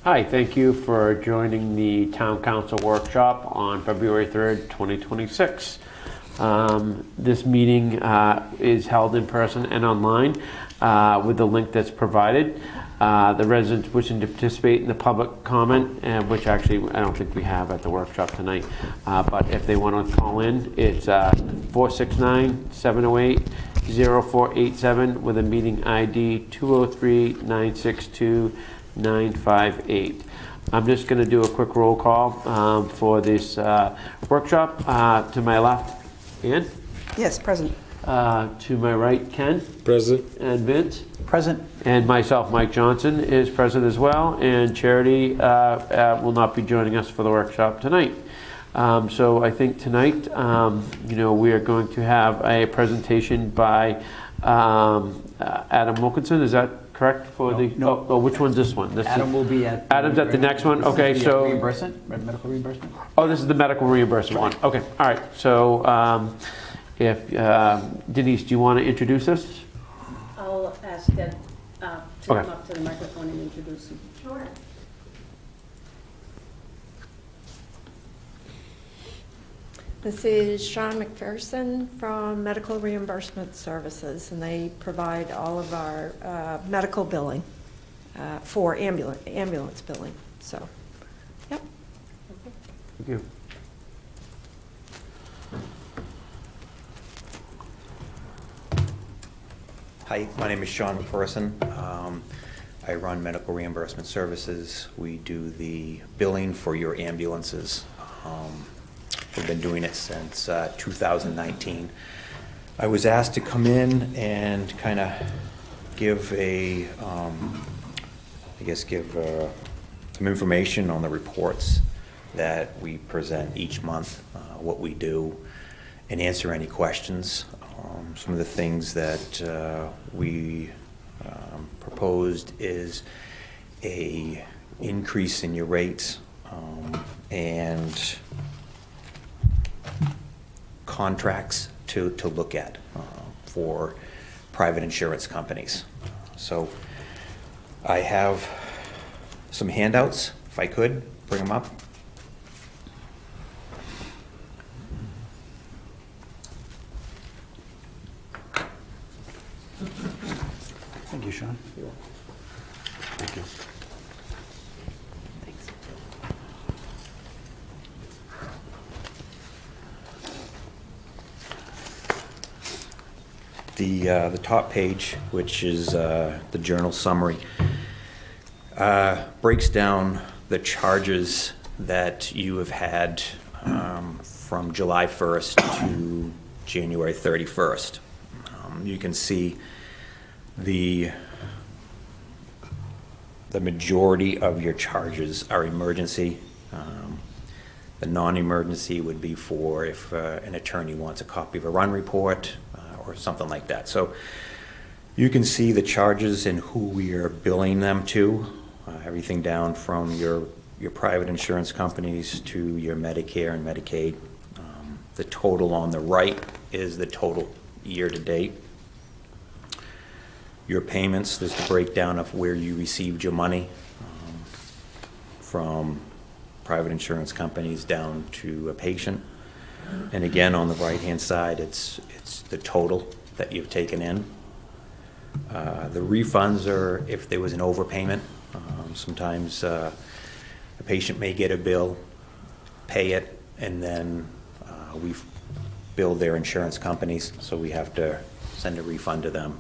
Hi, thank you for joining the Town Council Workshop on February 3rd, 2026. This meeting is held in person and online with the link that's provided. The residents wishing to participate in the public comment, which actually I don't think we have at the workshop tonight, but if they want to call in, it's 469-708-0487 with a meeting ID 203-962-958. I'm just going to do a quick roll call for this workshop. To my left, Ann? Yes, present. To my right, Ken? Present. And Vince? Present. And myself, Mike Johnson, is present as well. And Charity will not be joining us for the workshop tonight. So I think tonight, we are going to have a presentation by Adam Wilkinson. Is that correct? No. Oh, which one's this one? Adam will be at... Adam's at the next one? Okay, so... Reimbursement, medical reimbursement? Oh, this is the medical reimbursement one. Okay, all right. So if Denise, do you want to introduce us? I'll ask Deb to come up to the microphone and introduce him. Sure. This is Sean McPherson from Medical Reimbursement Services, and they provide all of our medical billing for ambulance billing. So, yep. Thank you. Hi, my name is Sean McPherson. I run Medical Reimbursement Services. We do the billing for your ambulances. We've been doing it since 2019. I was asked to come in and kind of give some information on the reports that we present each month, what we do, and answer any questions. Some of the things that we proposed is a increase in your rates and contracts to look at for private insurance companies. So I have some handouts, if I could bring them up. Thank you, Sean. Thank you. The top page, which is the journal summary, breaks down the charges that you have had from July 1st to January 31st. You can see the majority of your charges are emergency. The non-emergency would be for if an attorney wants a copy of a run report or something like that. So you can see the charges and who we are billing them to, everything down from your private insurance companies to your Medicare and Medicaid. The total on the right is the total year to date. Your payments, there's the breakdown of where you received your money from private insurance companies down to a patient. And again, on the right-hand side, it's the total that you've taken in. The refunds are if there was an overpayment. Sometimes a patient may get a bill, pay it, and then we bill their insurance companies, so we have to send a refund to them.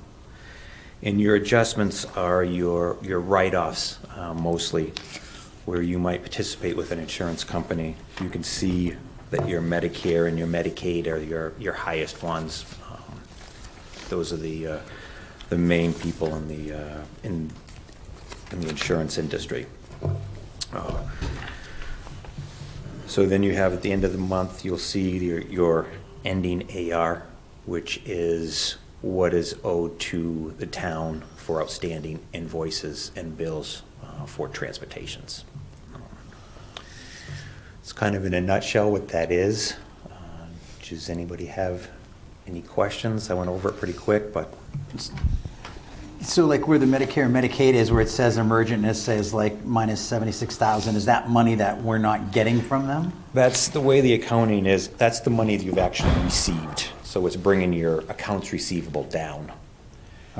And your adjustments are your write-offs, mostly, where you might participate with an insurance company. You can see that your Medicare and your Medicaid are your highest ones. Those are the main people in the insurance industry. So then you have at the end of the month, you'll see your ending AR, which is what is owed to the town for outstanding invoices and bills for transportations. It's kind of in a nutshell what that is. Does anybody have any questions? I went over it pretty quick, but So like where the Medicare and Medicaid is, where it says emergent and it says like minus 76,000, is that money that we're not getting from them? That's the way the accounting is. That's the money that you've actually received. So it's bringing your accounts receivable down.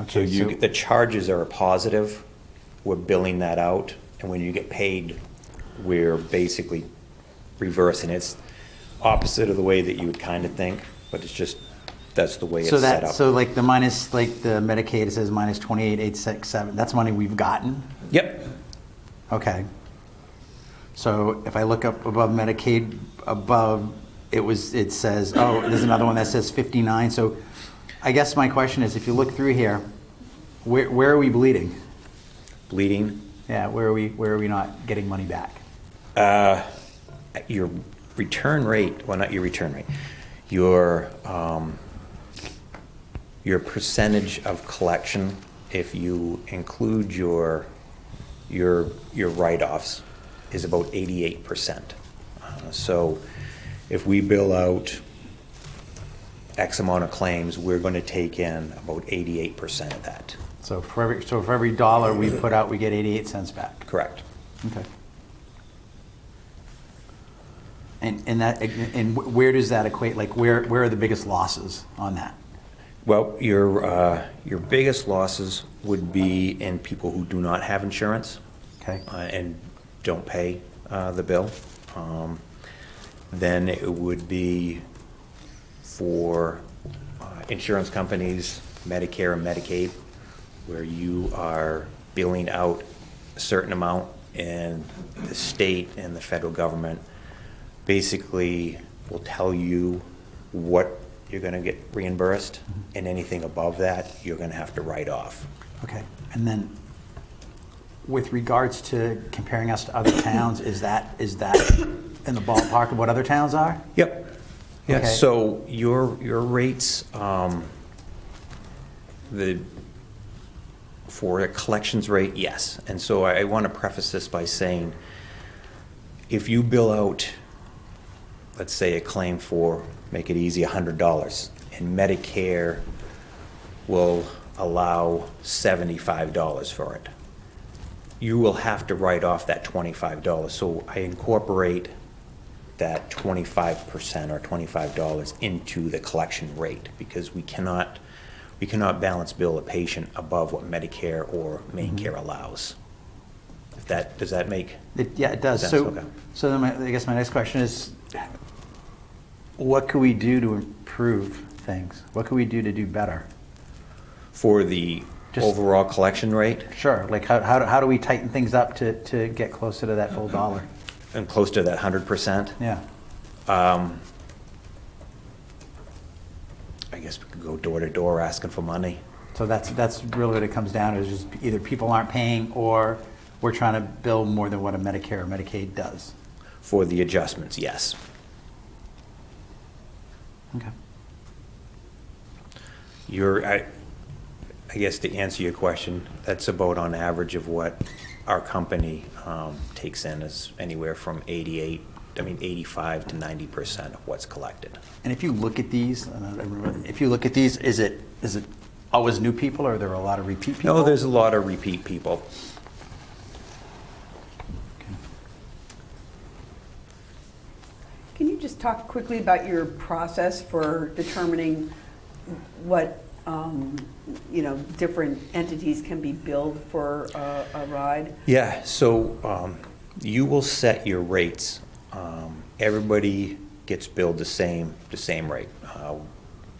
So Okay, the charges are a positive. We're billing that out. And when you get paid, we're basically reversing. It's opposite of the way that you would kind of think, but it's just, that's the way it's set up. So like the minus, like the Medicaid, it says minus 28,867, that's money we've gotten? Yep. Okay. So if I look up above Medicaid, above, it says, oh, there's another one that says 59. So I guess my question is, if you look through here, where are we bleeding? Bleeding. Yeah, where are we not getting money back? Your return rate, well, not your return rate, your percentage of collection, if you include your write-offs, is about 88%. So if we bill out X amount of claims, we're going to take in about 88% of that. So for every dollar we put out, we get 88 cents back. Correct. Okay. And where does that equate? Like where are the biggest losses on that? Well, your biggest losses would be in people who do not have insurance. Okay. And don't pay the bill. Then it would be for insurance companies, Medicare and Medicaid, where you are billing out a certain amount and the state and the federal government basically will tell you what you're going to get reimbursed, and anything above that you're going to have to write off. Okay. And then with regards to comparing us to other towns, is that in the ballpark of what other towns are? Yep. Yeah. Okay. So your rates, for a collections rate, yes. And so I want to preface this by saying, if you bill out, let's say a claim for, make it easy, $100, and Medicare will allow $75 for it, you will have to write off that $25. So I incorporate that 25% or $25 into the collection rate, because we cannot balance bill a patient above what Medicare or Maine Care allows. Does that make Yeah, it does. sense? So, Okay. so then I guess my next question is, what can we do to improve things? What can we do to do better? For the Just- overall collection rate Sure. Like how do we tighten things up to get closer to that full dollar? and close to that 100%, Yeah. I guess we could go door to door asking for money. So that's really what it comes down to, is just either people aren't paying or we're trying to bill more than what a Medicare or Medicaid does. For the adjustments, yes. Okay. I guess to answer your question, that's about on average of what our company takes in, is anywhere from 85 to 90% of what's collected. And if you look at these, is it always new people, or are there a lot of repeat people? No, there's a lot of repeat people. Can you just talk quickly about your process for determining what, different entities can be billed for a ride? Yeah, so you will set your rates. Everybody gets billed the same rate.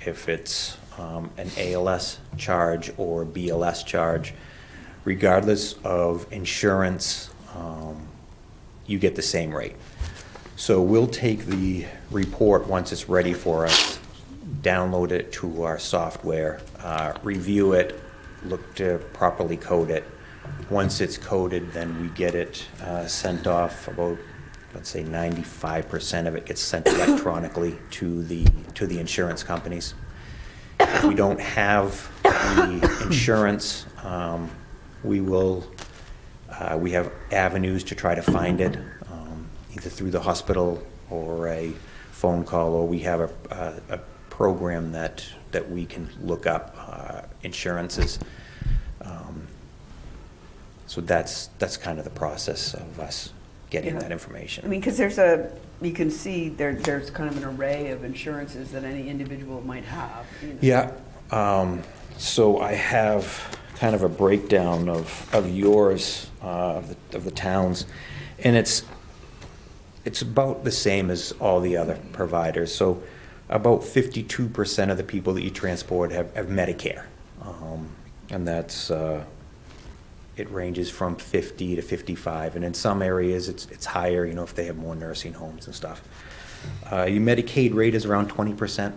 If it's an ALS charge or BLS charge, regardless of insurance, you get the same rate. So we'll take the report once it's ready for us, download it to our software, review it, look to properly code it. Once it's coded, then we get it sent off. About, let's say, 95% of it gets sent electronically to the insurance companies. If we don't have the insurance, we have avenues to try to find it, either through the hospital or a phone call, or we have a program that we can look up insurances. So that's kind of the process of us getting Yeah. that I information. mean, because you can see there's kind of an array of insurances that any individual might have. You know. Yeah, so I have kind of a breakdown of yours, of the towns, and it's about the same as all the other providers. So about 52% of the people that you transport have Medicare. And that's, it ranges from 50 to 55, and in some areas it's higher, you know, if they have more nursing homes and stuff. Your Medicaid rate is around 20%.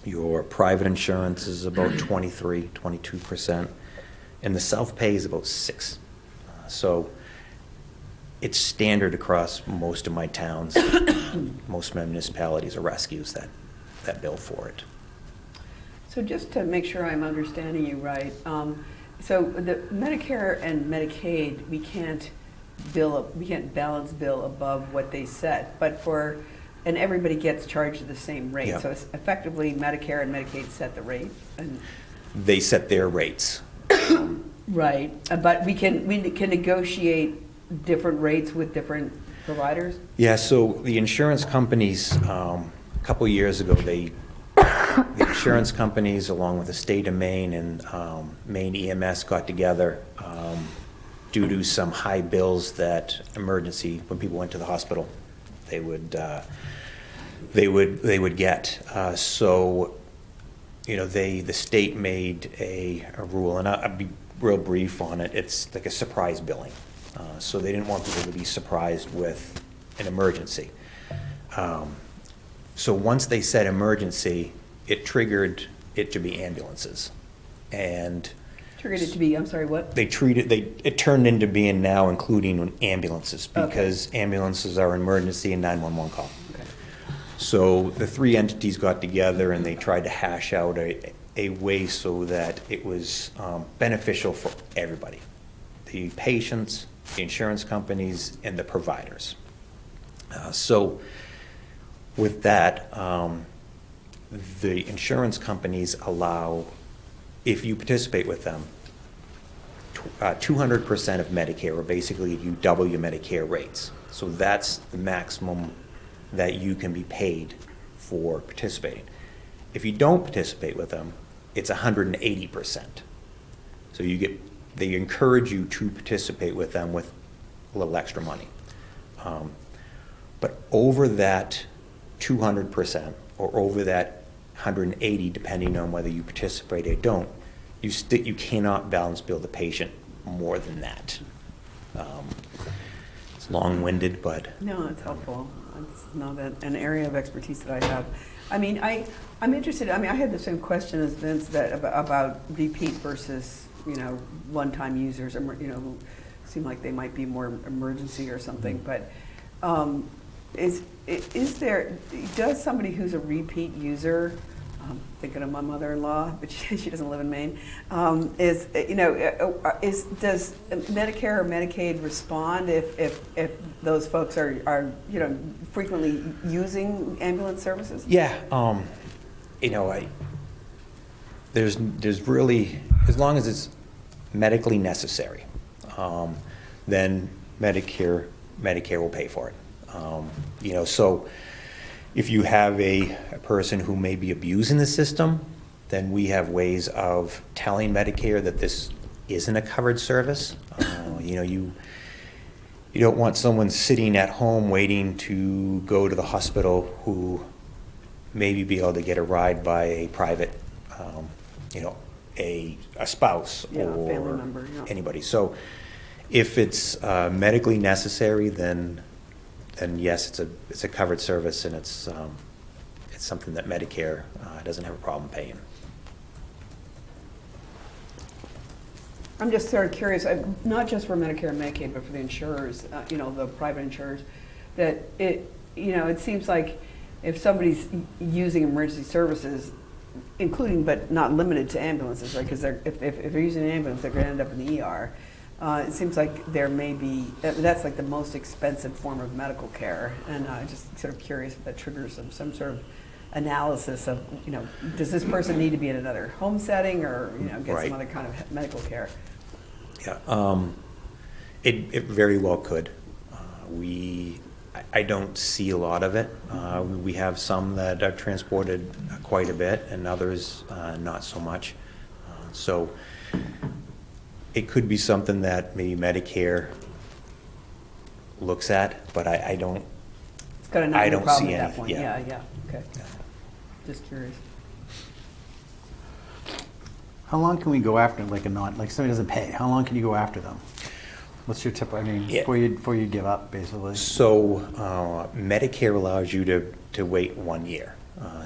Your private insurance is about 22%, and the self-pay is about 6%. So it's standard across most of my towns. Most of my municipalities or rescues that bill for it. So just to make sure I'm understanding you right, so the Medicare and Medicaid, we can't balance bill above what they set, but and everybody gets charged the same rate. Yeah. So it's effectively Medicare and Medicaid set the rate. And They set their rates. right, but we can negotiate different rates with different providers. Yeah, so the insurance companies, a couple of years ago, the insurance companies, along with the state of Maine and Maine EMS, got together due to some high bills that when people went to the hospital, they would get. So, you know, the state made a rule, and I'll be real brief on it. It's like a surprise billing. So they didn't want people to be surprised with an emergency. So once they said emergency, it triggered it to be ambulances. And Triggered it to be, I'm sorry, what? it turned into being now including ambulances, Okay. because ambulances are an emergency and 911 call. Okay. So the three entities got together and they tried to hash out a way so that it was beneficial for everybody. The patients, the insurance companies, and the providers. So with that, the insurance companies allow, if you participate with them, 200% of Medicare, or basically you double your Medicare rates. So that's the maximum that you can be paid for participating. If you don't participate with them, it's 180%. So they encourage you to participate with them with a little extra money. But over that 200% or over that 180, depending on whether you participate or don't, you cannot balance bill the patient more than that. It's long-winded, but No, it's helpful. It's not an area of expertise that I have. I mean, I'm interested, I had the same question as Vince about repeat versus, you know, one-time users, you know, who seem like they might be more emergency or something, but does somebody who's a repeat user, thinking of my mother-in-law, but she doesn't live in Maine, does Medicare or Medicaid respond if those folks are you know, frequently using ambulance services? yeah, you know, there's really, as long as it's medically necessary, then Medicare will pay for it. You know, so if you have a person who may be abusing the system, then we have ways of telling Medicare that this isn't a covered service. You know, you don't want someone sitting at home waiting to go to the hospital who maybe be able to get a ride by a private, you know, a spouse Yeah, or family member, yeah. anybody. So if it's medically necessary, then yes, it's a covered service, and it's something that Medicare doesn't have a problem paying. I'm just sort of curious, not just for Medicare and Medicaid, but for the insurers, you know, the private insurers, that it seems like if somebody's using emergency services, including but not limited to ambulances, right? Because if they're using an ambulance, they're going to end up in the ER. It seems like there may be, that's like the most expensive form of medical care, and just sort of curious if that triggers some sort of analysis of, you know, does this person need to be in another home setting or, you know, get Right. some other kind of medical care? Yeah, it very well could. I don't see a lot of it. We have some that are transported quite a bit and others not so much. So it could be something that maybe Medicare looks at, but I don't, It's got a I no don't problem see at that any, point. yeah. Yeah, okay. Just curious. How long can we go after, like somebody doesn't pay, how long can you go after them? What's your tip, I mean, Yeah. before you give up, basically? So Medicare allows you to wait 1 year.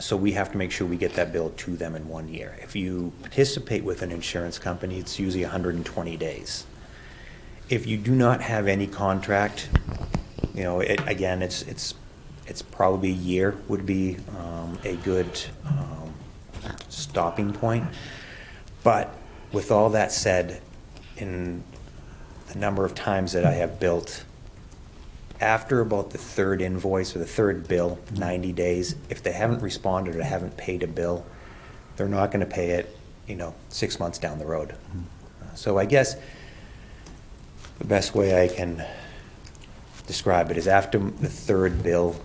So we have to make sure we get that bill to them in 1 year. If you participate with an insurance company, it's usually 120 days. If you do not have any contract, you know, again, it's probably a year would be a good stopping point. But with all that said, in the number of times that I have built, after about the third invoice or the third bill, 90 days, if they haven't responded or haven't paid a bill, they're not going to pay it, 6 months down the road. So I guess the best way I can describe it is after the third bill,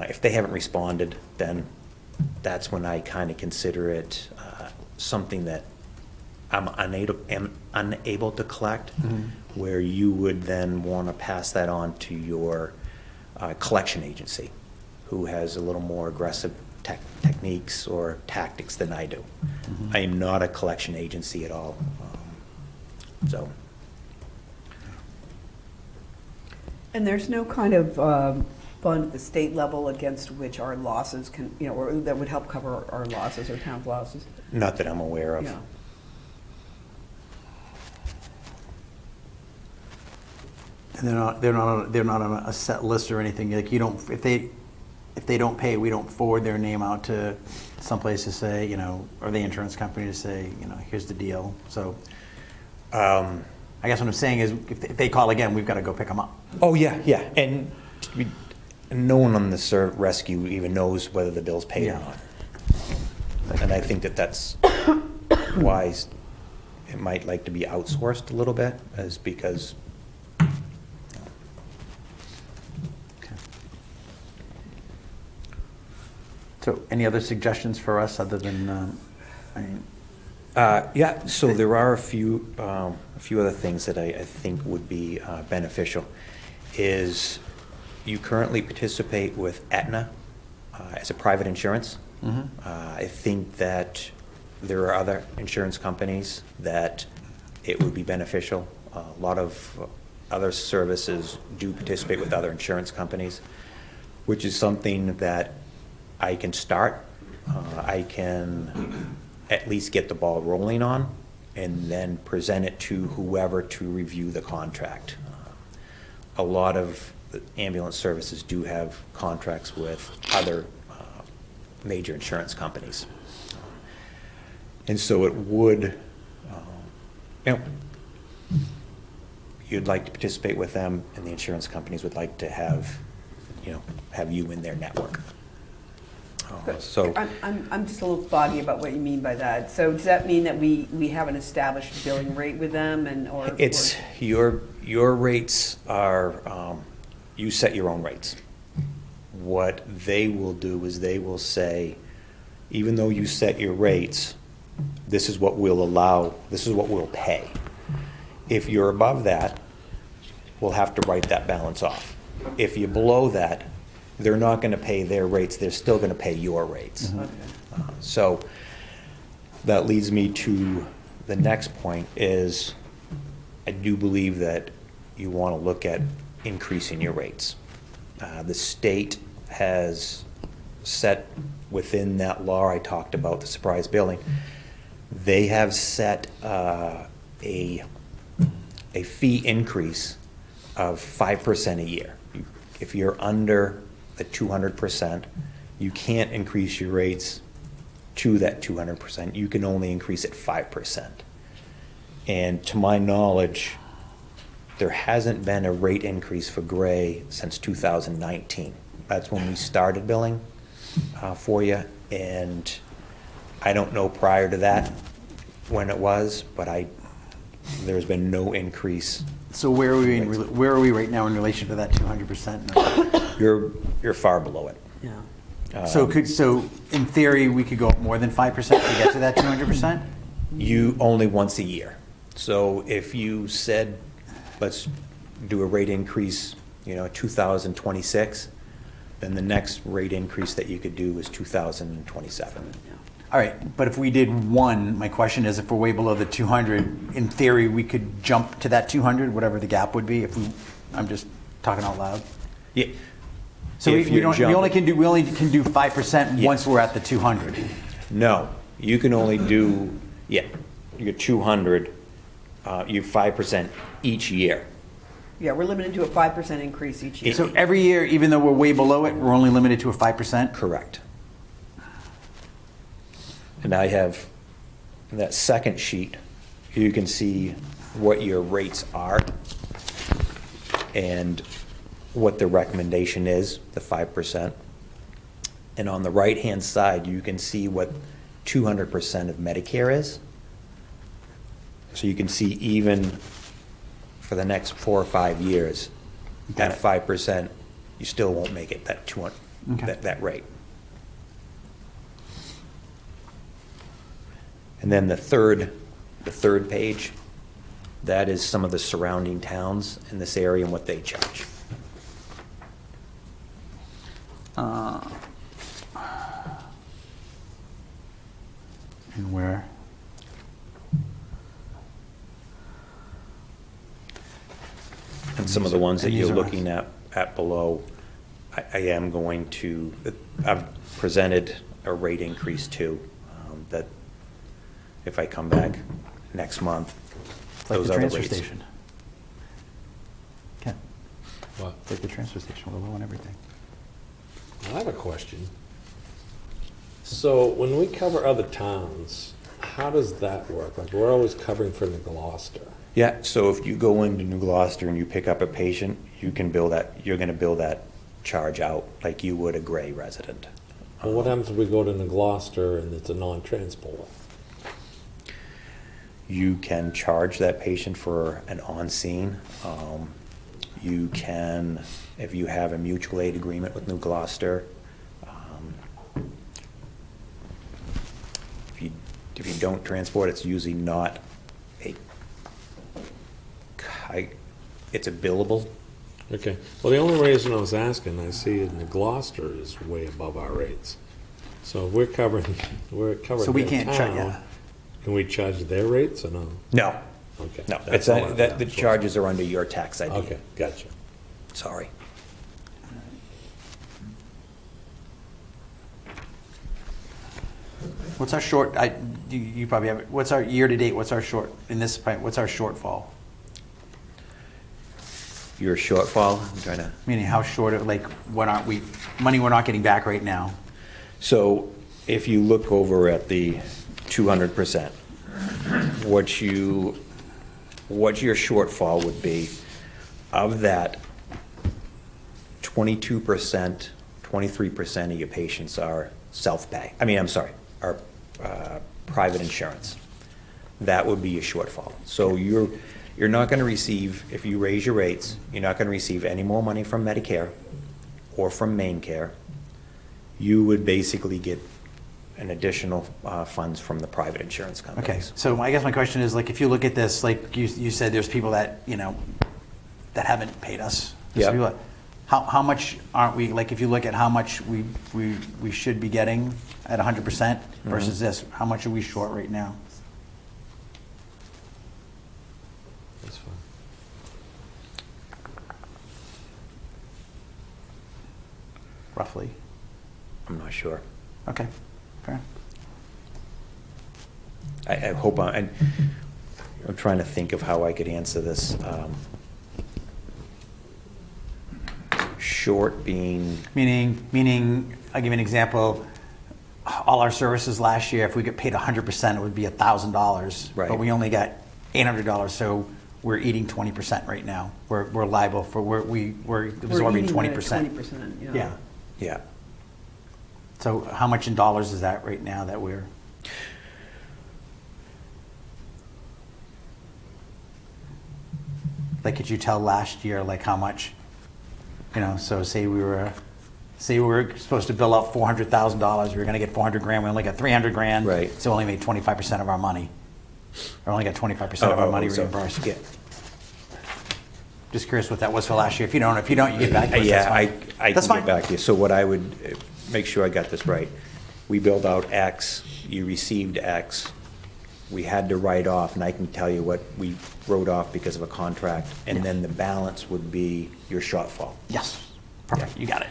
if they haven't responded, then that's when I kind of consider it something that I'm unable to collect, where you would then want to pass that on to your collection agency, who has a little more aggressive techniques or tactics than I do. I am not a collection agency at all. So. And there's no kind of fund at the state level against which our losses can, or that would help cover our losses or town's losses? Not that I'm aware of. Yeah. And they're not on a set list or anything, like you don't, if they don't pay, we don't forward their name out to someplace to say, or the insurance company to say, here's the deal, so. I guess what I'm saying is, if they call again, we've got to go pick them up. Oh, yeah, and no one on the rescue even knows whether the bill's paid or Yeah. not. And I think that's why it might like to be outsourced a little bit, is because. Okay. So, any other suggestions for us other than, Yeah, so there are a few other things that I think would be beneficial. Is you currently participate with Aetna as a private insurance. I think that there are other insurance companies that it would be beneficial. A lot of other services do participate with other insurance companies, which is something that I can start. I can at least get the ball rolling on, and then present it to whoever to review the contract. A lot of the ambulance services do have contracts with other major insurance companies. And so it would, you'd like to participate with them, and the insurance companies would like to have you in their network. So I'm just a little foggy about what you mean by that. So does that mean that we have an established billing rate with them, or? it's your rates are, you set your own rates. What they will do is they will say, even though you set your rates, this is what we'll allow, this is what we'll pay. If you're above that, we'll have to write that balance off. If you're below that, they're not going to pay their rates, they're still going to pay your rates. Okay. So that leads me to the next point is, I do believe that you want to look at increasing your rates. The state has set within that law I talked about, the surprise billing, they have set a fee increase of 5% a year. If you're under the 200%, you can't increase your rates to that 200%. You can only increase it 5%. And to my knowledge, there hasn't been a rate increase for gray since 2019. That's when we started billing for you. And I don't know prior to that when it was, but There's been no increase. So where are we where are we right now in relation to that 200%? You're far below it. Yeah. So in theory, we could go up more than 5% to get to that 200%? You only once a year. So if you said, let's do a rate increase, 2026, then the next rate increase that you could do is 2027. All right, but if we did one, my question is, if we're way below the 200, in theory, we could jump to that 200, whatever the gap would be, I'm just talking out loud. Yeah. So If you we only can do 5% once we're at the 200. No, you can only do, you get 200, you 5% each year. Yeah, we're limited to a 5% increase each year. So every year, even though we're way below it, we're only limited to a 5%? Correct. And I have, in that second sheet, you can see what your rates are and what the recommendation is, the 5%. And on the right-hand side, you can see what 200% of Medicare is. So you can see even for the next 4 or 5 years, Got at it. 5%, you still won't make it that 200, Okay. that rate. And then the third page, that is some of the surrounding towns in this area and what they charge. And where? And some of the ones that And you're user looking at below, I am going to, I've presented a rate increase too, that if I come back next month, Like those the are the transfer rates. station. Okay, What? like the transfer station, we're low on everything. I have a question. So when we cover other towns, how does that work? Like, we're always covering for New Gloucester. Yeah, so if you go into New Gloucester and you pick up a patient, you can bill that, you're gonna bill that charge out like you would a Gray resident. Well, what happens if we go to New Gloucester and it's a non-transporter? You can charge that patient for an on-scene. You can, if you have a mutual aid agreement with New Gloucester, if you don't transport, it's usually not it's a billable. Okay, well, the only reason I was asking, I see in New Gloucester is way above our rates. So if we're covering So we their can't charge, town, yeah. can we charge their rates or no? No, Okay. no, that's it's, all I- the charges are under your tax ID. Okay, gotcha. Sorry. What's our short, you probably have it, what's our year-to-date, what's our what's our shortfall? Your shortfall, I'm trying to. Meaning how short, money we're not getting back right now? So if you look over at the 200%, what your shortfall would be, of that, 22%, 23% of your patients are self-pay. Are private insurance. That would be your shortfall. So you're not going to receive, if you raise your rates, you're not going to receive any more money from Medicare or from Maine Care. You would basically get an additional funds from the private insurance Okay, companies. so I guess my question is, like, if you look at this, like you said, there's people that, that haven't paid us. There's Yeah. people that- How much aren't we, like, if you look at how much we should be getting at 100% versus this, how much are we short right now? That's fine. Roughly? I'm not sure. Okay, fair. I hope I'm trying to think of how I could answer this. Short being, Meaning, I'll give you an example. All our services last year, if we get paid 100%, it would be $1,000. Right. But we only got $800, so we're eating 20% right now. We're liable for, we're absorbing eating that at 20%. 20%, Yeah. yeah. So how much in dollars is that right now that we're? like, could you tell last year, like, how much, you know, so say we were supposed to bill out $400,000, we were gonna get 400 grand, we only got 300 grand. Right. So only made 25% of our money. Or only got 25% of our money reimbursed. Yeah. Just curious what that was for last year. If you don't, you get back to us. Yeah, that's fine. I That's can fine. get back to you. So what I would, make sure I got this right. We billed out X, you received X, we had to write off, and I can tell you what we wrote off because of a contract, and then the balance would be your shortfall. Yes, perfect, you got it.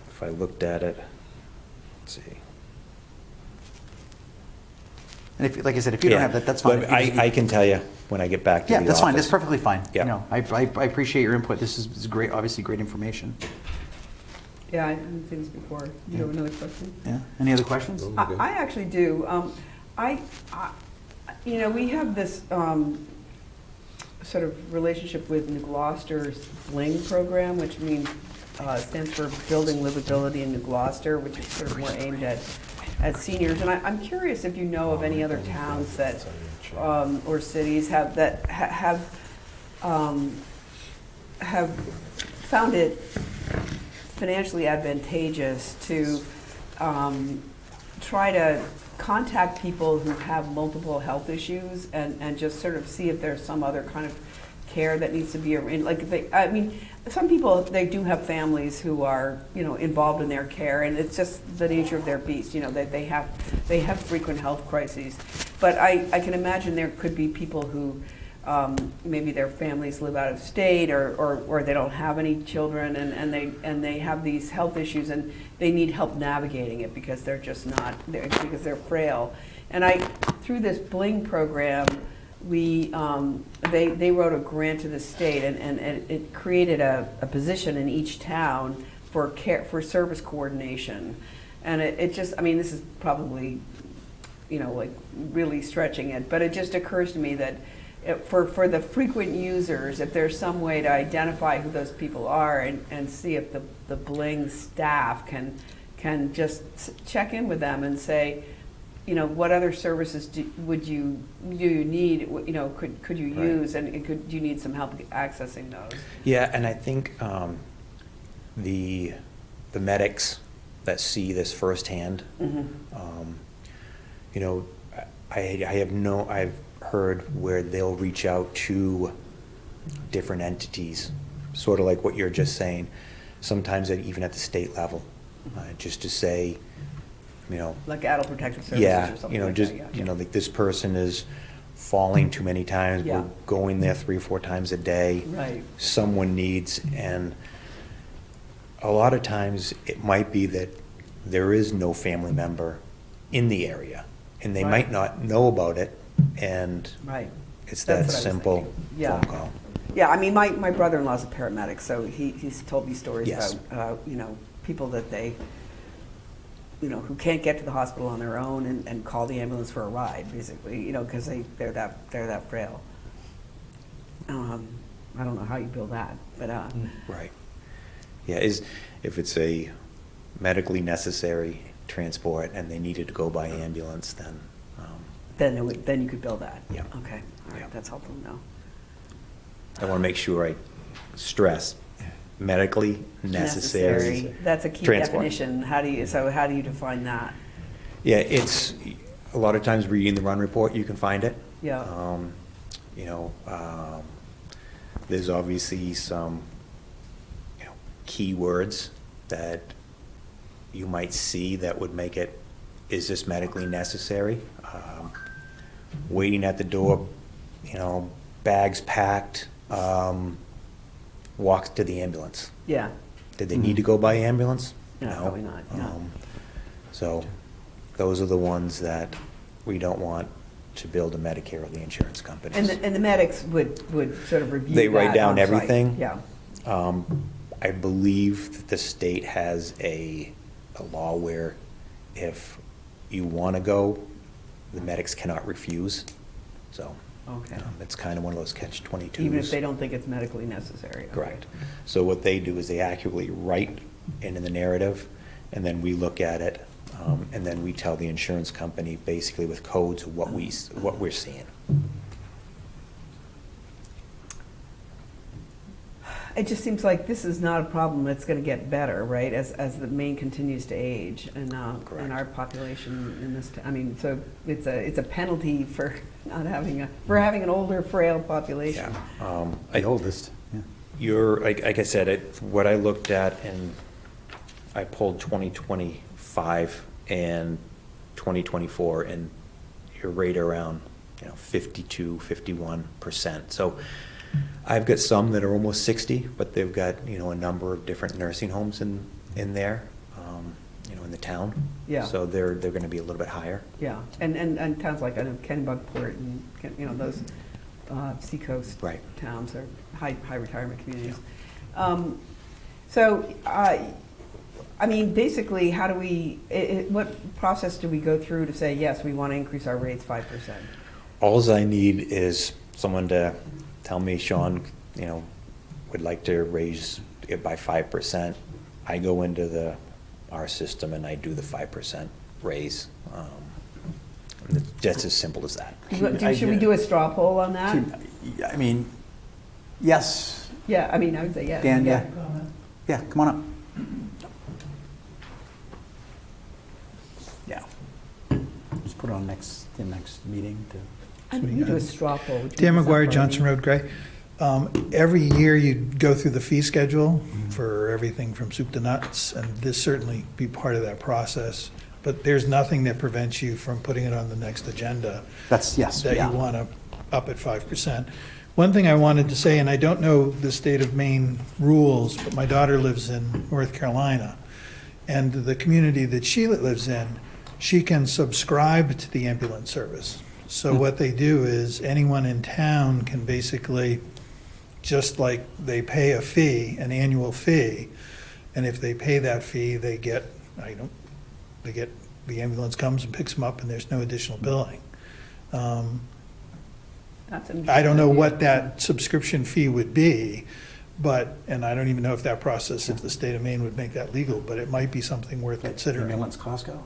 If I looked at it, let's see. And if, like I said, if you don't have that, that's fine. But I can tell you when I get back to the Yeah, office. that's fine, that's perfectly fine. Yeah. You know, I appreciate your input, this is great, obviously great information. Yeah, I haven't seen this before. You have another question? Yeah, any other questions? I actually do. You know, we have this sort of relationship with New Gloucester's BLING program, which means, stands for Building Livability in New Gloucester, which is sort of more aimed at seniors. And I'm curious if you know of any other towns that, or cities have found it financially advantageous to try to contact people who have multiple health issues and just sort of see if there's some other kind of care that needs to be arranged. Like, I mean, some people, they do have families who are, you know, involved in their care, and it's just the nature of their beast, you know, that they have frequent health crises. But I can imagine there could be people who maybe their families live out of state or they don't have any children and they have these health issues and they need help navigating it because they're just not, because they're frail. And through this BLING program, they wrote a grant to the state and it created a position in each town for service coordination. And it just, I mean, this is probably, you know, like really stretching it, but it just occurs to me that for the frequent users, if there's some way to identify who those people are and see if the BLING staff can just check in with them and say, you know, what other services do you need? You know, could you use, and do you need some help accessing those? Yeah, and I think the medics that see this firsthand, Mm-hmm. you know, I've heard where they'll reach out to different entities, sort of like what you're just saying, sometimes even at the state level, just to say, you know, Like Adult Protective Services or something you know, like just, that, yeah. you know, like this person is falling too many times, Yeah. we're going there 3 or 4 times a day. Right. Someone needs, and a lot of times it might be that there is no family member in the area, and they Right. might not know about it, and Right. it's That's that what I was simple thinking. Yeah. phone call. Yeah, I mean, my brother-in-law's a paramedic, so he's told me stories Yes. about, you know, people that they, you know, who can't get to the hospital on their own and call the ambulance for a ride, basically, you know, because they're that frail. I don't know how you build that, but, Right. Yeah, if it's a medically necessary transport and they needed to go by ambulance, then, then you could build that. Yeah. Okay, all right, Yeah. that's helpful to know. I want to make sure I stress medically necessary. That's a key transport. definition. How do you define that? Yeah, it's, a lot of times reading the run report, you can find it. Yeah. You know, there's obviously some, you know, keywords that you might see that would make it, is this medically necessary? Waiting at the door, you know, bags packed, walks to the ambulance. Yeah. Did they need to go by ambulance? No, probably not, yeah. So those are the ones that we don't want to build a Medicare or the insurance companies. And the medics would sort of review that They write down on site. everything. Yeah. I believe that the state has a law where if you want to go, the medics cannot refuse. So Okay. it's kind of one of those catch-22s. Even if they don't think it's medically necessary. Okay. Correct. So what they do is they accurately write into the narrative, and then we look at it, and then we tell the insurance company basically with codes what we're seeing. it just seems like this is not a problem that's going to get better, right? As the Maine continues to age and our population in this, I mean, so it's a penalty for not having having an older, frail population. The oldest, yeah. You're, like I said, what I looked at, and I pulled 2025 and 2024, and you're right around, 52, 51%. So I've got some that are almost 60, but they've got, a number of different nursing homes in there, in the town. Yeah. So they're going to be a little bit higher. Yeah, and towns like, I know, Kennebunkport and, those seacoast Right. towns are high retirement communities. So, I mean, basically, how do we, what process do we go through to say, yes, we want to increase our rates 5%? Alls I need is someone to tell me, Sean, would like to raise it by 5%. I go into our system and I do the 5% raise. And it's just as simple as that. Should we do a straw poll on that? I mean, yes. Yeah, I mean, I would say yes. Dan, yeah. Yeah, come on up. Yeah. Just put it on the next meeting to. I think we do a straw poll. Dan McGuire, Johnson Road, Gray. Every year you go through the fee schedule for everything from soup to nuts, and this certainly be part of that process. But there's nothing that prevents you from putting it on the next agenda. That's, yes, That yeah. you want to up at 5%. One thing I wanted to say, and I don't know the state of Maine rules, but my daughter lives in North Carolina, and the community that she lives in, she can subscribe to the ambulance service. So what they do is anyone in town can basically, just like they pay a fee, an annual fee, and if they pay that fee, they get, the ambulance comes and picks them up and there's no additional billing. That's an I don't know interesting what idea. that subscription fee would be, and I don't even know if that process, if the state of Maine would make that legal, but it might be something worth considering. Ambulance Costco?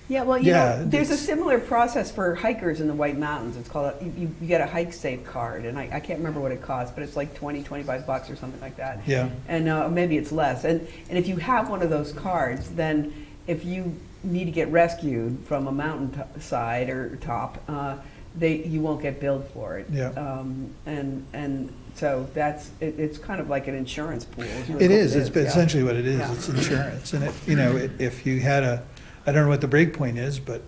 Yeah, well, Yeah, there's a it's- similar process for hikers in the White Mountains. It's called, you get a Hike Safe card, and I can't remember what it costs, but it's like 20, 25 bucks or something like that. Yeah. And maybe it's less. And if you have one of those cards, then if you need to get rescued from a mountain side or top, you won't get billed for it. Yeah. And so it's kind of like an insurance pool. really It what is, it's yeah. essentially what it is, Yeah. it's insurance. And if you had I don't know what the break point is, but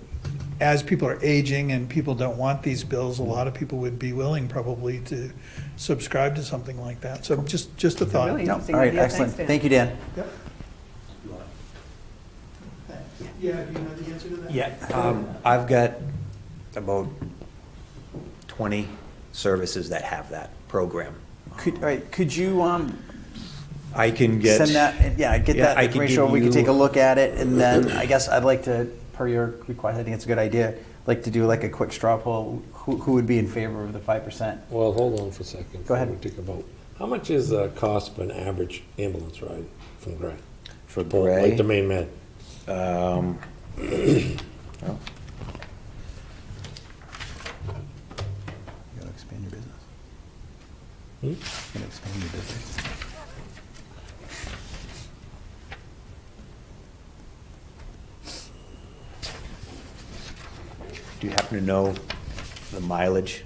as people are aging and people don't want these bills, a lot of people would be willing probably to subscribe to something like that. So just a thought. Really No, all interesting right, idea. excellent. Thanks, Dan. Thank you, Dan. Yep. Yeah, do you know the answer to that? Yeah, I've got about 20 services that have that program. All right, could you I can get. send that, get Yeah, that I can information give over, we can you- take a look at it, and then I guess I'd like to, per your request, I think it's a good idea, like to do like a quick straw poll, who would be in favor of the 5%? Well, hold on for a second. Go ahead. before we take a vote. How much is the cost for an average ambulance ride from Gray? For Like Gray, the main med? well, You gotta expand your business. You gotta expand your business. do you happen to know the mileage?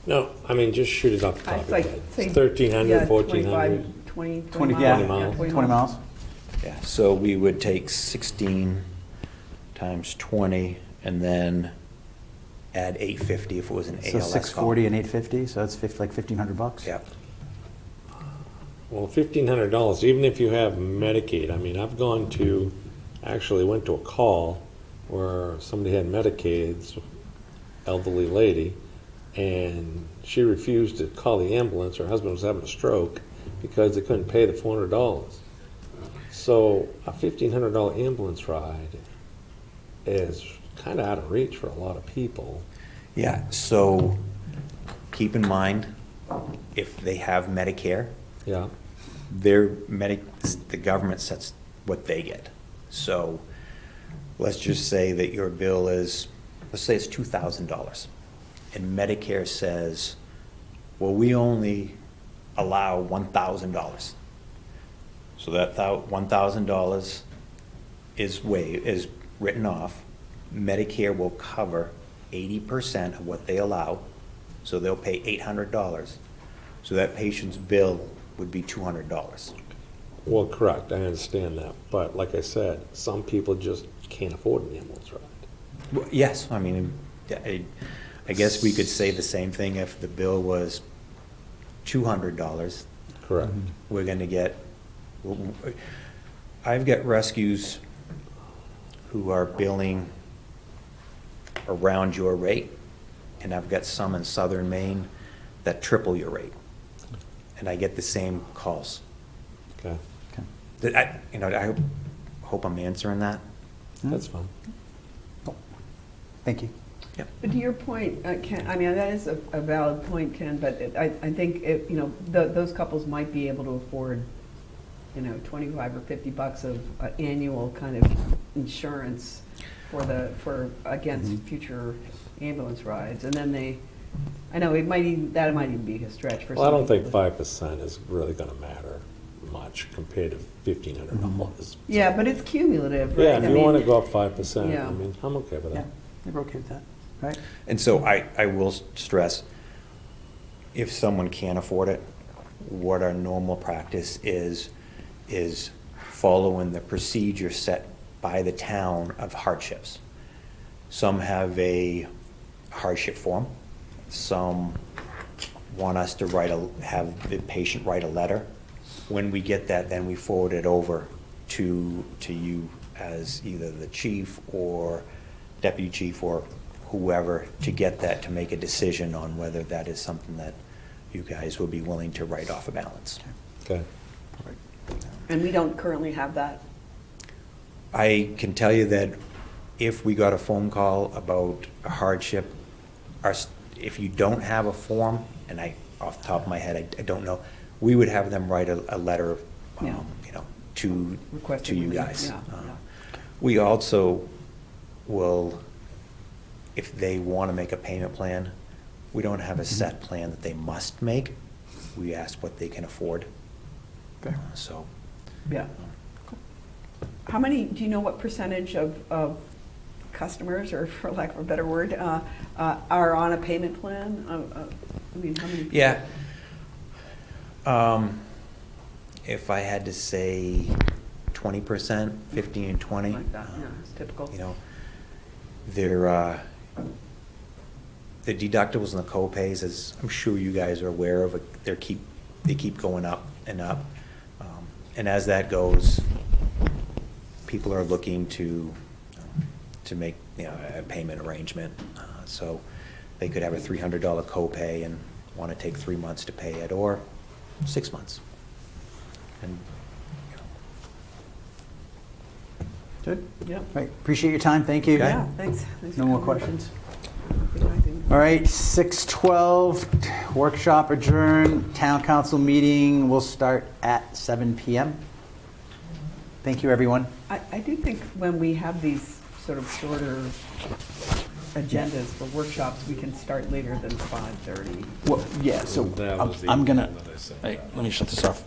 No, I mean, just shoot it off the top It's of like, your head. say, 1,300, yeah, 1,400? 20 20, miles. yeah, 20 miles. 20 miles? Yeah, so we would take 16 times 20 and then add 850 if it was an ALS So call. 640 and 850, so that's like $1,500? Yeah. Well, $1,500, even if you have Medicaid, I mean, I've gone to, actually went to a call where somebody had Medicaid, it's an elderly lady, and she refused to call the ambulance. Her husband was having a stroke because they couldn't pay the $400. So a $1,500 ambulance ride is kind of out of reach for a lot of people. Yeah, so keep in mind, if they have Medicare, Yeah. the government sets what they get. So let's just say that your bill is, let's say it's $2,000. And Medicare says, well, we only allow $1,000. So that $1,000 is written off. Medicare will cover 80% of what they allow, so they'll pay $800. So that patient's bill would be $200. Well, correct, I understand that, but like I said, some people just can't afford an ambulance ride. Well, yes, I mean, I guess we could say the same thing if the bill was $200. Correct. We're gonna get, I've got rescues who are billing around your rate, and I've got some in southern Maine that triple your rate. And I get the same calls. Okay, I hope I'm answering that. that's fine. Thank you. But to your point, Ken, I mean, that is a valid point, Ken, but I think, those couples might be able to afford, 25 or $50 of annual kind of insurance against future ambulance rides. And then I know that might even be a stretch for some Well, I don't think people. 5% is really gonna matter much compared to $1,500. Yeah, but it's cumulative, right? Yeah, if I you mean, wanna go up 5%, Yeah. I mean, I'm okay with Yeah, that. they're okay with that, right? And so I will stress, if someone can't afford it, what our normal practice is following the procedure set by the town of hardships. Some have a hardship form. Some want us to have the patient write a letter. When we get that, then we forward it over to you as either the chief or deputy chief or whoever to get that, to make a decision on whether that is something that you guys will be willing to write off a balance. Okay. And we don't currently have that. I can tell you that if we got a phone call about a hardship, if you don't have a form, and off the top of my head, I don't know, we would have them write a letter, Yeah. to Requesting you relief, guys. yeah. We also will, if they want to make a payment plan, we don't have a set plan that they must make. We ask what they can afford. Okay. So, Yeah. Do you know what percentage of customers, or for lack of a better word, are on a payment plan? I mean, how many? People? yeah. If I had to say 20%, 15 and 20. Like that, yeah, it's typical. They're, the deductibles and the co-pays, as I'm sure you guys are aware of, they keep going up and up. And as that goes, people are looking to make, a payment arrangement. So they could have a $300 copay and want to take 3 months to pay it, or 6 months. And, Good. Yep. Right, appreciate your time, thank you. Yeah, thanks. Thanks for No more coming. questions? Good idea. All right, 6:12, workshop adjourned, town council meeting will start at 7 PM. Thank you, everyone. I do think when we have these sort of shorter agendas for workshops, we can start later than 5:30. Well, yeah, so I'm gonna, hey, let me shut this off.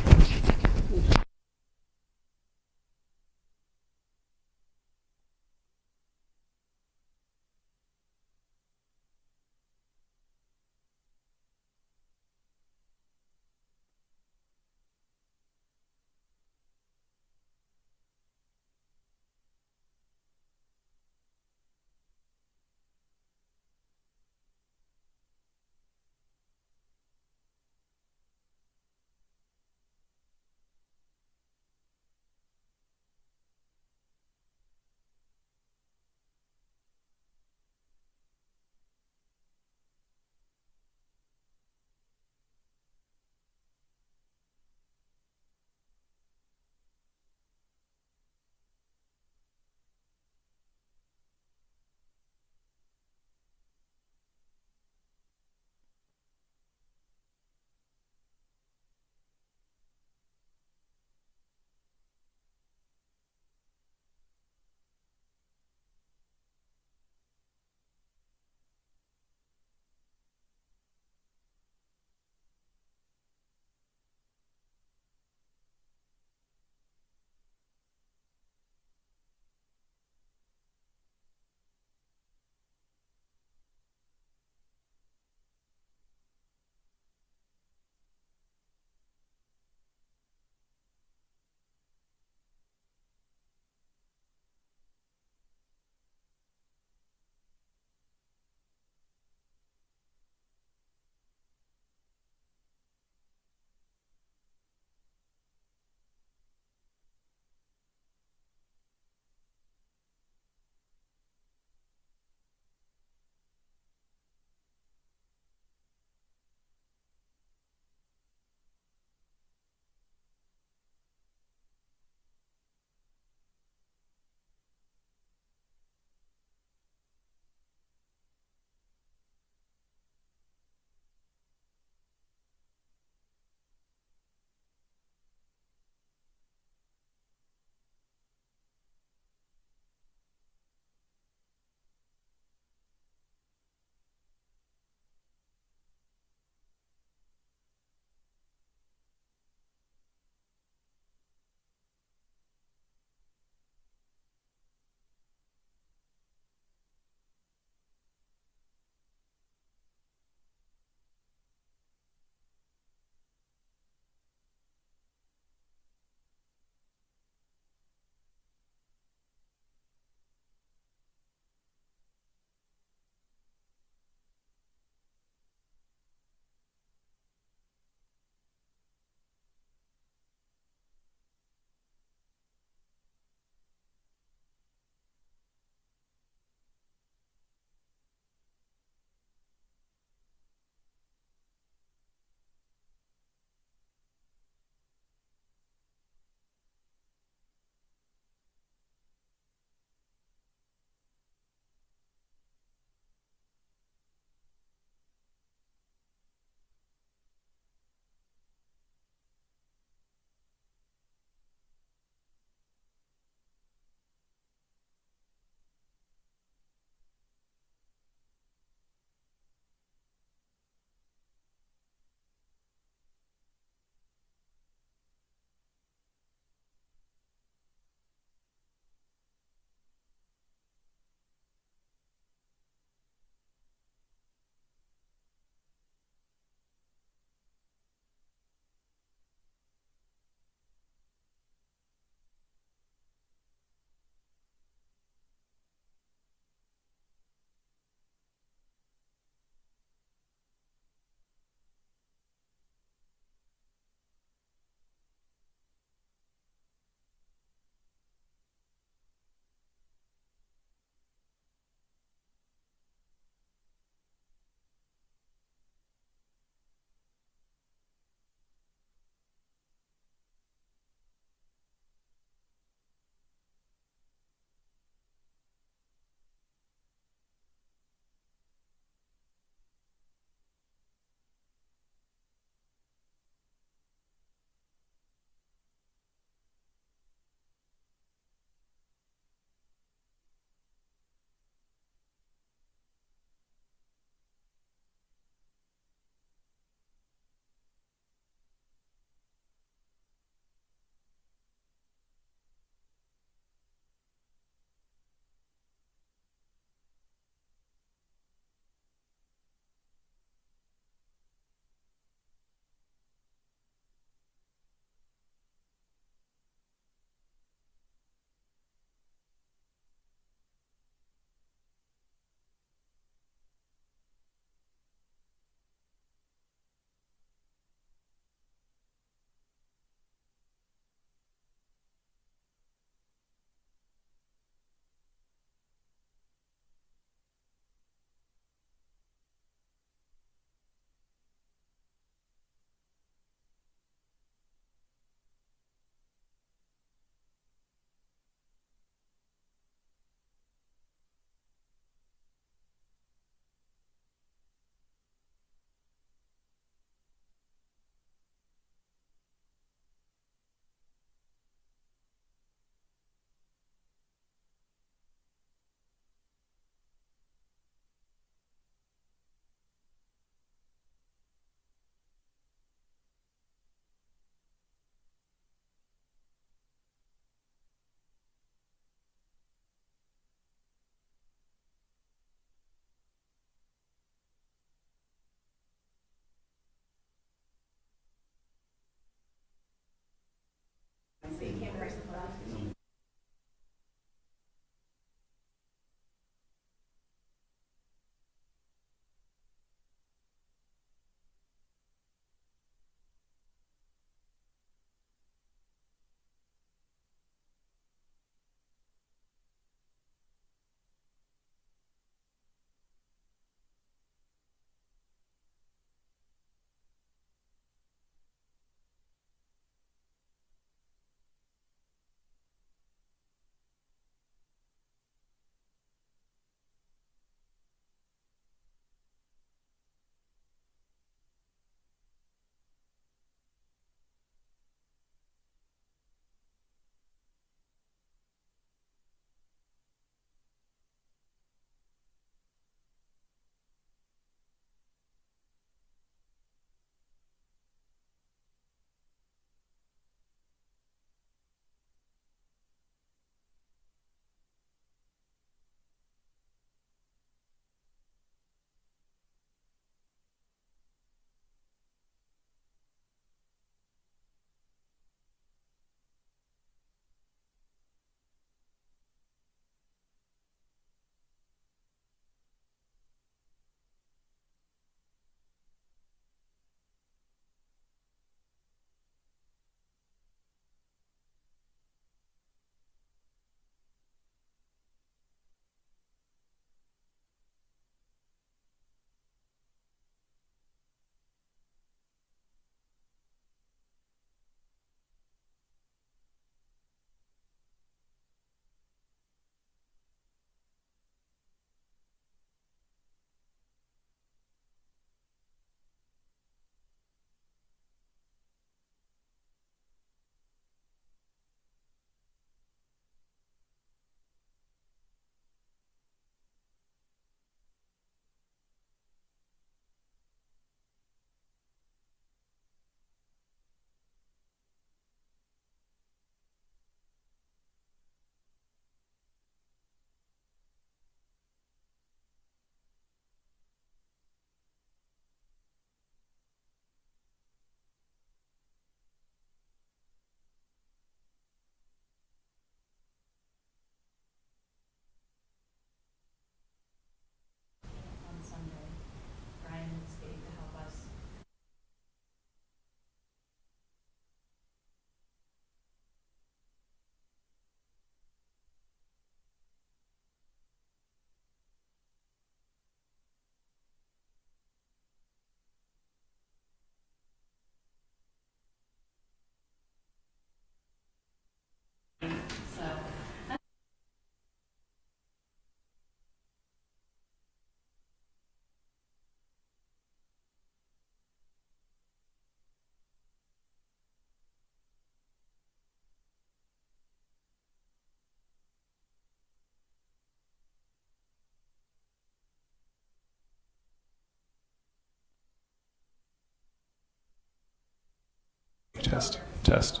Test, test.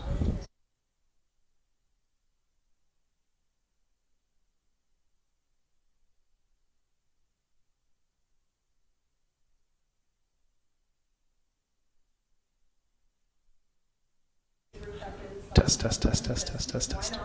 Test, test, test, test, test, test, test.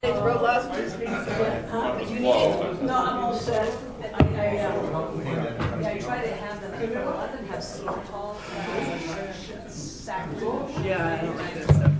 No, I'm all set. I try to have them, a lot of them have tall, sack. Yeah, I don't like this stuff.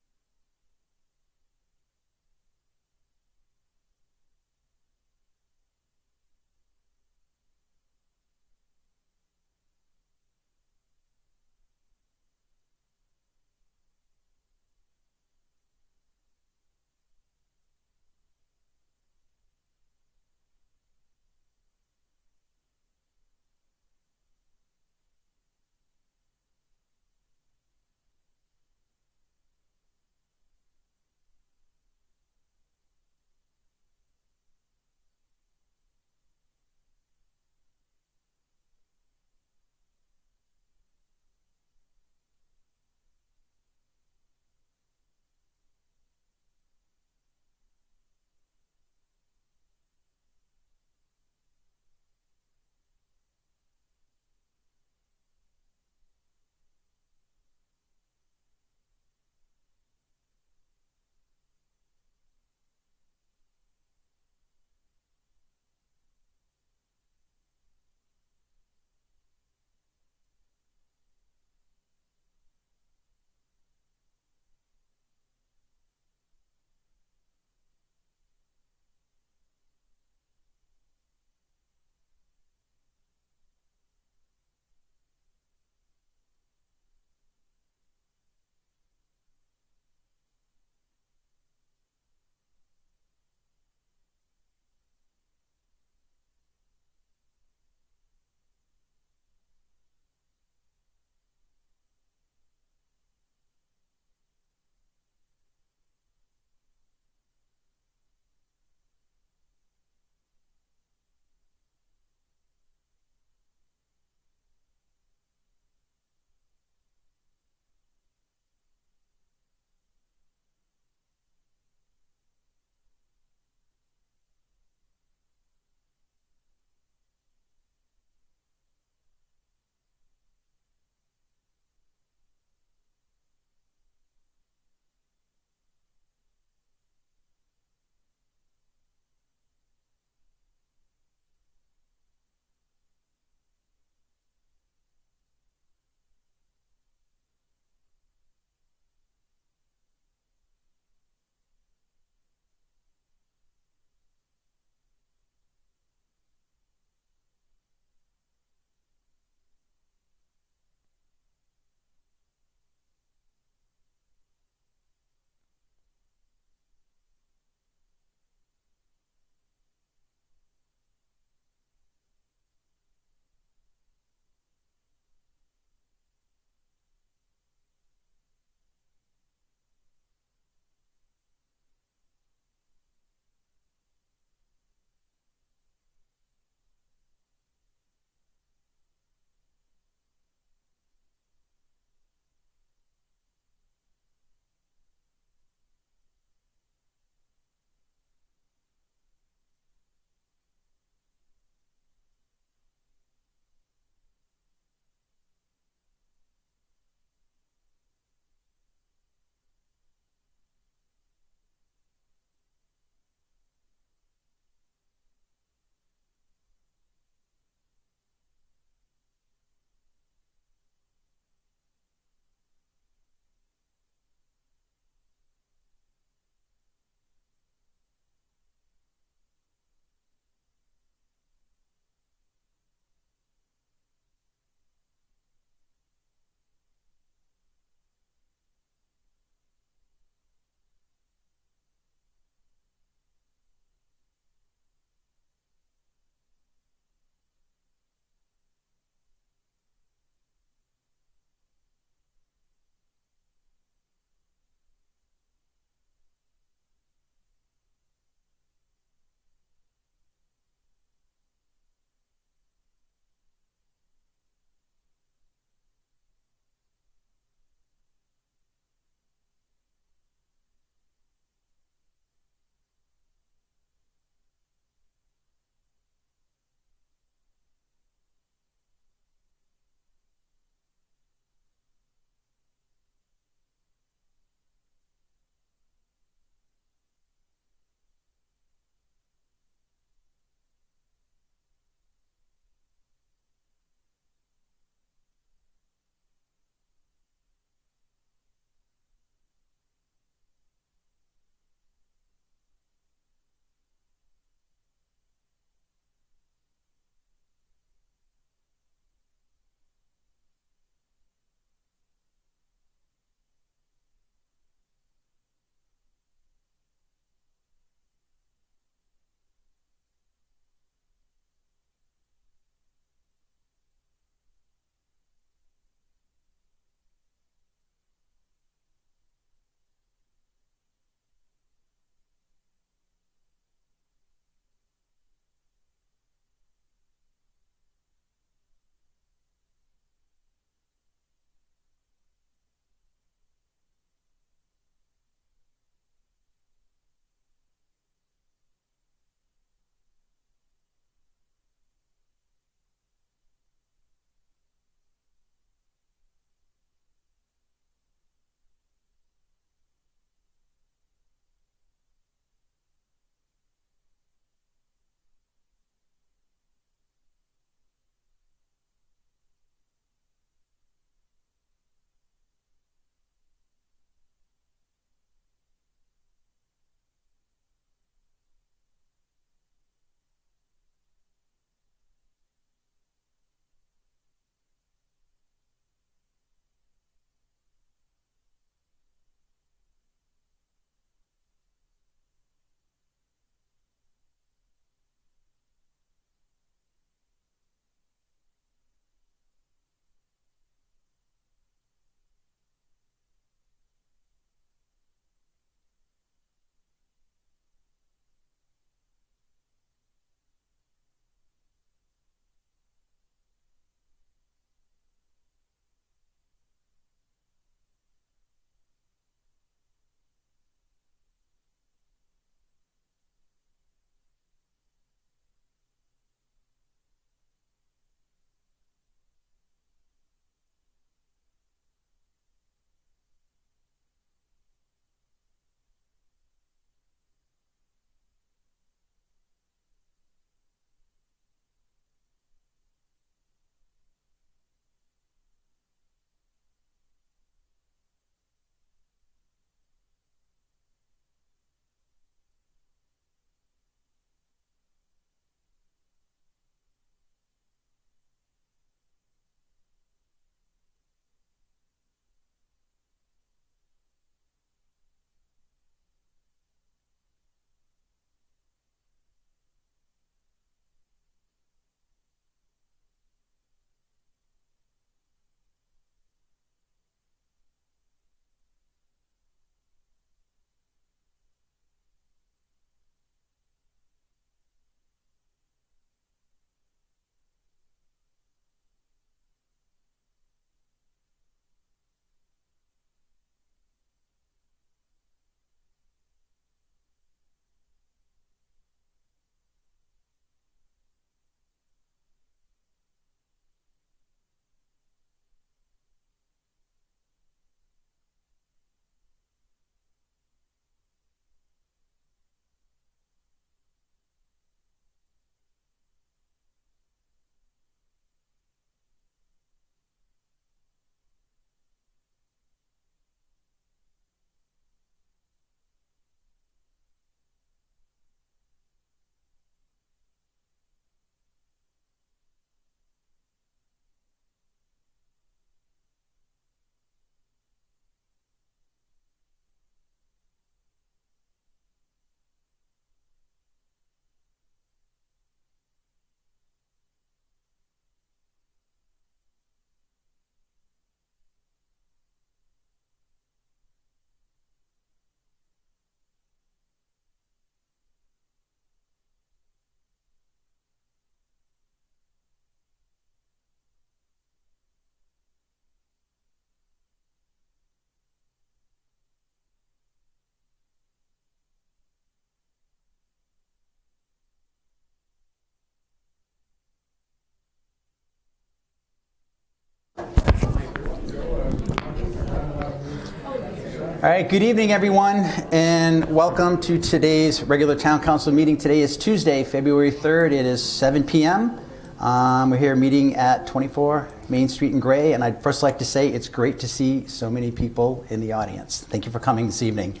All right, good evening, everyone, and welcome to today's regular town council meeting. Today is Tuesday, February 3rd. It is 7 p.m. We're here meeting at 24 Main Street in Gray, and I'd first like to say it's great to see so many people in the audience. Thank you for coming this evening.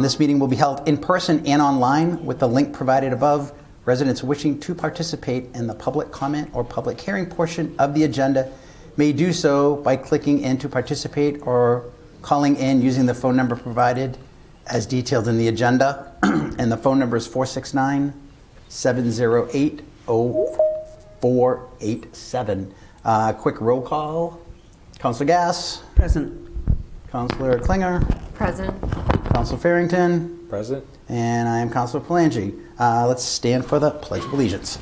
This meeting will be held in person and online with the link provided above. Residents wishing to participate in the public comment or public hearing portion of the agenda may do so by clicking in to participate or calling in using the phone number provided as detailed in the agenda. And the phone number is 469-708-0487. Quick roll call. Councilor Gass. Present. Councilor Klinger. Present. Councilor Farrington. Present? And I am Councilor Palangi. Let's stand for the Pledge of Allegiance.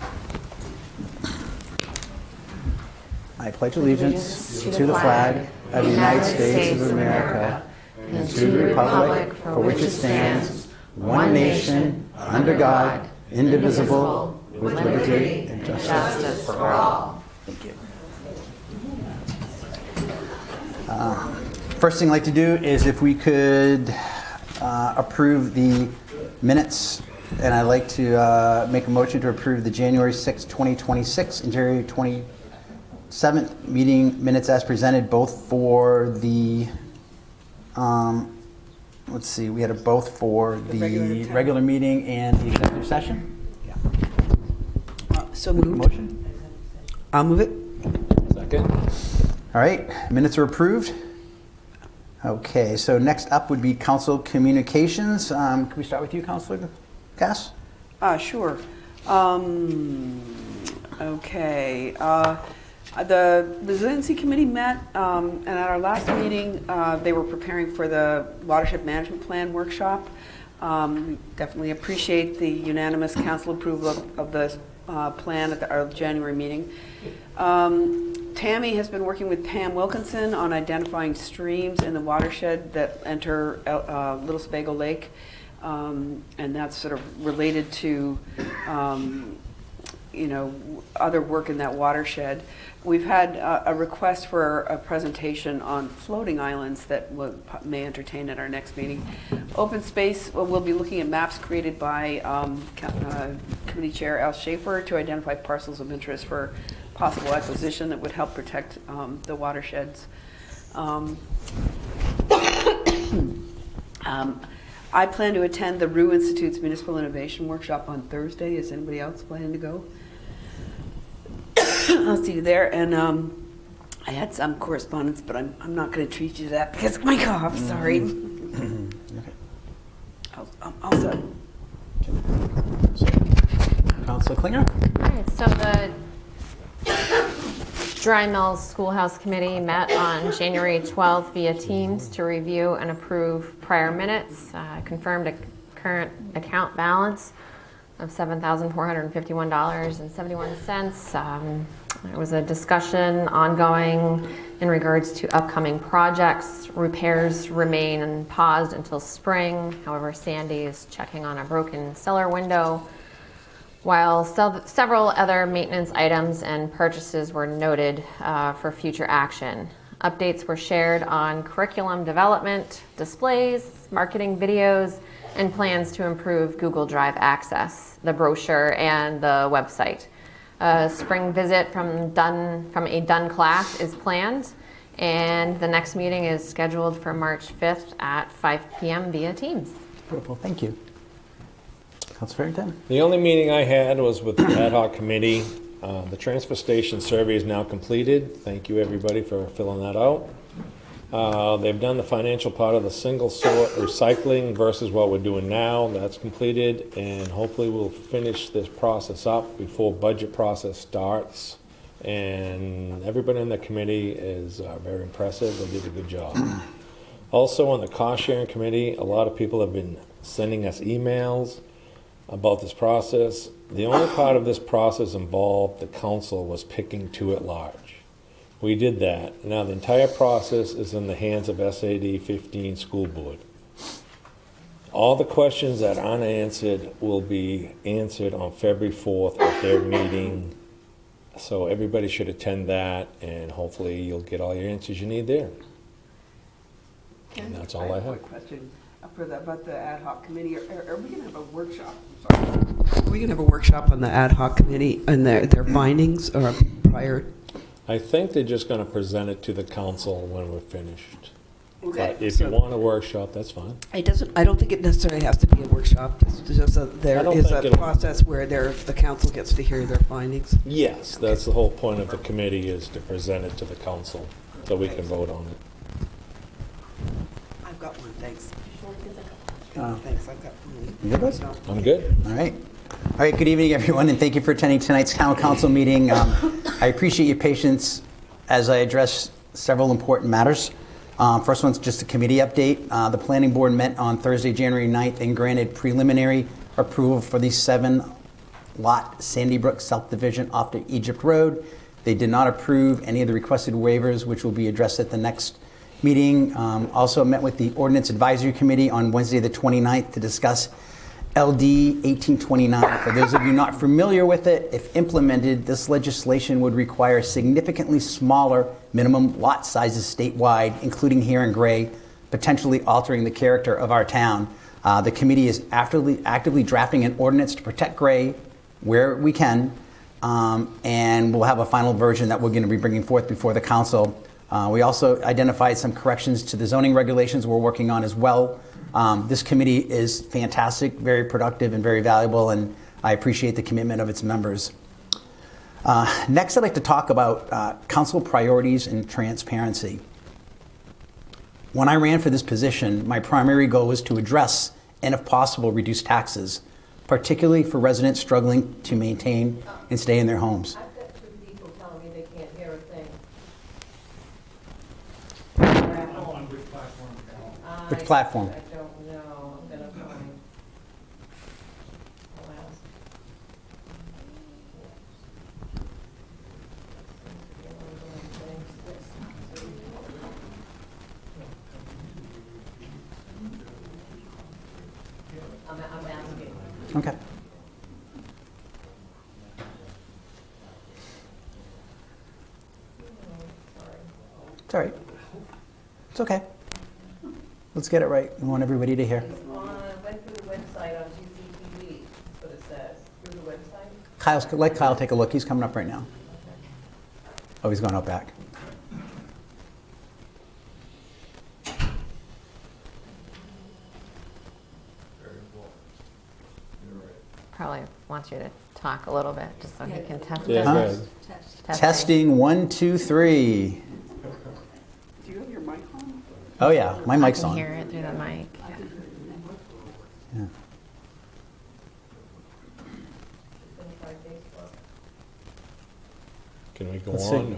I pledge allegiance to the flag of the United States of America and to the republic for which it stands, one nation, under God, indivisible, with liberty and justice for all. Thank you. First thing I'd like to do is if we could approve the minutes, and I'd like to make a motion to approve the January 6, 2026 and January 27th meeting minutes as presented, both for the, let's see, we had it both for the regular meeting and the executive session. Yeah. So moved. Motion? I'll move it. Second? All right, minutes are approved. Okay, so next up would be council communications. Can we start with you, Councilor Cass? Sure. Okay. The Resiliency Committee met, and at our last meeting, they were preparing for the Watershed Management Plan workshop. We definitely appreciate the unanimous council approval of the plan at our January meeting. Tammy has been working with Pam Wilkinson on identifying streams in the watershed that enter Little Sebago Lake, and that's sort of related to other work in that watershed. We've had a request for a presentation on floating islands that we may entertain at our next meeting. Open space, we'll be looking at maps created by Committee Chair Al Schaefer to identify parcels of interest for possible acquisition that would help protect the watersheds. I plan to attend the Rue Institute's Municipal Innovation Workshop on Thursday. Is anybody else planning to go? I'll see you there. And I had some correspondence, but I'm not going to treat you to that because of my cough. Sorry. I'll set. Councilor Klinger? All right, so the Dry Mills Schoolhouse Committee met on January 12th via Teams to review and approve prior minutes, confirmed a current account balance of $7,451.71. There was a discussion ongoing in regards to upcoming projects. Repairs remain paused until spring. However, Sandy is checking on a broken cellar window, while several other maintenance items and purchases were noted for future action. Updates were shared on curriculum development, displays, marketing videos, and plans to improve Google Drive access, the brochure, and the website. A spring visit from a Dunn class is planned, and the next meeting is scheduled for March 5th at 5 p.m. via Teams. Beautiful, thank you. Councilor Farrington? The only meeting I had was with the ad hoc committee. The transfer station survey is now completed. Thank you, everybody, for filling that out. They've done the financial part of the single sort recycling versus what we're doing now. That's completed, and hopefully we'll finish this process up before budget process starts. And everybody in the committee is very impressive. They did a good job. Also, on the cost sharing committee, a lot of people have been sending us emails about this process. The only part of this process involved the council was picking two at large. We did that. Now the entire process is in the hands of SAD 15 School Board. All the questions that aren't answered will be answered on February 4th at their meeting. So everybody should attend that, and hopefully you'll get all your answers you need there. And that's all I have a have. quick question about the ad hoc committee. Are we going to have a workshop? I'm sorry. Are we going to have a workshop on the ad hoc committee and their findings or prior? I think they're just gonna present it to the council when we're finished. Okay. But if you want a workshop, that's fine. I don't think it necessarily has to be a workshop. Just there I don't is think a it'll- process where the council gets to hear their findings. Yes, that's the whole point of the committee, is to present it to the council so we can vote on it. I've got one, thanks. Oh. Thanks, I've got one. You good? No. I'm good. All right. All right, good evening, everyone, and thank you for attending tonight's town council meeting. I appreciate your patience as I address several important matters. First one's just a committee update. The planning board met on Thursday, January 9th, and granted preliminary approval for the 7-lot Sandy Brook subdivision off the Egypt Road. They did not approve any of the requested waivers, which will be addressed at the next meeting. Also met with the Ordinance Advisory Committee on Wednesday, the 29th, to discuss LD 1829. For those of you not familiar with it, if implemented, this legislation would require significantly smaller minimum lot sizes statewide, including here in Gray, potentially altering the character of our town. The committee is actively drafting an ordinance to protect Gray where we can, and we'll have a final version that we're going to be bringing forth before the council. We also identified some corrections to the zoning regulations we're working on as well. This committee is fantastic, very productive, and very valuable, and I appreciate the commitment of its members. Next, I'd like to talk about council priorities and transparency. When I ran for this position, my primary goal was to address and, if possible, reduce taxes, particularly for residents struggling to maintain and stay in their homes. I've got 2 people telling me they can't hear a thing. On which platform? Which platform? I don't know. I'm gonna find. I'll ask. I'm asking. Okay. It's all right. It's okay. Let's get it right. We want everybody to hear. I went through the website on GCTV, that's what it says. Through the website? Let Kyle take a look. He's coming up right now. Oh, he's going out back. Probably wants you to talk a little bit, just so he can test Yeah, it. go ahead. Testing 1, 2, 3. Do you have your mic on? Oh yeah, my mic's I can on. hear it through the mic. Yeah. Can we go Let's see. on?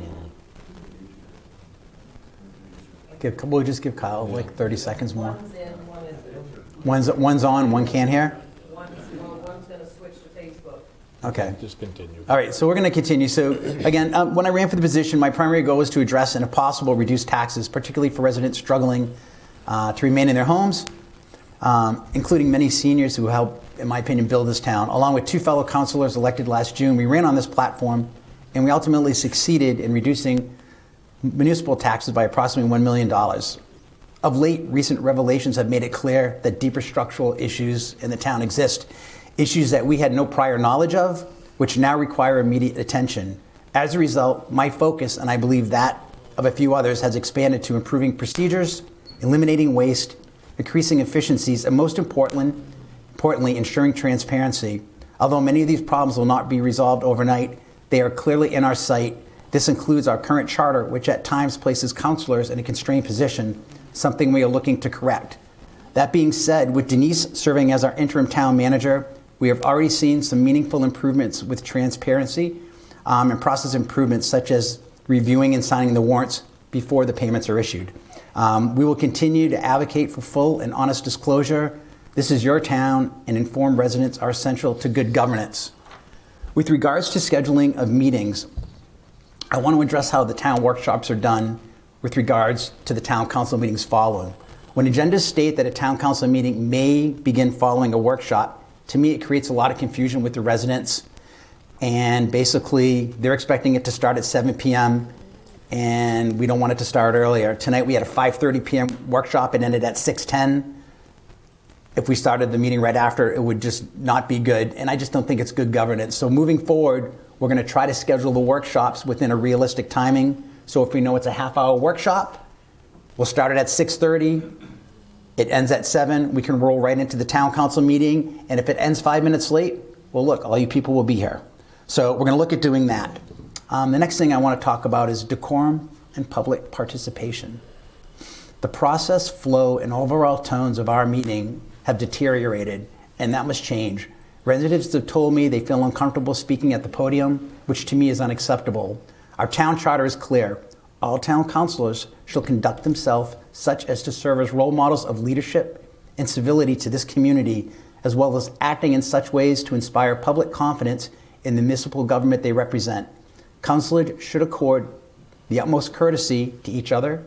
We'll just give Kyle like 30 seconds more. One's in, one isn't. One's on, one can't hear? One's gonna switch to Facebook. Okay. Just continue. All right, so we're going to continue. So again, when I ran for the position, my primary goal was to address and, if possible, reduce taxes, particularly for residents struggling to remain in their homes, including many seniors who helped, in my opinion, build this town. Along with 2 fellow councilors elected last June, we ran on this platform, and we ultimately succeeded in reducing municipal taxes by approximately $1 million. Of late, recent revelations have made it clear that deeper structural issues in the town exist, issues that we had no prior knowledge of, which now require immediate attention. As a result, my focus, and I believe that of a few others, has expanded to improving procedures, eliminating waste, increasing efficiencies, and most importantly, ensuring transparency. Although many of these problems will not be resolved overnight, they are clearly in our sight. This includes our current charter, which at times places councilors in a constrained position, something we are looking to correct. That being said, with Denise serving as our interim town manager, we have already seen some meaningful improvements with transparency and process improvements, such as reviewing and signing the warrants before the payments are issued. We will continue to advocate for full and honest disclosure. This is your town, and informed residents are essential to good governance. With regards to scheduling of meetings, I want to address how the town workshops are done with regards to the town council meetings following. When agendas state that a town council meeting may begin following a workshop, to me it creates a lot of confusion with the residents, and basically they're expecting it to start at 7 p.m. and we don't want it to start earlier. Tonight we had a 5:30 p.m. workshop. It ended at 6:10. If we started the meeting right after, it would just not be good, and I just don't think it's good governance. So moving forward, we're going to try to schedule the workshops within a realistic timing. So if we know it's a half-hour workshop, we'll start it at 6:30. It ends at 7. We can roll right into the town council meeting, and if it ends 5 minutes late, well, look, all you people will be here. So we're going to look at doing that. The next thing I want to talk about is decorum and public participation. The process, flow, and overall tones of our meeting have deteriorated, and that must change. Residents have told me they feel uncomfortable speaking at the podium, which to me is unacceptable. Our town charter is clear. All town councilors shall conduct themselves such as to serve as role models of leadership and civility to this community, as well as acting in such ways to inspire public confidence in the municipal government they represent. Councilors should accord the utmost courtesy to each other,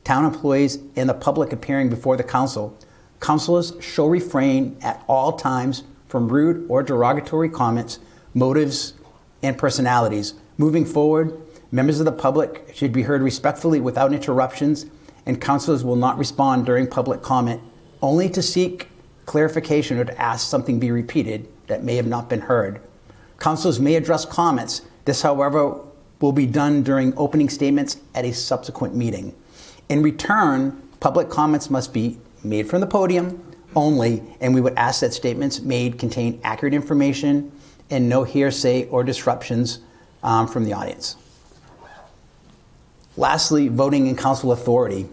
town employees, and the public appearing before the council. Councilors shall refrain at all times from rude or derogatory comments, motives, and personalities. Moving forward, members of the public should be heard respectfully without interruptions, and councilors will not respond during public comment, only to seek clarification or to ask something be repeated that may have not been heard. Councilors may address comments. This, however, will be done during opening statements at a subsequent meeting. In return, public comments must be made from the podium only, and we would ask that statements made contain accurate information and no hearsay or disruptions from the audience. Lastly, voting and council authority.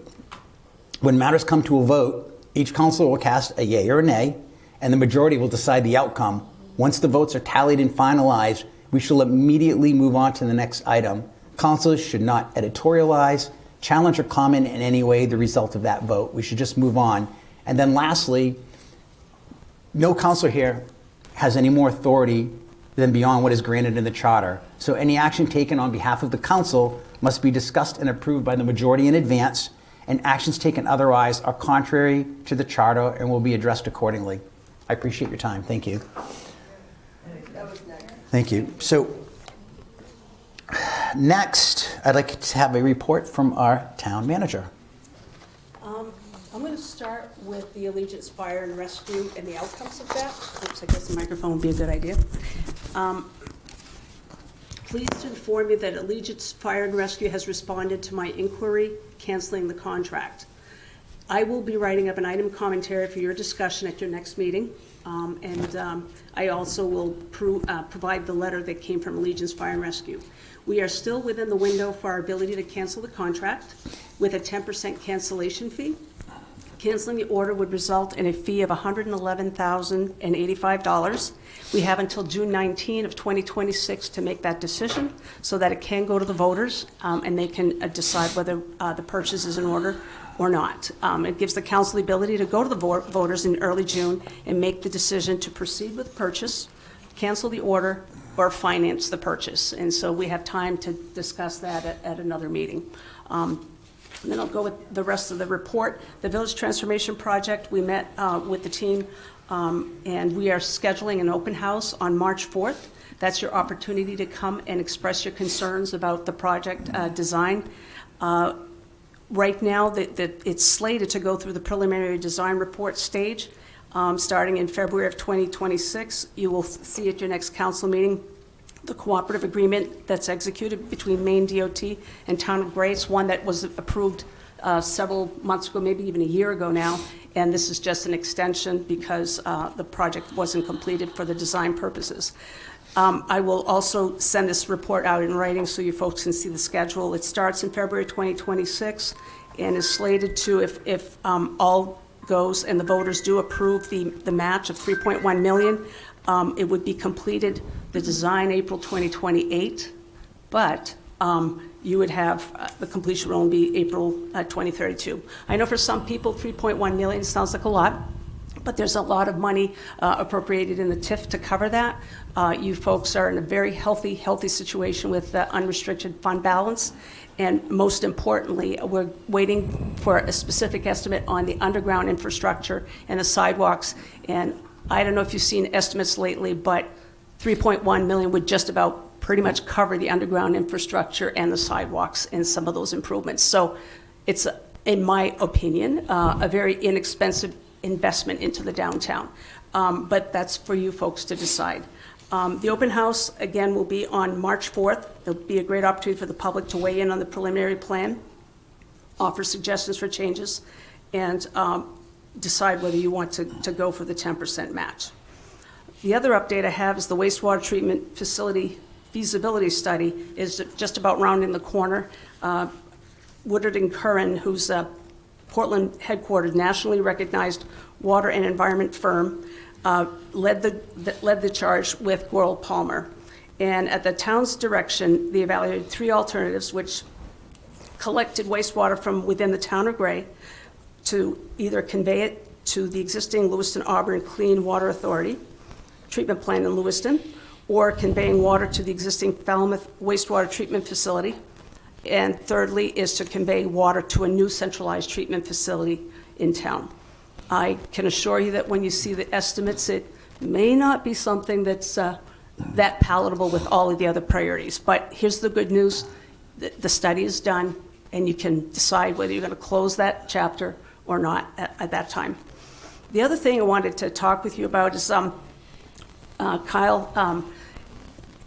When matters come to a vote, each councilor will cast a yea or a nay, and the majority will decide the outcome. Once the votes are tallied and finalized, we shall immediately move on to the next item. Councilors should not editorialize, challenge, or comment in any way the result of that vote. We should just move on. And then lastly, no councilor here has any more authority than beyond what is granted in the charter. So any action taken on behalf of the council must be discussed and approved by the majority in advance, and actions taken otherwise are contrary to the charter and will be addressed accordingly. I appreciate your time. Thank you. Thank you. So next, I'd like to have a report from our town manager. I'm going to start with the Allegiance Fire and Rescue and the outcomes of that. Oops, I guess the microphone would be a good idea. Pleased to inform you that Allegiance Fire and Rescue has responded to my inquiry canceling the contract. I will be writing up an item commentary for your discussion at your next meeting. I also will provide the letter that came from Allegiance Fire and Rescue. We are still within the window for our ability to cancel the contract with a 10% cancellation fee. Canceling the order would result in a fee of $111,085. We have until June 19 of 2026 to make that decision so that it can go to the voters and they can decide whether the purchase is in order or not. It gives the council the ability to go to the voters in early June and make the decision to proceed with the purchase, cancel the order, or finance the purchase. And so we have time to discuss that at another meeting. And then I'll go with the rest of the report. The Village Transformation Project, we met with the team and we are scheduling an open house on March 4th. That's your opportunity to come and express your concerns about the project design. Right now, it's slated to go through the preliminary design report stage starting in February of 2026. You will see at your next council meeting the cooperative agreement that's executed between Maine DOT and Town of Gray. It's one that was approved several months ago, maybe even a year ago now, and this is just an extension because the project wasn't completed for the design purposes. I will also send this report out in writing so you folks can see the schedule. It starts in February 2026 and is slated to, if all goes and the voters do approve the match of $3.1 million, it would be completed, the design, April 2028, but you would have, the completion will only be April 2032. I know for some people, 3.1 million sounds like a lot, but there's a lot of money appropriated in the TIF to cover that. You folks are in a very healthy situation with unrestricted fund balance. And most importantly, we're waiting for a specific estimate on the underground infrastructure and the sidewalks. And I don't know if you've seen estimates lately, but 3.1 million would just about pretty much cover the underground infrastructure and the sidewalks and some of those improvements. So it's, in my opinion, a very inexpensive investment into the downtown. But that's for you folks to decide. The open house, again, will be on March 4th. There'll be a great opportunity for the public to weigh in on the preliminary plan, offer suggestions for changes, and decide whether you want to go for the 10% match. The other update I have is the wastewater treatment facility feasibility study is just about rounding the corner. Woodard and Curran, who's a Portland headquartered, nationally recognized water and environment firm, led the charge with Goral Palmer. And at the town's direction, they evaluated 3 alternatives, which collected wastewater from within the town of Gray to either convey it to the existing Lewiston-Auburn Clean Water Authority treatment plant in Lewiston, or conveying water to the existing Falmouth wastewater treatment facility. And thirdly is to convey water to a new centralized treatment facility in town. I can assure you that when you see the estimates, it may not be something that's that palatable with all of the other priorities. But here's the good news. The study is done, and you can decide whether you're going to close that chapter or not at that time. The other thing I wanted to talk with you about is Kyle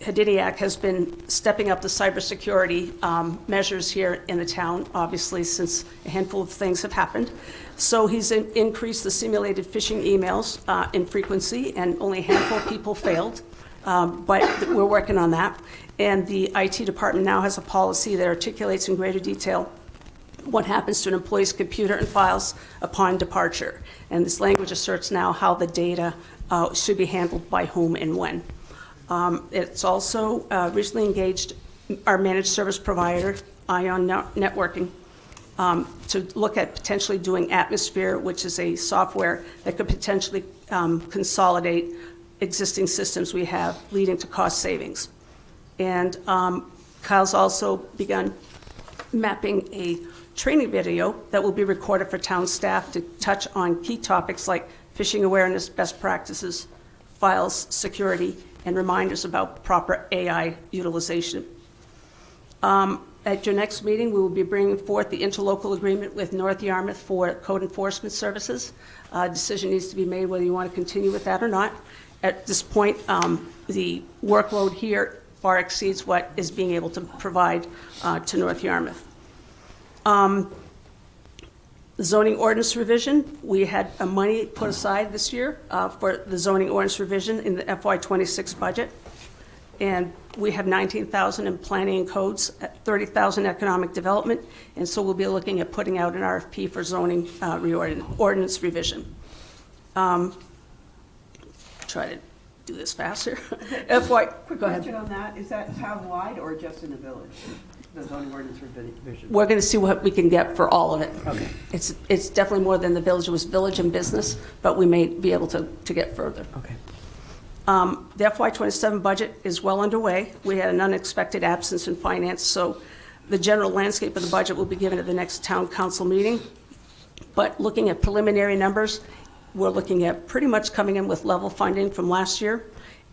Hadidiak has been stepping up the cybersecurity measures here in the town, obviously, since a handful of things have happened. So he's increased the simulated phishing emails in frequency, and only a handful of people failed, but we're working on that. And the IT department now has a policy that articulates in greater detail what happens to an employee's computer and files upon departure. And this language asserts now how the data should be handled by whom and when. It's also recently engaged our managed service provider, Ion Networking, to look at potentially doing Atmosphere, which is a software that could potentially consolidate existing systems we have, leading to cost savings. And Kyle's also begun mapping a training video that will be recorded for town staff to touch on key topics like phishing awareness, best practices, files security, and reminders about proper AI utilization. At your next meeting, we will be bringing forth the interlocal agreement with North Yarmouth for code enforcement services. A decision needs to be made whether you want to continue with that or not. At this point, the workload here far exceeds what is being able to provide to North Yarmouth. Zoning ordinance revision, we had money put aside this year for the zoning ordinance revision in the FY26 budget. And we have $19,000 in planning and codes, $30,000 economic development, and so we'll be looking at putting out an RFP for zoning ordinance revision. Try to do this faster. Quick go ahead. question on that. Is that town-wide or just in the village? The zoning ordinance revision? We're going to see what we can get for all of it. Okay. It's definitely more than the village. It was village and business, but we may be able to get further. Okay. The FY27 budget is well underway. We had an unexpected absence in finance, so the general landscape of the budget will be given at the next town council meeting. But looking at preliminary numbers, we're looking at pretty much coming in with level funding from last year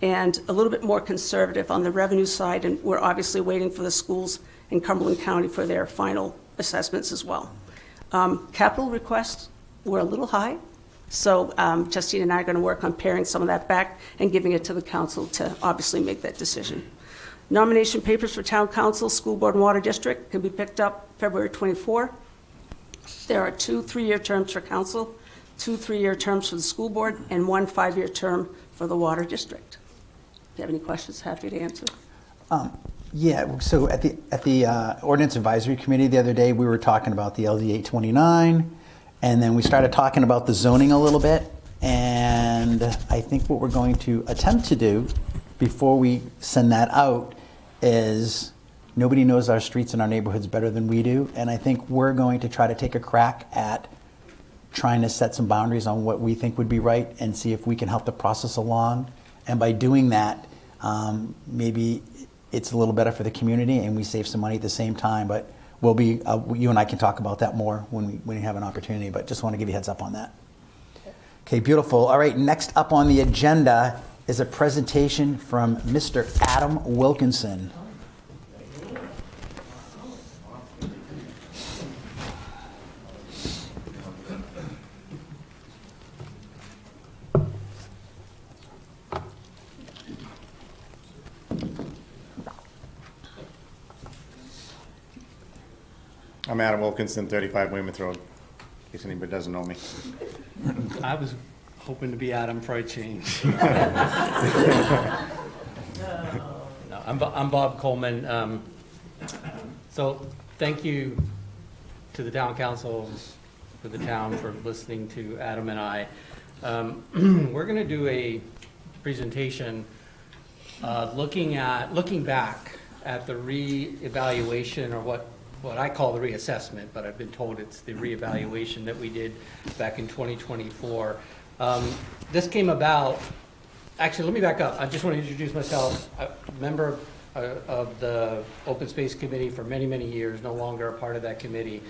and a little bit more conservative on the revenue side, and we're obviously waiting for the schools in Cumberland County for their final assessments as well. Capital requests were a little high, so Justine and I are going to work on paring some of that back and giving it to the council to obviously make that decision. Nomination papers for town council, school board, and water district can be picked up February 24. There are 2 3-year terms for council, 2 3-year terms for the school board, and 1 5-year term for the water district. If you have any questions, happy to answer. Yeah, so at the Ordinance Advisory Committee the other day, we were talking about the LD 829, and then we started talking about the zoning a little bit, and I think what we're going to attempt to do before we send that out is nobody knows our streets and our neighborhoods better than we do, and I think we're going to try to take a crack at trying to set some boundaries on what we think would be right and see if we can help the process along. And by doing that, maybe it's a little better for the community and we save some money at the same time. But we'll be, you and I can talk about that more when we have an opportunity, but just want to give you a heads up on that. Okay, beautiful. All right, next up on the agenda is a presentation from Mr. Adam Wilkinson. I'm Adam Wilkinson, 35 Weymouth Road, in case anybody doesn't know me. I was hoping to be Adam for a change. No, I'm Bob Coleman. So thank you to the town council, for the town, for listening to Adam and I. We're going to do a presentation looking back at the re-evaluation, or what I call the reassessment, but I've been told it's the reevaluation that we did back in 2024. This came about, actually, let me back up. I just want to introduce myself. I'm a member of the Open Space Committee for many, many years, no longer a part of that committee.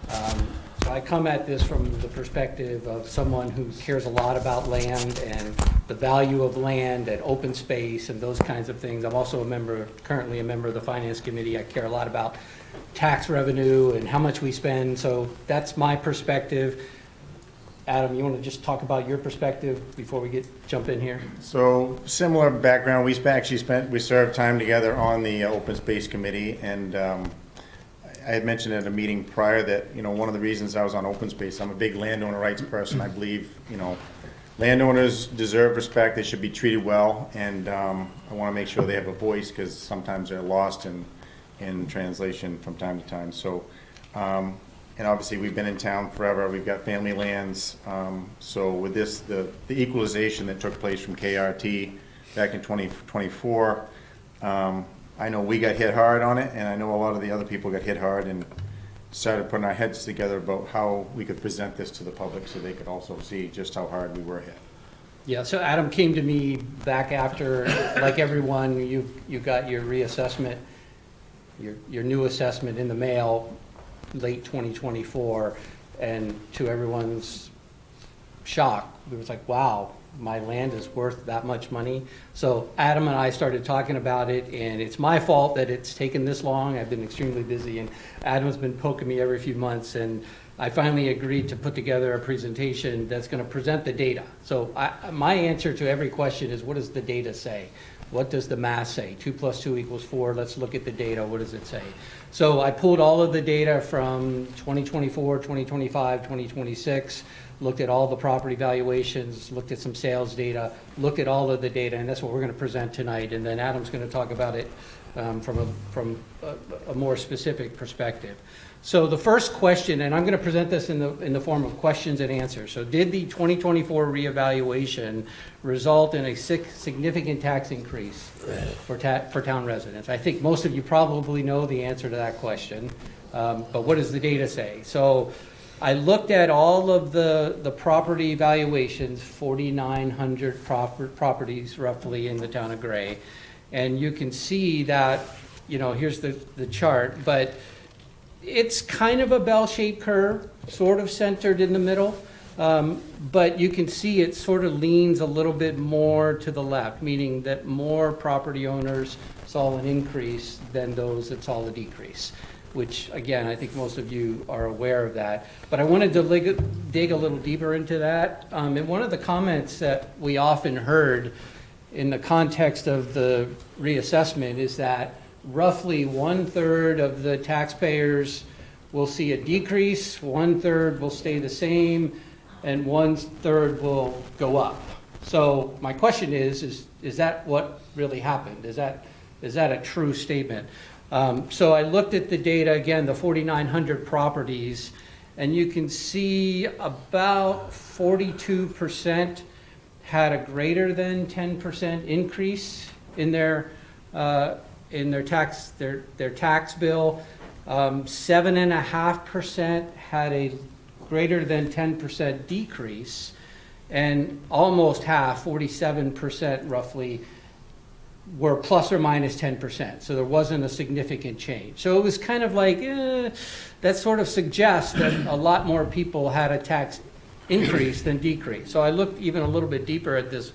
So I come at this from the perspective of someone who cares a lot about land and the value of land and open space and those kinds of things. I'm also currently a member of the Finance Committee. I care a lot about tax revenue and how much we spend. So that's my perspective. Adam, you want to just talk about your perspective before we jump in here? So similar background. We served time together on the Open Space Committee, and I had mentioned at a meeting prior that, one of the reasons I was on Open Space, I'm a big landowner rights person. I believe, landowners deserve respect. They should be treated well, and I want to make sure they have a voice, because sometimes they're lost in translation from time to time. So, and obviously we've been in town forever. We've got family lands. So with this, the equalization that took place from KRT back in 2024, I know we got hit hard on it, and I know a lot of the other people got hit hard, and started putting our heads together about how we could present this to the public so they could also see just how hard we were hit. Yeah, so Adam came to me back after, like everyone, you got your reassessment, your new assessment in the mail late 2024, and to everyone's shock, it was like, wow, my land is worth that much money. So Adam and I started talking about it, and it's my fault that it's taken this long. I've been extremely busy, and Adam's been poking me every few months, and I finally agreed to put together a presentation that's going to present the data. So my answer to every question is, what does the data say? What does the math say? 2 + 2 = 4. Let's look at the data. What does it say? So I pulled all of the data from 2024, 2025, 2026, looked at all the property valuations, looked at some sales data, looked at all of the data, and that's what we're going to present tonight. And then Adam's going to talk about it from a more specific perspective. So the first question, and I'm going to present this in the form of questions and answers. So did the 2024 reevaluation result in a significant tax increase for town residents? I think most of you probably know the answer to that question, but what does the data say? So I looked at all of the property valuations, 4,900 properties roughly in the town of Gray, and you can see that, here's the chart, but it's kind of a bell-shaped curve, sort of centered in the middle, but you can see it sort of leans a little bit more to the left, meaning that more property owners saw an increase than those that saw a decrease, which, again, I think most of you are aware of that. But I wanted to dig a little deeper into that. And one of the comments that we often heard in the context of the reassessment is that roughly 1/3 of the taxpayers will see a decrease, 1/3 will stay the same, and 1/3 will go up. So my question is that what really happened? Is that a true statement? So I looked at the data, again, the 4,900 properties, and you can see about 42% had a greater than 10% increase in their tax bill. 7.5% had a greater than 10% decrease, and almost half, 47% roughly, were plus or minus 10%. So there wasn't a significant change. So it was kind of like, that sort of suggests that a lot more people had a tax increase than decrease. So I looked even a little bit deeper at this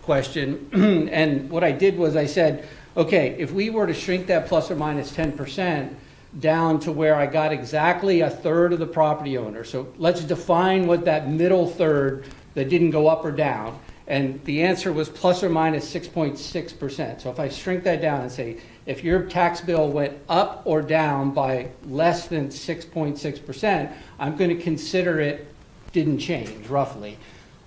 question. And what I did was I said, okay, if we were to shrink that plus or minus 10% down to where I got exactly a third of the property owner. So let's define what that middle third that didn't go up or down. And the answer was plus or minus 6.6%. So if I shrink that down and say, if your tax bill went up or down by less than 6.6%, I'm going to consider it didn't change, roughly.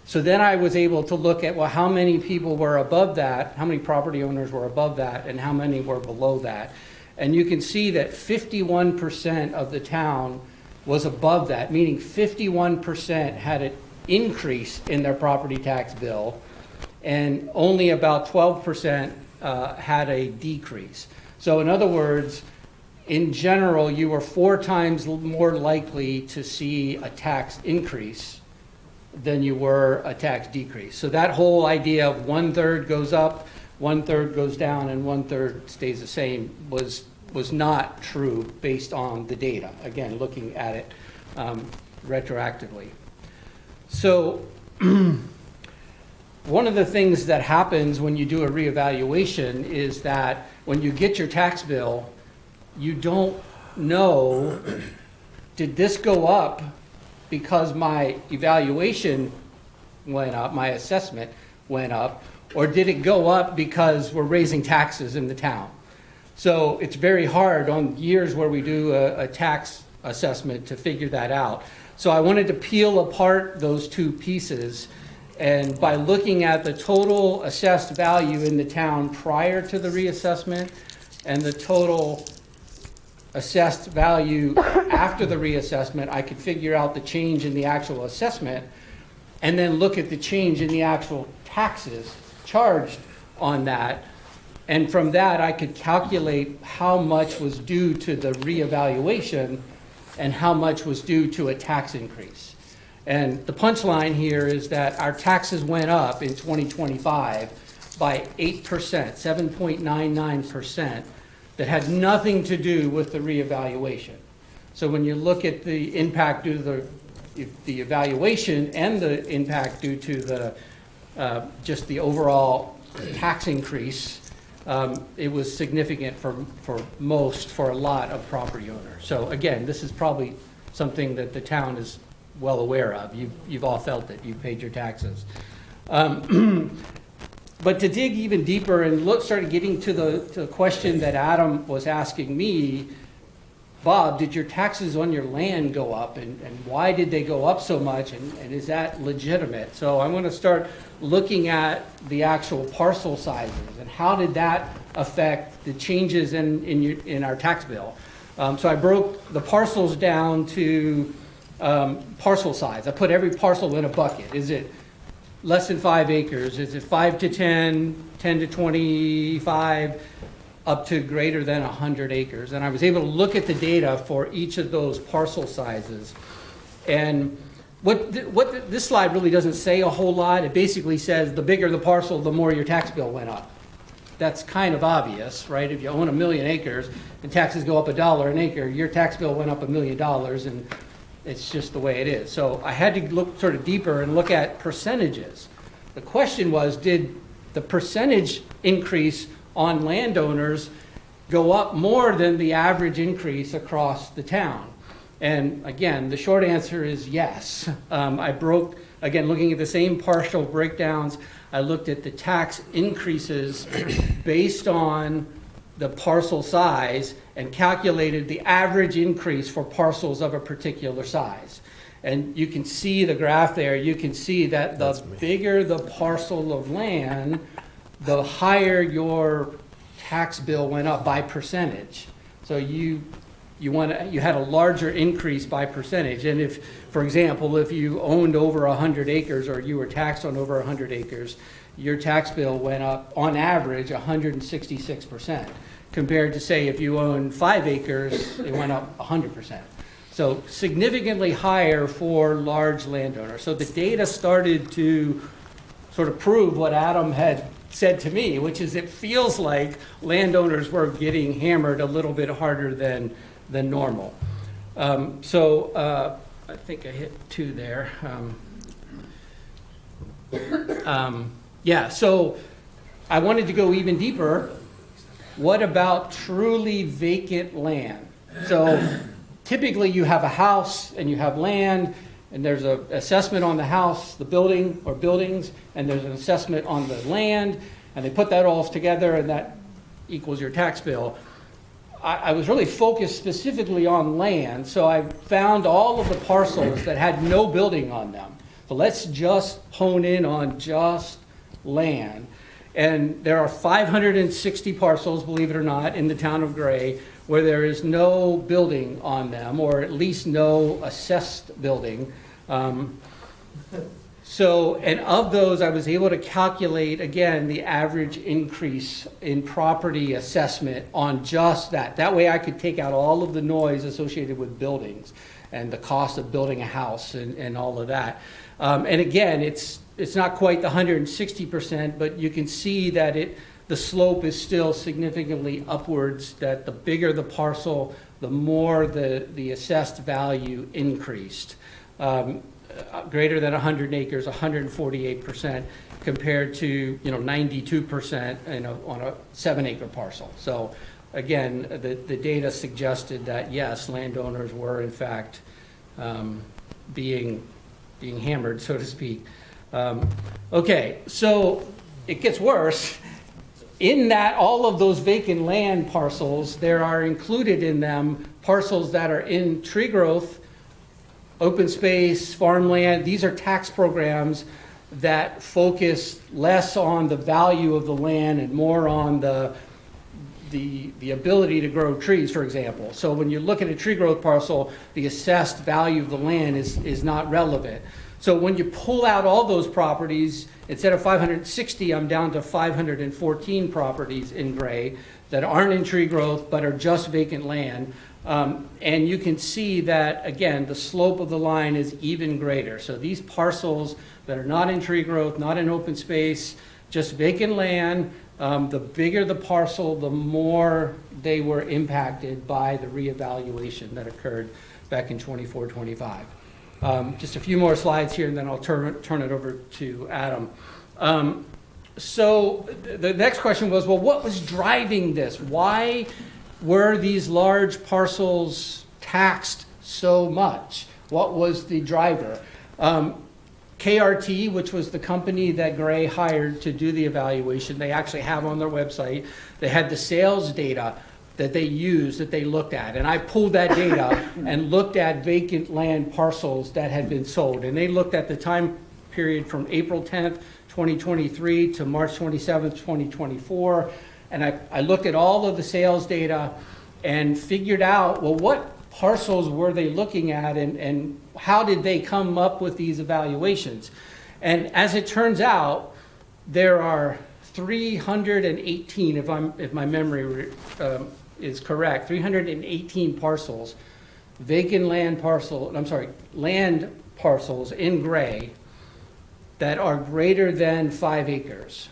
So then I was able to look at, well, how many people were above that, how many property owners were above that, and how many were below that. And you can see that 51% of the town was above that, meaning 51% had an increase in their property tax bill, and only about 12% had a decrease. So in other words, in general, you were 4 times more likely to see a tax increase than you were a tax decrease. So that whole idea of 1/3 goes up, 1/3 goes down, and 1/3 stays the same was not true based on the data. Again, looking at it retroactively. So one of the things that happens when you do a reevaluation is that when you get your tax bill, you don't know, did this go up because my evaluation went up, my assessment went up, or did it go up because we're raising taxes in the town? So it's very hard on years where we do a tax assessment to figure that out. So I wanted to peel apart those two pieces, and by looking at the total assessed value in the town prior to the reassessment and the total assessed value after the reassessment, I could figure out the change in the actual assessment, and then look at the change in the actual taxes charged on that. And from that, I could calculate how much was due to the reevaluation and how much was due to a tax increase. And the punchline here is that our taxes went up in 2025 by 8%, 7.99%, that had nothing to do with the reevaluation. So when you look at the impact due to the evaluation and the impact due to the just the overall tax increase, it was significant for a lot of property owners. So again, this is probably something that the town is well aware of. You've all felt it. You've paid your taxes. But to dig even deeper and started getting to the question that Adam was asking me, Bob, did your taxes on your land go up, and why did they go up so much, and is that legitimate? So I want to start looking at the actual parcel sizes and how did that affect the changes in our tax bill. So I broke the parcels down to parcel size. I put every parcel in a bucket. Is it less than 5 acres? Is it 5 to 10, 10 to 25, up to greater than 100 acres? And I was able to look at the data for each of those parcel sizes. And this slide really doesn't say a whole lot. It basically says the bigger the parcel, the more your tax bill went up. That's kind of obvious, right? If you own 1 million acres and taxes go up $1 an acre, your tax bill went up $1 million, and it's just the way it is. So I had to look sort of deeper and look at percentages. The question was, did the percentage increase on landowners go up more than the average increase across the town? And again, the short answer is yes. I broke, again, looking at the same partial breakdowns, I looked at the tax increases based on the parcel size and calculated the average increase for parcels of a particular size. And you can see the graph there. You can see that the bigger the parcel of land, the higher your tax bill went up by percentage. So you had a larger increase by percentage. And if, for example, if you owned over 100 acres or you were taxed on over 100 acres, your tax bill went up on average 166%. Compared to, say, if you own 5 acres, it went up 100%. So significantly higher for large landowners. So the data started to sort of prove what Adam had said to me, which is it feels like landowners were getting hammered a little bit harder than normal. I think I hit 2 there. Yeah, so I wanted to go even deeper. What about truly vacant land? So typically you have a house and you have land, and there's an assessment on the house, the building or buildings, and there's an assessment on the land, and they put that all together and that equals your tax bill. I was really focused specifically on land, so I found all of the parcels that had no building on them. So let's just hone in on just land. And there are 560 parcels, believe it or not, in the town of Gray where there is no building on them, or at least no assessed building. And of those, I was able to calculate, again, the average increase in property assessment on just that. That way I could take out all of the noise associated with buildings and the cost of building a house and all of that. And again, it's not quite the 160%, but you can see that the slope is still significantly upwards, that the bigger the parcel, the more the assessed value increased. Greater than 100 acres, 148%, compared to 92% on a 7-acre parcel. So again, the data suggested that yes, landowners were in fact being hammered, so to speak. Okay, so it gets worse. In that, all of those vacant land parcels, there are included in them parcels that are in tree growth, open space, farmland. These are tax programs that focus less on the value of the land and more on the ability to grow trees, for example. So when you look at a tree growth parcel, the assessed value of the land is not relevant. So when you pull out all those properties, instead of 560, I'm down to 514 properties in Gray that aren't in tree growth but are just vacant land. And you can see that, again, the slope of the line is even greater. So these parcels that are not in tree growth, not in open space, just vacant land, the bigger the parcel, the more they were impacted by the reevaluation that occurred back in 24-25. Just a few more slides here, and then I'll turn it over to Adam. So the next question was, well, what was driving this? Why were these large parcels taxed so much? What was the driver? KRT, which was the company that Gray hired to do the evaluation, they actually have on their website, they had the sales data that they used, that they looked at. And I pulled that data and looked at vacant land parcels that had been sold. And they looked at the time period from April 10th, 2023 to March 27th, 2024. And I looked at all of the sales data and figured out, well, what parcels were they looking at and how did they come up with these evaluations? And as it turns out, there are 318, if my memory is correct, 318 parcels, vacant land parcels in Gray that are greater than 5 acres.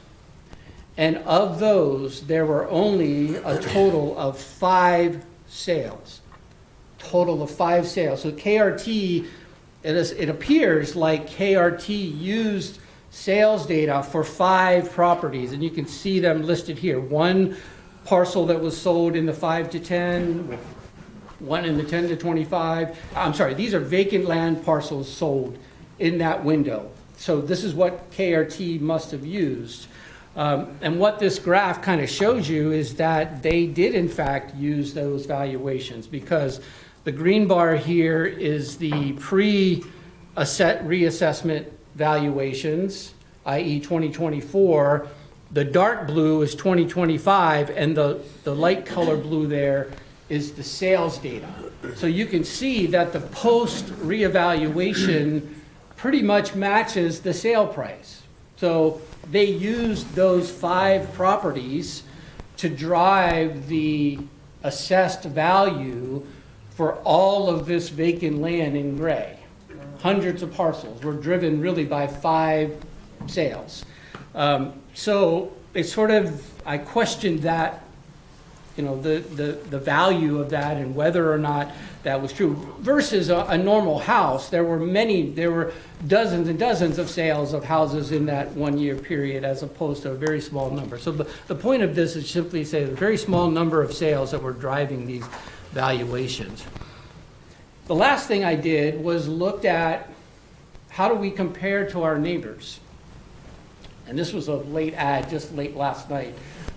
And of those, there were only a total of 5 sales. Total of 5 sales. So KRT, it appears like KRT used sales data for 5 properties, and you can see them listed here. One parcel that was sold in the 5 to 10, one in the 10 to 25. I'm sorry, these are vacant land parcels sold in that window. So this is what KRT must have used. And what this graph kind of shows you is that they did in fact use those valuations, because the green bar here is the reassessment valuations, i.e. 2024. The dark blue is 2025, and the light color blue there is the sales data. So you can see that the post reevaluation pretty much matches the sale price. So they used those 5 properties to drive the assessed value for all of this vacant land in Gray. Hundreds of parcels were driven really by 5 sales. So it's sort of, I questioned that the value of that and whether or not that was true. Versus a normal house, there were dozens and dozens of sales of houses in that 1 year period as opposed to a very small number. So the point of this is simply to say the very small number of sales that were driving these valuations. The last thing I did was looked at how do we compare to our neighbors. And this was a late ad, just late last night.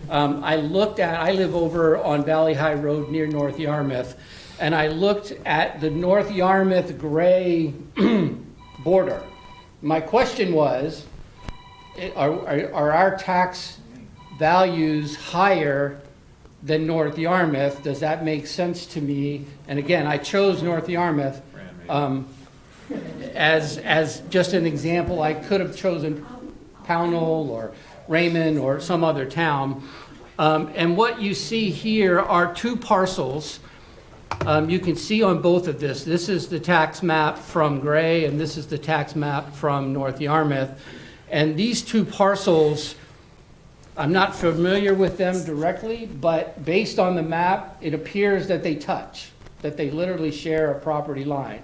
I live over on Valley High Road near North Yarmouth, and I looked at the North Yarmouth gray border. My question was, are our tax values higher than North Yarmouth? Does that make sense to me? And again, I chose North Yarmouth as just an example. I could have chosen Pownell or Raymond or some other town. And what you see here are two parcels. You can see on both of this. This is the tax map from Gray, and this is the tax map from North Yarmouth. And these two parcels, I'm not familiar with them directly, but based on the map, it appears that they touch, that they literally share a property line.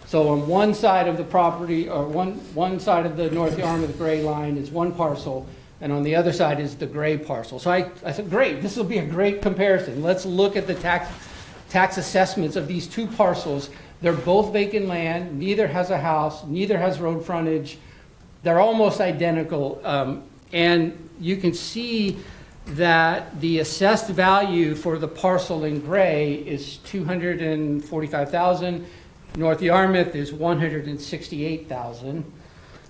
So on one side of the property, or one side of the North Yarmouth gray line is one parcel, and on the other side is the gray parcel. So I said, great, this will be a great comparison. Let's look at the tax assessments of these two parcels. They're both vacant land, neither has a house, neither has road frontage. They're almost identical, and you can see that the assessed value for the parcel in gray is $245,000. North Yarmouth is $168,000.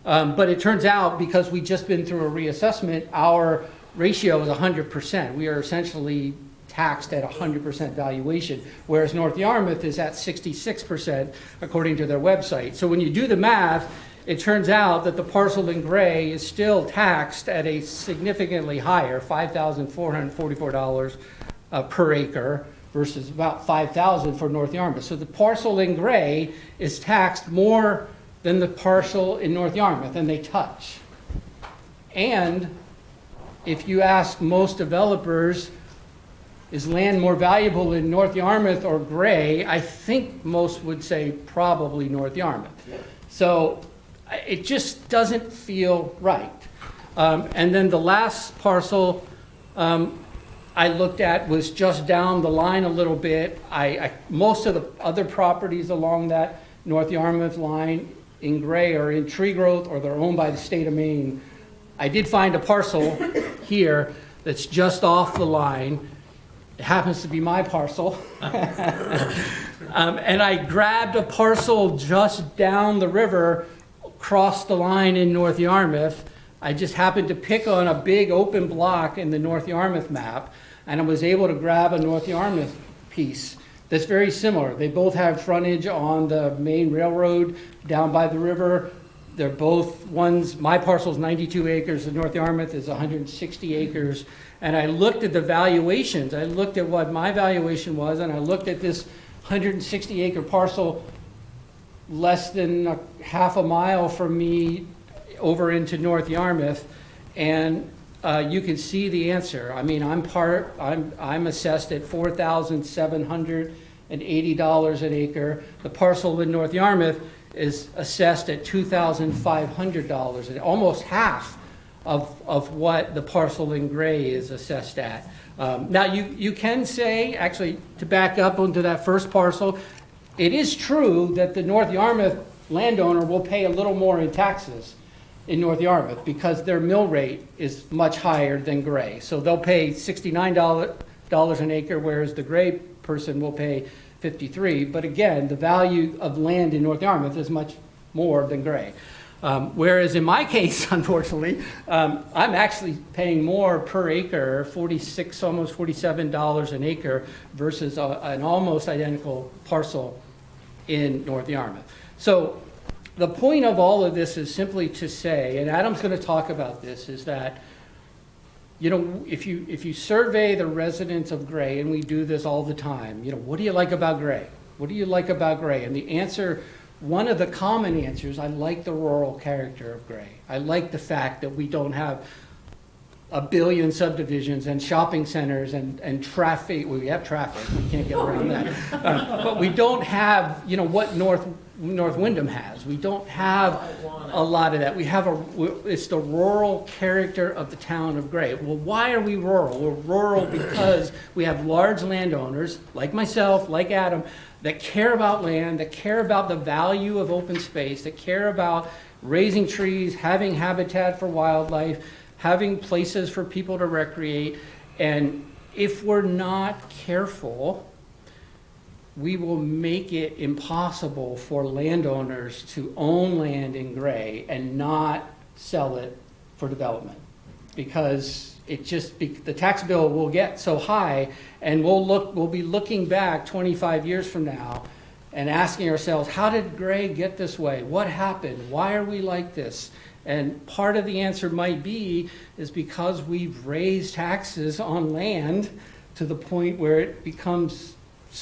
But it turns out, because we've just been through a reassessment, our ratio is 100%. We are essentially taxed at 100% valuation, whereas North Yarmouth is at 66% according to their website. So when you do the math, it turns out that the parcel in gray is still taxed at a significantly higher $5,444 per acre versus about $5,000 for North Yarmouth. So the parcel in gray is taxed more than the parcel in North Yarmouth, and they touch. And if you ask most developers, is land more valuable in North Yarmouth or Gray, I think most would say probably North Yarmouth. So it just doesn't feel right. And then the last parcel I looked at was just down the line a little bit. Most of the other properties along that North Yarmouth line in Gray are in tree growth or they're owned by the state of Maine. I did find a parcel here that's just off the line. It happens to be my parcel. And I grabbed a parcel just down the river, crossed the line in North Yarmouth. I just happened to pick on a big open block in the North Yarmouth map, and I was able to grab a North Yarmouth piece that's very similar. They both have frontage on the main railroad down by the river. They're both ones, my parcel's 92 acres, the North Yarmouth is 160 acres. And I looked at the valuations. I looked at what my valuation was, and I looked at this 160 acre parcel less than a half a mile from me over into North Yarmouth, and you can see the answer. I mean, I'm assessed at $4,780 an acre. The parcel in North Yarmouth is assessed at $2,500, and almost half of what the parcel in Gray is assessed at. Now, you can say, actually, to back up onto that first parcel, it is true that the North Yarmouth landowner will pay a little more in taxes in North Yarmouth because their mill rate is much higher than Gray. So they'll pay $69 an acre, whereas the Gray person will pay $53. But again, the value of land in North Yarmouth is much more than Gray. Whereas in my case, unfortunately, I'm actually paying more per acre, $46, almost $47 an acre, versus an almost identical parcel in North Yarmouth. So the point of all of this is simply to say, and Adam's going to talk about this, is that, you know, if you survey the residents of Gray, and we do this all the time, you know, what do you like about Gray? What do you like about Gray? And the answer, one of the common answers, I like the rural character of Gray. I like the fact that we don't have a billion subdivisions and shopping centers and traffic. Well, we have traffic, we can't get around that. But we don't have, you know, what North Wyndham has. We don't have a lot of that. We have it's the rural character of the town of Gray. Well, why are we rural? We're rural because we have large landowners, like myself, like Adam, that care about land, that care about the value of open space, that care about raising trees, having habitat for wildlife, having places for people to recreate. And if we're not careful, we will make it impossible for landowners to own land in Gray and not sell it for development. Because it just, the tax bill will get so high, and we'll be looking back 25 years from now and asking ourselves, how did Gray get this way? What happened? Why are we like this? And part of the answer might be is because we've raised taxes on land to the point where it becomes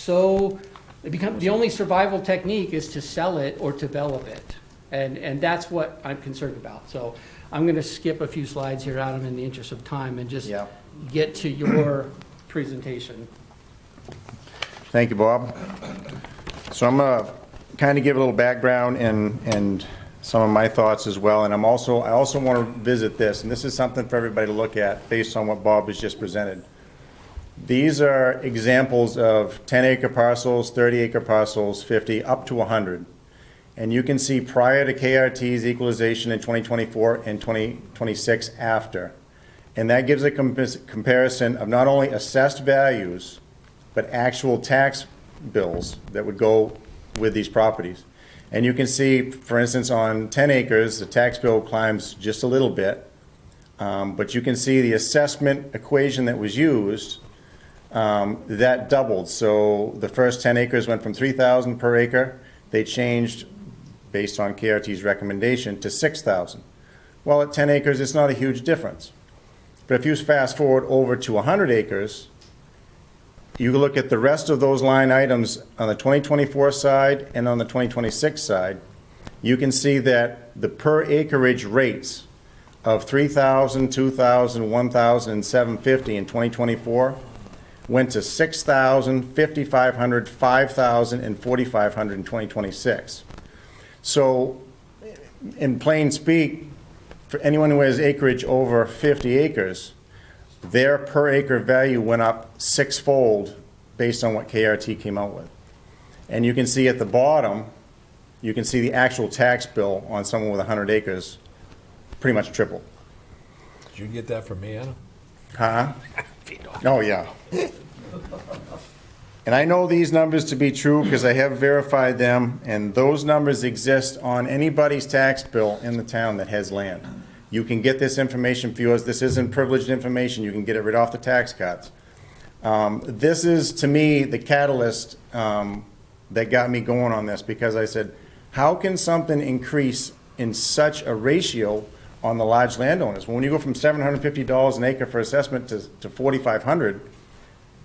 the only survival technique is to sell it or develop it. And that's what I'm concerned about. So I'm going to skip a few slides here, Adam, in the interest of time, and just get to your presentation. Thank you, Bob. So I'm going to kind of give a little background and some of my thoughts as well. And I also want to visit this, and this is something for everybody to look at based on what Bob has just presented. These are examples of 10-acre parcels, 30-acre parcels, 50, up to 100. And you can see prior to KRT's equalization in 2024 and 2026 after. And that gives a comparison of not only assessed values, but actual tax bills that would go with these properties. And you can see, for instance, on 10 acres, the tax bill climbs just a little bit. But you can see the assessment equation that was used, that doubled. So the first 10 acres went from $3,000 per acre. They changed, based on KRT's recommendation, to $6,000. Well, at 10 acres, it's not a huge difference. But if you fast forward over to 100 acres, you look at the rest of those line items on the 2024 side and on the 2026 side, you can see that the per acreage rates of $3,000, $2,000, $1,000, and $750 in 2024 went to $6,000, $5,500, $5,000, and $4,500 in 2026. So, in plain speak, for anyone who has acreage over 50 acres, their per acre value went up six-fold based on what KRT came out with. And you can see at the bottom, you can see the actual tax bill on someone with 100 acres pretty much tripled. Did you get that from me, Adam? Huh? Oh, yeah. And I know these numbers to be true because I have verified them, and those numbers exist on anybody's tax bill in the town that has land. You can get this information for yours. This isn't privileged information. You can get it right off the tax cards. This is, to me, the catalyst that got me going on this, because I said, how can something increase in such a ratio on the large landowners? Well, when you go from $750 an acre for assessment to $4,500,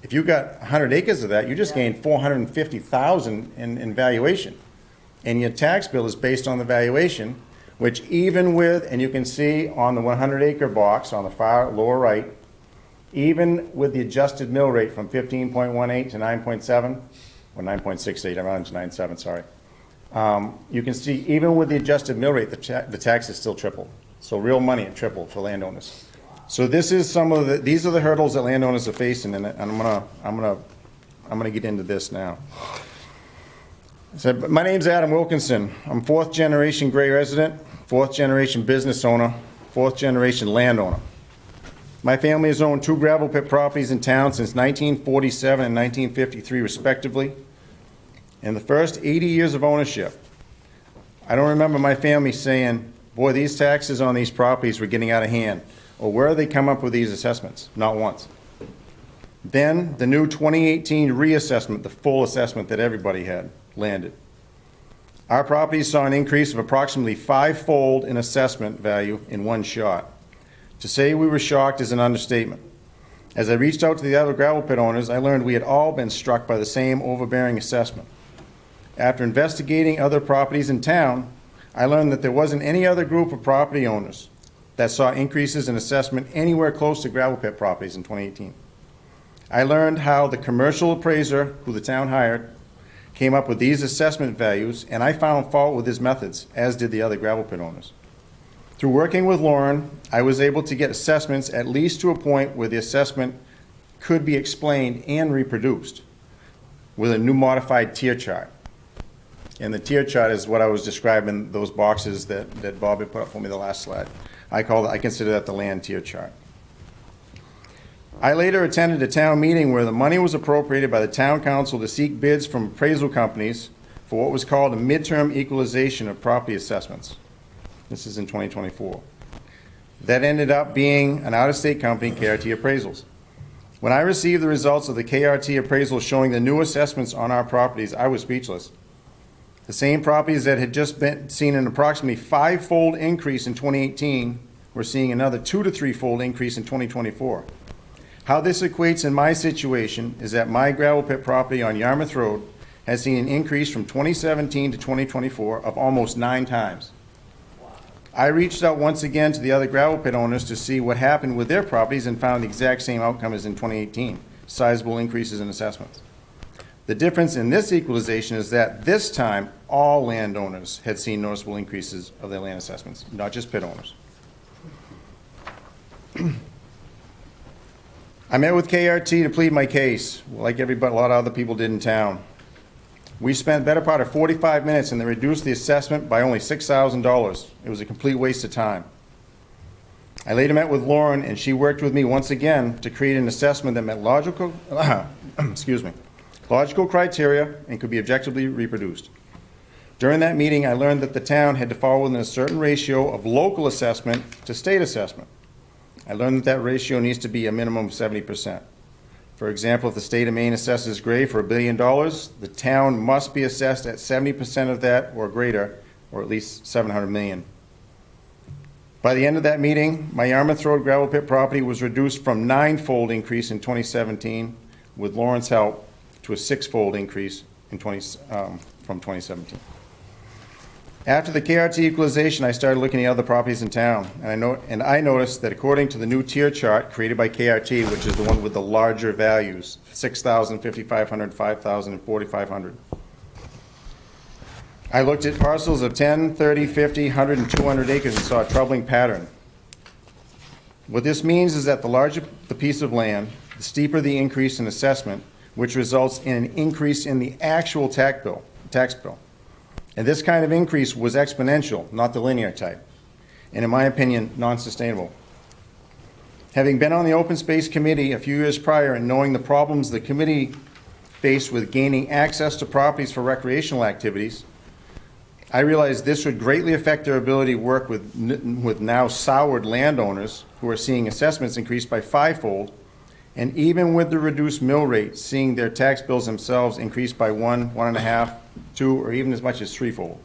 if you got 100 acres of that, you just gained $450,000 in valuation. And your tax bill is based on the valuation, which even with, and you can see on the 100 acre box on the far lower right, even with the adjusted mill rate from 15.18 to 9.7, or 9.68, I rounded to 9.7, sorry. You can see even with the adjusted mill rate, the tax is still triple. So real money at triple for landowners. So this is these are the hurdles that landowners are facing, and I'm gonna get into this now. So my name's Adam Wilkinson. I'm fourth generation Gray resident, fourth generation business owner, fourth generation landowner. My family has owned 2 gravel pit properties in town since 1947 and 1953 respectively. In the first 80 years of ownership, I don't remember my family saying, boy, these taxes on these properties were getting out of hand, or where they come up with these assessments? Not once. Then the new 2018 reassessment, the full assessment that everybody had, landed. Our properties saw an increase of approximately 5-fold in assessment value in one shot. To say we were shocked is an understatement. As I reached out to the other gravel pit owners, I learned we had all been struck by the same overbearing assessment. After investigating other properties in town, I learned that there wasn't any other group of property owners that saw increases in assessment anywhere close to gravel pit properties in 2018. I learned how the commercial appraiser, who the town hired, came up with these assessment values, and I found fault with his methods, as did the other gravel pit owners. Through working with Lauren, I was able to get assessments at least to a point where the assessment could be explained and reproduced with a new modified tier chart. And the tier chart is what I was describing, those boxes that Bob had put up for me the last slide. I consider that the land tier chart. I later attended a town meeting where the money was appropriated by the town council to seek bids from appraisal companies for what was called a midterm equalization of property assessments. This is in 2024. That ended up being an out-of-state company, KRT Appraisals. When I received the results of the KRT appraisal showing the new assessments on our properties, I was speechless. The same properties that had just seen an approximately 5-fold increase in 2018 were seeing another 2 to 3-fold increase in 2024. How this equates in my situation is that my gravel pit property on Yarmouth Road has seen an increase from 2017 to 2024 of almost 9 times. I reached out once again to the other gravel pit owners to see what happened with their properties and found the exact same outcome as in 2018, sizable increases in assessments. The difference in this equalization is that this time, all landowners had seen noticeable increases of their land assessments, not just pit owners. I met with KRT to plead my case, like a lot of other people did in town. We spent the better part of 45 minutes and they reduced the assessment by only $6,000. It was a complete waste of time. I later met with Lauren and she worked with me once again to create an assessment that met logical criteria and could be objectively reproduced. During that meeting, I learned that the town had to fall within a certain ratio of local assessment to state assessment. I learned that that ratio needs to be a minimum of 70%. For example, if the state of Maine assesses gray for $1 billion, the town must be assessed at 70% of that or greater, or at least $700 million. By the end of that meeting, my Yarmouth Road gravel pit property was reduced from 9-fold increase in 2017, with Lauren's help, to a 6-fold increase in from 2017. After the KRT equalization, I started looking at other properties in town, and I noticed that according to the new tier chart created by KRT, which is the one with the larger values, 6,000, 5,500, 5,000, and 4,500. I looked at parcels of 10, 30, 50, 100, and 200 acres and saw a troubling pattern. What this means is that the larger the piece of land, the steeper the increase in assessment, which results in an increase in the actual tax bill. And this kind of increase was exponential, not the linear type, and in my opinion, non-sustainable. Having been on the Open Space Committee a few years prior and knowing the problems the committee faced with gaining access to properties for recreational activities, I realized this would greatly affect their ability to work with now soured landowners who are seeing assessments increase by 5-fold, and even with the reduced mill rate, seeing their tax bills themselves increase by 1, 1.5, 2, or even as much as 3-fold.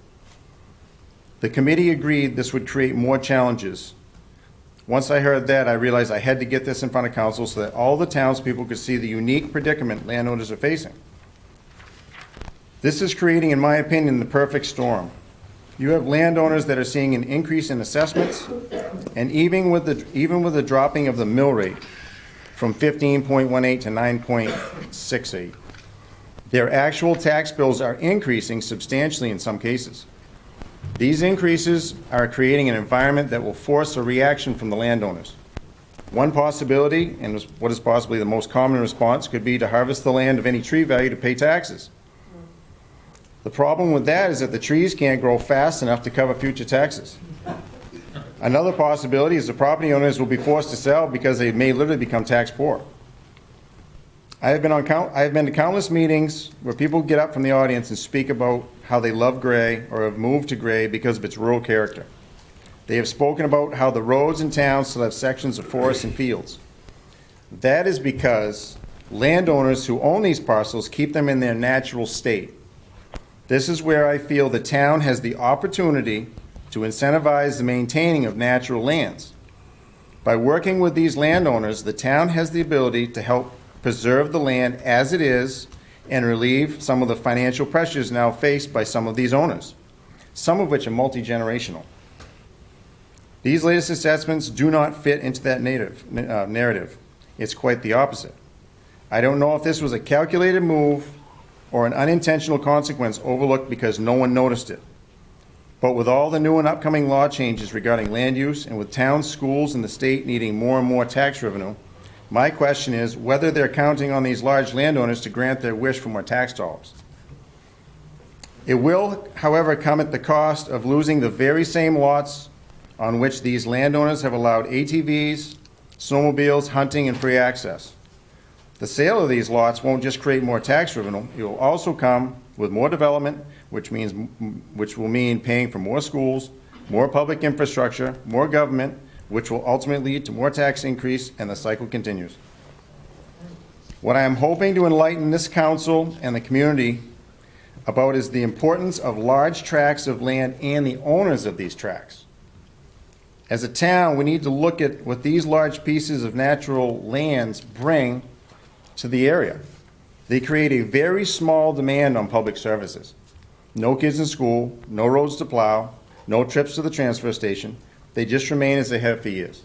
The committee agreed this would create more challenges. Once I heard that, I realized I had to get this in front of council so that all the townspeople could see the unique predicament landowners are facing. This is creating, in my opinion, the perfect storm. You have landowners that are seeing an increase in assessments, and even with the dropping of the mill rate from 15.18 to 9.68, their actual tax bills are increasing substantially in some cases. These increases are creating an environment that will force a reaction from the landowners. One possibility, and what is possibly the most common response, could be to harvest the land of any tree value to pay taxes. The problem with that is that the trees can't grow fast enough to cover future taxes. Another possibility is the property owners will be forced to sell because they may literally become tax poor. I have been to countless meetings where people get up from the audience and speak about how they love Gray or have moved to Gray because of its rural character. They have spoken about how the roads in town still have sections of forests and fields. That is because landowners who own these parcels keep them in their natural state. This is where I feel the town has the opportunity to incentivize the maintaining of natural lands. By working with these landowners, the town has the ability to help preserve the land as it is and relieve some of the financial pressures now faced by some of these owners, some of which are multi-generational. These latest assessments do not fit into that narrative. It's quite the opposite. I don't know if this was a calculated move or an unintentional consequence overlooked because no one noticed it. But with all the new and upcoming law changes regarding land use, and with towns, schools, and the state needing more and more tax revenue, my question is whether they're counting on these large landowners to grant their wish for more tax dollars. It will, however, come at the cost of losing the very same lots on which these landowners have allowed ATVs, snowmobiles, hunting, and free access. The sale of these lots won't just create more tax revenue, it will also come with more development, which will mean paying for more schools, more public infrastructure, more government, which will ultimately lead to more tax increase, and the cycle continues. What I am hoping to enlighten this council and the community about is the importance of large tracts of land and the owners of these tracts. As a town, we need to look at what these large pieces of natural lands bring to the area. They create a very small demand on public services. No kids in school, no roads to plow, no trips to the transfer station. They just remain as they have for years.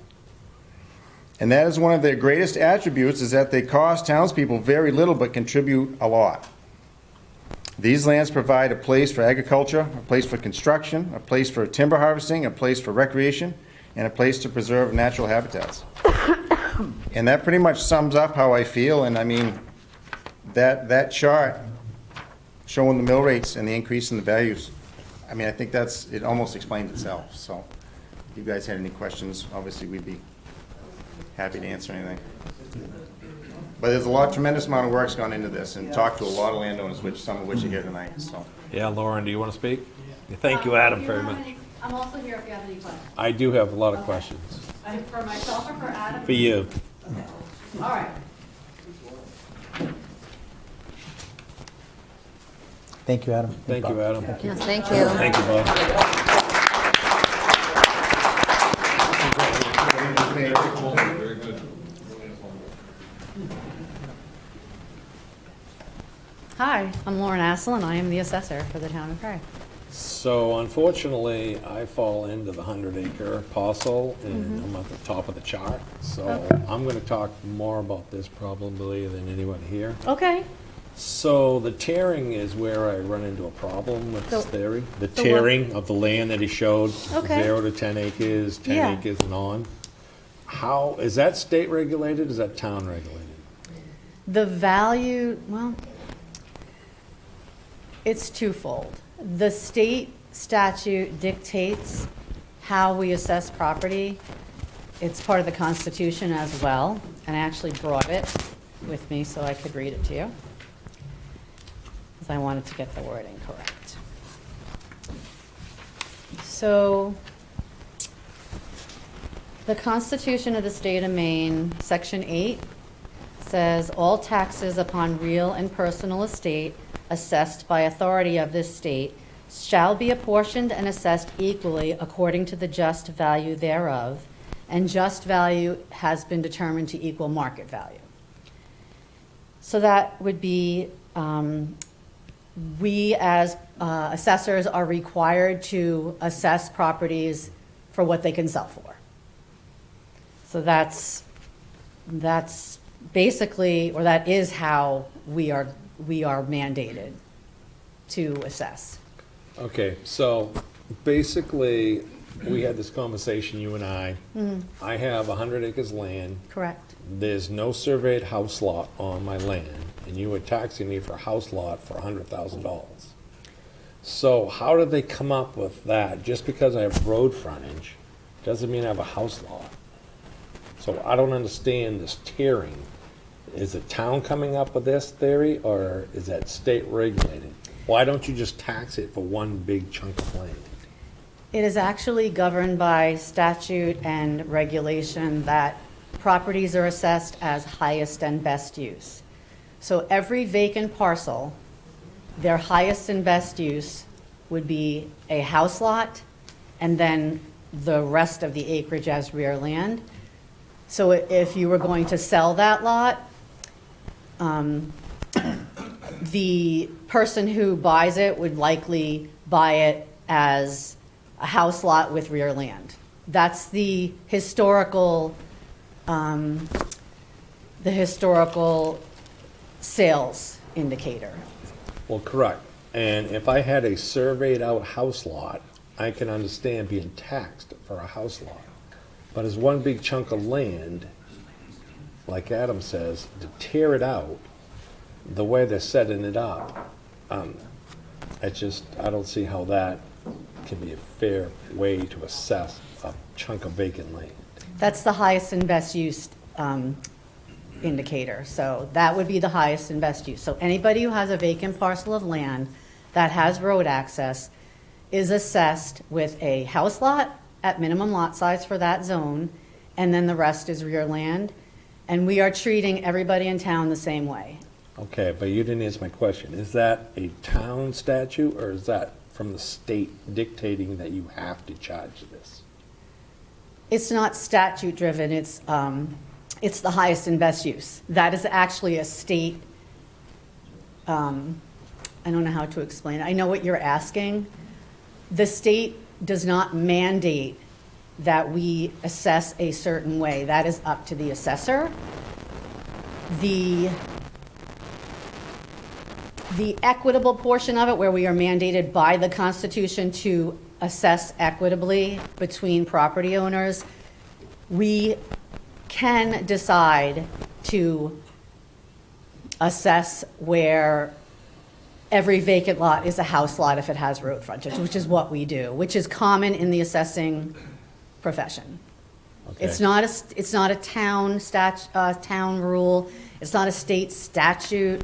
And that is one of their greatest attributes, is that they cost townspeople very little but contribute a lot. These lands provide a place for agriculture, a place for construction, a place for timber harvesting, a place for recreation, and a place to preserve natural habitats. And that pretty much sums up how I feel, and I mean, that chart showing the mill rates and the increase in the values, I mean, I think it almost explains itself. So if you guys had any questions, obviously we'd be happy to answer anything. But there's tremendous amount of work's gone into this, and talked to a lot of landowners, some of which are here tonight, so. Yeah, Lauren, do you want to speak? Thank you, Adam, very much. I'm also here if you have any questions. I do have a lot of questions. For myself or for Adam? For you. All right. Thank you, Adam. Thank you, Adam. Yes, thank you. Thank you, Bob. Hi, I'm Lauren Assel, and I am the assessor for the town of Cray. So unfortunately, I fall into the 100-acre parcel, and I'm at the top of the chart. So I'm going to talk more about this probably than anyone here. Okay. So the tearing is where I run into a problem with this theory. The what? tearing of the land that he showed, Okay. 0 to 10 acres, 10 Yeah. acres and on. How, is that state regulated, is that town regulated? The value, well, it's twofold. The state statute dictates how we assess property. It's part of the Constitution as well, and I actually brought it with me so I could read it to you, because I wanted to get the wording correct. So, the Constitution of the State of Maine, Section 8, says, "All taxes upon real and personal estate assessed by authority of this state shall be apportioned and assessed equally according to the just value thereof, and just value has been determined to equal market value." So that would be, we as assessors are required to assess properties for what they can sell for. So that's basically, or that is how we are mandated to assess. Okay, so basically, we had this conversation, you and I. I have 100 acres land. Correct. There's no surveyed house lot on my land, and you were taxing me for a house lot for $100,000. So how did they come up with that? Just because I have road frontage doesn't mean I have a house lot. So I don't understand this tiering. Is the town coming up with this theory, or is that state regulated? Why don't you just tax it for one big chunk of land? It is actually governed by statute and regulation that properties are assessed as highest and best use. So every vacant parcel, their highest and best use would be a house lot, and then the rest of the acreage as rear land. So if you were going to sell that lot, the person who buys it would likely buy it as a house lot with rear land. That's the historical sales indicator. Well, correct. And if I had a surveyed out house lot, I can understand being taxed for a house lot. But as one big chunk of land, like Adam says, to tear it out, the way they're setting it up, I don't see how that can be a fair way to assess a chunk of vacant land. That's the highest and best use indicator. So that would be the highest and best use. So anybody who has a vacant parcel of land that has road access is assessed with a house lot at minimum lot size for that zone, and then the rest is rear land. And we are treating everybody in town the same way. Okay, but you didn't answer my question. Is that a town statute, or is that from the state dictating that you have to charge this? It's not statute driven, it's the highest and best use. That is actually a state, I don't know how to explain it. I know what you're asking. The state does not mandate that we assess a certain way. That is up to the assessor. The equitable portion of it, where we are mandated by the Constitution to assess equitably between property owners, we can decide to assess where every vacant lot is a house lot if it has road frontage, which is what we do, which is common in the assessing profession. Okay. It's not a town town rule. It's not a state statute.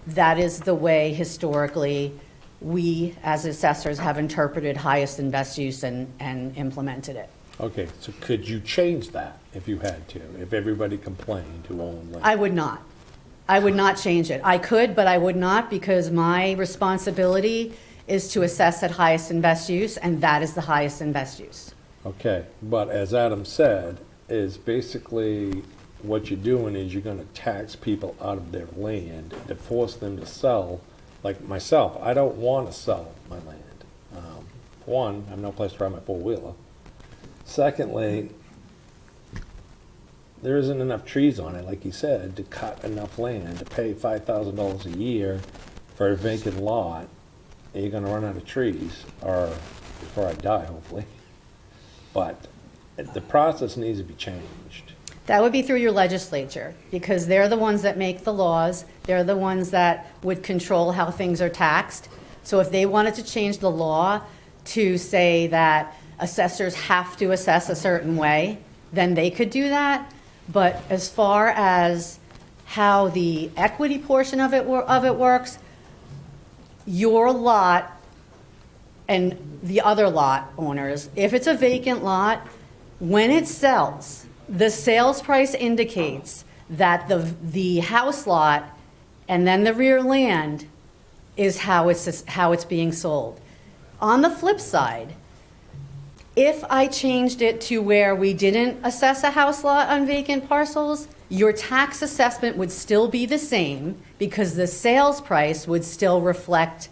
That is the way historically we, as assessors, have interpreted highest and best use and implemented it. Okay, so could you change that if you had to, if everybody complained who owned land? I would not. I would not change it. I could, but I would not, because my responsibility is to assess at highest and best use, and that is the highest and best use. Okay, but as Adam said, is basically what you're doing is you're gonna tax people out of their land to force them to sell. Like myself, I don't wanna sell my land. For one, I have no place to ride my four-wheeler. Secondly, there isn't enough trees on it, like you said, to cut enough land to pay $5,000 a year for a vacant lot. And you're gonna run out of trees, or before I die, hopefully. But the process needs to be changed. That would be through your legislature, because they're the ones that make the laws. They're the ones that would control how things are taxed. So if they wanted to change the law to say that assessors have to assess a certain way, then they could do that. But as far as how the equity portion of it works, your lot and the other lot owners, if it's a vacant lot, when it sells, the sales price indicates that the house lot and then the rear land is how it's being sold. On the flip side, if I changed it to where we didn't assess a house lot on vacant parcels, your tax assessment would still be the same, because the sales price would still reflect,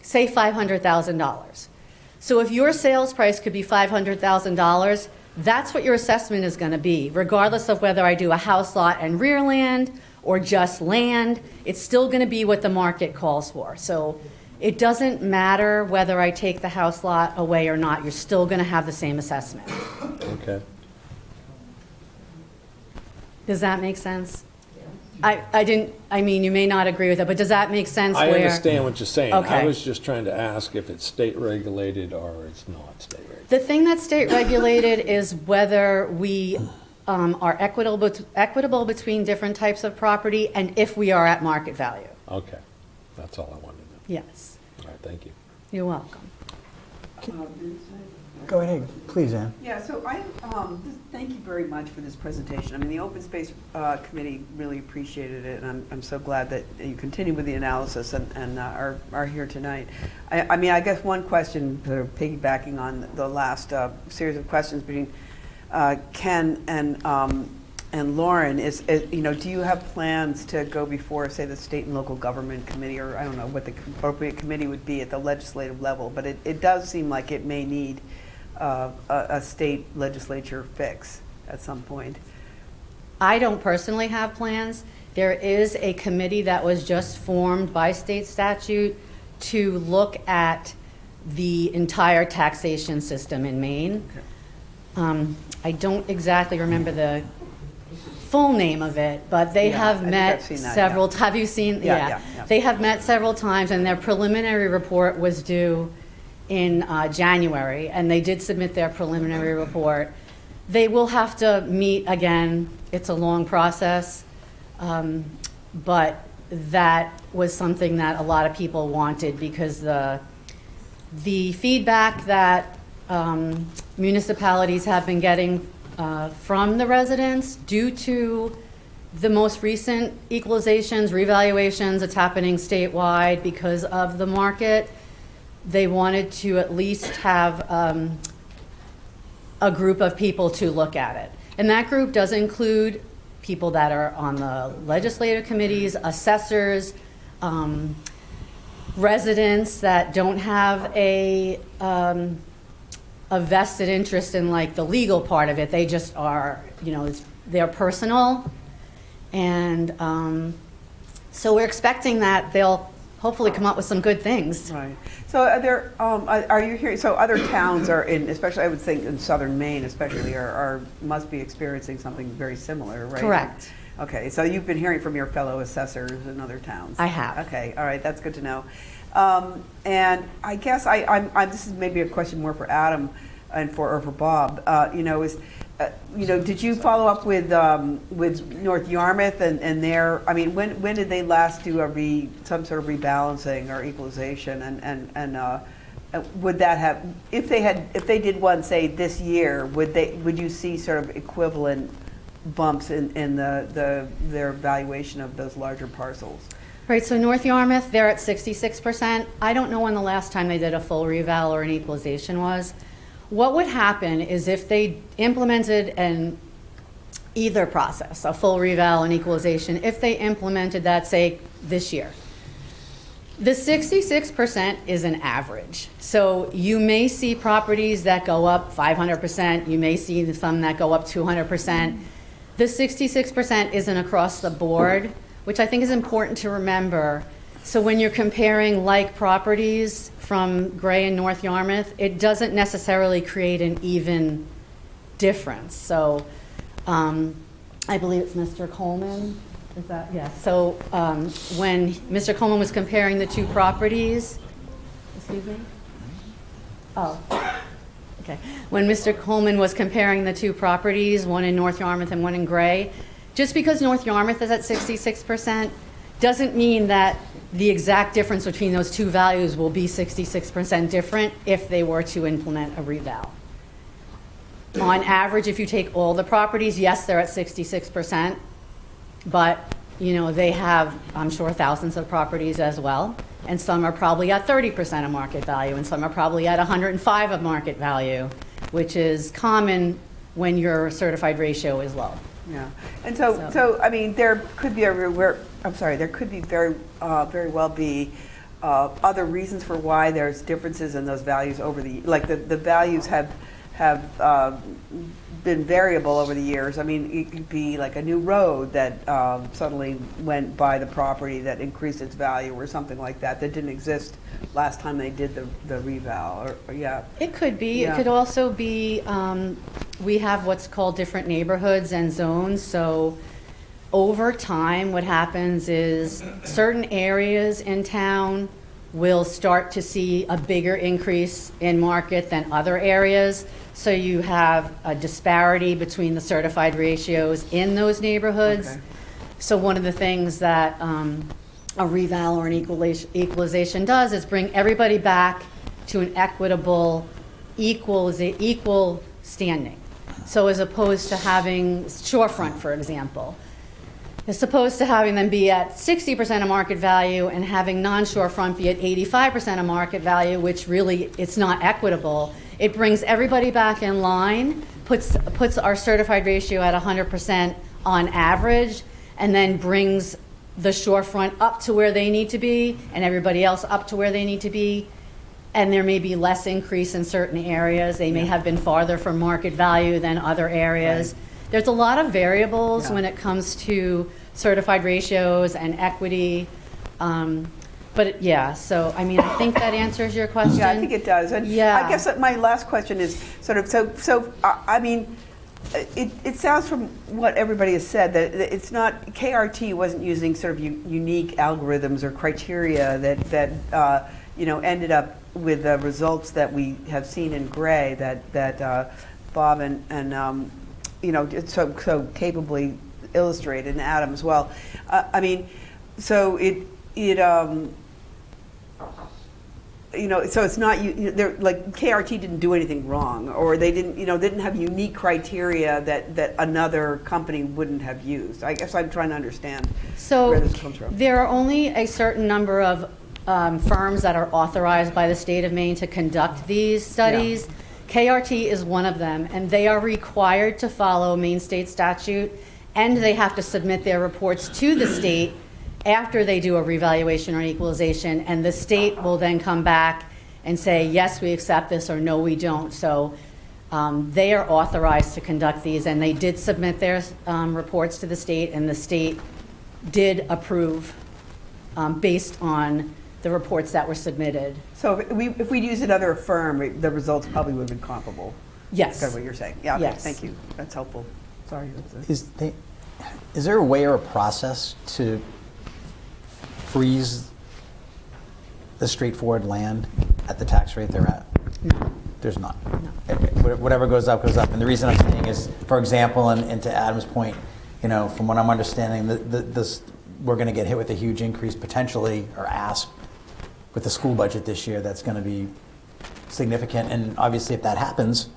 say, $500,000. So if your sales price could be $500,000, that's what your assessment is going to be, regardless of whether I do a house lot and rear land or just land. It's still going to be what the market calls for. So it doesn't matter whether I take the house lot away or not. You're still going to have the same assessment. Okay. Does that make sense? I mean, you may not agree with it, but does that make sense? I understand what you're saying. Okay. I was just trying to ask if it's state regulated or it's not state regulated. The thing that's state regulated is whether we are equitable between different types of property, and if we are at market value. Okay, that's all I wanted to know. Yes. All right, thank you. You're welcome. Go ahead, please, Ann. Yeah, so thank you very much for this presentation. I mean, the Open Space Committee really appreciated it, and I'm so glad that you continue with the analysis and are here tonight. I mean, I guess one question, sort of piggybacking on the last series of questions between Ken and Lauren, do you have plans to go before, say, the state and local government committee, or I don't know what the appropriate committee would be at the legislative level, but it does seem like it may need a state legislature fix at some point. I don't personally have plans. There is a committee that was just formed by state statute to look at the entire taxation system in Maine. Okay. I don't exactly remember the full name of it, but they have met several. Have you seen? Yeah. They have met several times, and their preliminary report was due in January, and they did submit their preliminary report. They will have to meet again. It's a long process, but that was something that a lot of people wanted because the feedback that municipalities have been getting from the residents due to the most recent equalizations, revaluations that's happening statewide because of the market, they wanted to at least have a group of people to look at it. And that group does include people that are on the legislative committees, assessors, residents that don't have a vested interest in like the legal part of it. They just are, they're personal. And so we're expecting that they'll hopefully come up with some good things. Right. So are you hearing, so other towns are in, especially I would think in southern Maine especially, must be experiencing something very similar, right? Correct. Okay, so you've been hearing from your fellow assessors in other towns? I have. Okay, all right, that's good to know. And I guess this is maybe a question more for Adam and for Bob. Did you follow up with North Yarmouth and their? I mean, when did they last do some sort of rebalancing or equalization? And would that have, if they did one, say this year, would you see sort of equivalent bumps in their valuation of those larger parcels? Right, so North Yarmouth, they're at 66%. I don't know when the last time they did a full reval or an equalization was. What would happen is if they implemented either process, a full reval and equalization, if they implemented that, say, this year, the 66% is an average. So you may see properties that go up 500%, you may see some that go up 200%. The 66% isn't across the board, which I think is important to remember. So when you're comparing like properties from Gray and North Yarmouth, it doesn't necessarily create an even difference. So I believe it's Mr. Coleman, is that, yeah. So when Mr. Coleman was comparing the two properties, excuse me? Oh, okay. When Mr. Coleman was comparing the two properties, one in North Yarmouth and one in Gray, just because North Yarmouth is at 66% doesn't mean that the exact difference between those two values will be 66% different if they were to implement a reval. On average, if you take all the properties, yes, they're at 66%, but they have, I'm sure, thousands of properties as well, and some are probably at 30% of market value, and some are probably at 105 of market value, which is common when your certified ratio is low. Yeah, and so I mean, there could be very well be other reasons for why there's differences in those values over the values have been variable over the years. I mean, it could be like a new road that suddenly went by the property that increased its value, or something like that didn't exist last time they did the reval. Or yeah, it could be. Yeah. It could also be. We have what's called different neighborhoods and zones. So over time, what happens is certain areas in town will start to see a bigger increase in market than other areas. So you have a disparity between the certified ratios in those neighborhoods. Okay. So one of the things that a reval or an equalization does is bring everybody back to an equitable, equal standing. So as opposed to having shorefront, for example, as opposed to having them be at 60% of market value and having non-shorefront be at 85% of market value, which really it's not equitable. It brings everybody back in line, puts our certified ratio at 100% on average, and then brings the shorefront up to where they need to be and everybody else up to where they need to be. And there may be less increase in certain areas. They may have been farther from market value than other areas. Right. There's a lot of variables when it comes to certified ratios and equity. But yeah, so I mean, I think that answers your question. Yeah, I think it does. And I guess that my last question is sort of, I mean, it sounds from what everybody has said that it's not, KRT wasn't using sort of unique algorithms or criteria that ended up with the results that we have seen in gray that Bob and so capably illustrated, and Adam as well. I mean, so so it's not they're like KRT didn't do anything wrong, or they didn't have unique criteria that another company wouldn't have used. I guess I'm trying to understand where this comes from. There are only a certain number of firms that are authorized by the state of Maine to conduct these studies. Yeah. KRT is one of them, and they are required to follow Maine state statute, and they have to submit their reports to the state after they do a revaluation or equalization, and the state will then come back and say, yes, we accept this, or no, we don't. So they are authorized to conduct these, and they did submit their reports to the state, and the state did approve based on the reports that were submitted. So if we'd used another firm, the results probably would have been comparable. Yes. That's what you're saying. Yeah, okay, yes. Thank you. That's helpful. Sorry. Is there a way or a process to freeze the straightforward land at the tax rate they're at? No. There's not. No. Whatever goes up, goes up. And the reason I'm saying is, for example, and to Adam's point, from what I'm understanding, this we're going to get hit with a huge increase potentially, or ask, with the school budget this year. That's going to be significant. And obviously, if that happens,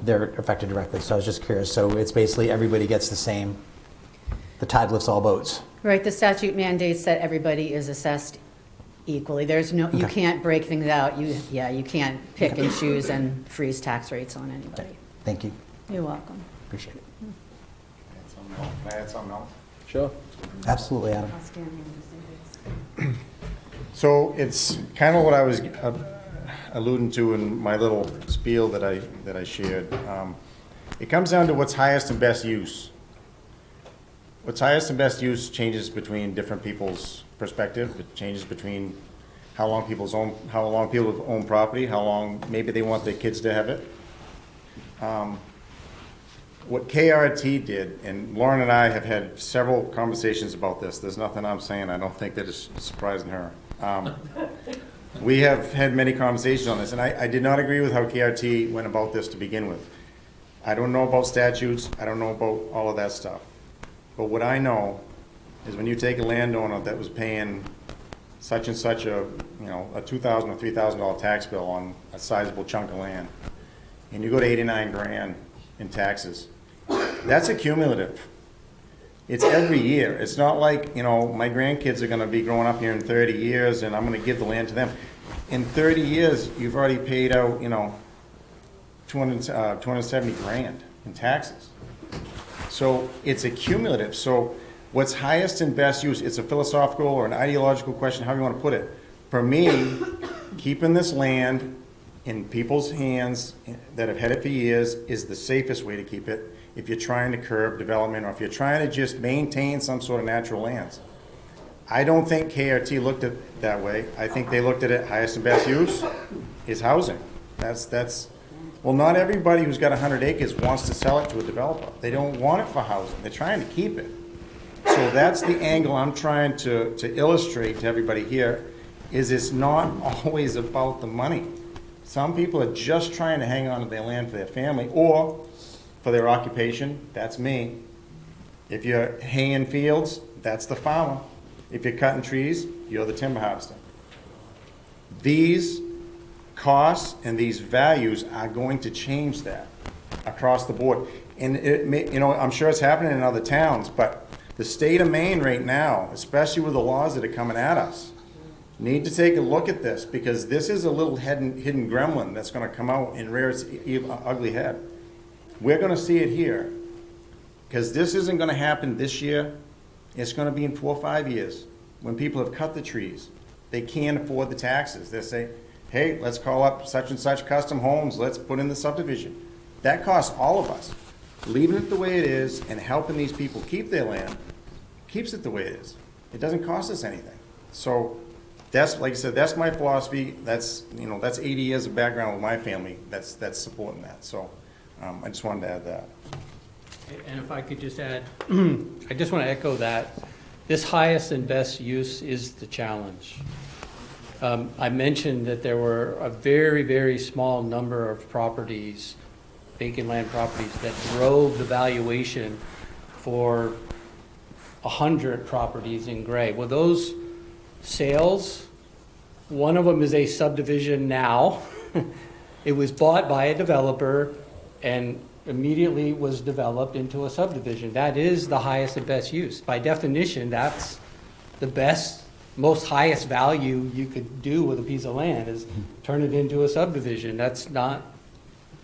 they're affected directly. So I was just curious. So it's basically everybody gets the same. The tide lifts all boats. Right, the statute mandates that everybody is assessed equally. There's no, you can't break things out. You can't pick and choose and freeze tax rates on anybody. Okay. Thank you. You're welcome. Appreciate it. Can I add something else? Sure. Absolutely, Adam. So it's kind of what I was alluding to in my little spiel that I shared. It comes down to what's highest and best use. What's highest and best use changes between different people's perspective. It changes between how long people own property, how long maybe they want their kids to have it. What KRT did, and Lauren and I have had several conversations about this. There's nothing I'm saying I don't think that is surprising her. We have had many conversations on this, and I did not agree with how KRT went about this to begin with. I don't know about statutes. I don't know about all of that stuff. But what I know is when you take a landowner that was paying such and such a $2,000 or $3,000 tax bill on a sizable chunk of land, and you go to 89 grand in taxes, that's accumulative. It's every year. It's not like, my grandkids are going to be growing up here in 30 years and I'm going to give the land to them. In 30 years, you've already paid out, 270 grand in taxes. So it's accumulative. So what's highest and best use, it's a philosophical or an ideological question, however you want to put it. For me, keeping this land in people's hands that have had it for years is the safest way to keep it if you're trying to curb development or if you're trying to just maintain some sort of natural lands. I don't think KRT looked at it that way. I think they looked at it, highest and best use is housing. Well, not everybody who's got 100 acres wants to sell it to a developer. They don't want it for housing. They're trying to keep it. So that's the angle I'm trying to illustrate to everybody here, is it's not always about the money. Some people are just trying to hang on to their land for their family or for their occupation. That's me. If you're haying fields, that's the farmer. If you're cutting trees, you're the timber harvester. These costs and these values are going to change that across the board. And it may, I'm sure it's happening in other towns, but the state of Maine right now, especially with the laws that are coming at us, need to take a look at this, because this is a little hidden gremlin that's going to come out and rear its ugly head. We're going to see it here. Because this isn't gonna happen this year, it's gonna be in 4 or 5 years, when people have cut the trees. They can't afford the taxes. They say, hey, let's call up such and such custom homes, let's put in the subdivision. That costs all of us. Leaving it the way it is and helping these people keep their land keeps it the way it is. It doesn't cost us anything. So that's, like I said, that's my philosophy. That's, that's 80 years of background with my family that's supporting that. So I just wanted to add that. And if I could just add, I just want to echo that. This highest and best use is the challenge. I mentioned that there were a very, very small number of properties, vacant land properties, that drove the valuation for 100 properties in gray. Well, those sales, one of them is a subdivision now. It was bought by a developer and immediately was developed into a subdivision. That is the highest and best use. By definition, that's the best, most highest value you could do with a piece of land, is turn it into a subdivision. That's not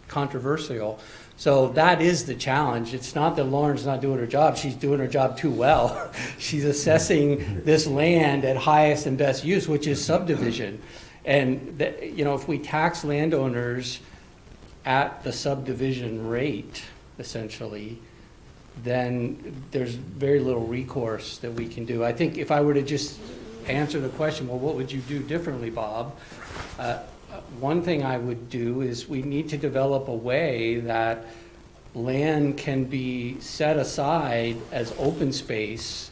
controversial. So that is the challenge. It's not that Lauren's not doing her job. She's doing her job too well. She's assessing this land at highest and best use, which is subdivision. And if we tax landowners at the subdivision rate, essentially, then there's very little recourse that we can do. I think if I were to just answer the question, well, what would you do differently, Bob? One thing I would do is we need to develop a way that land can be set aside as open space.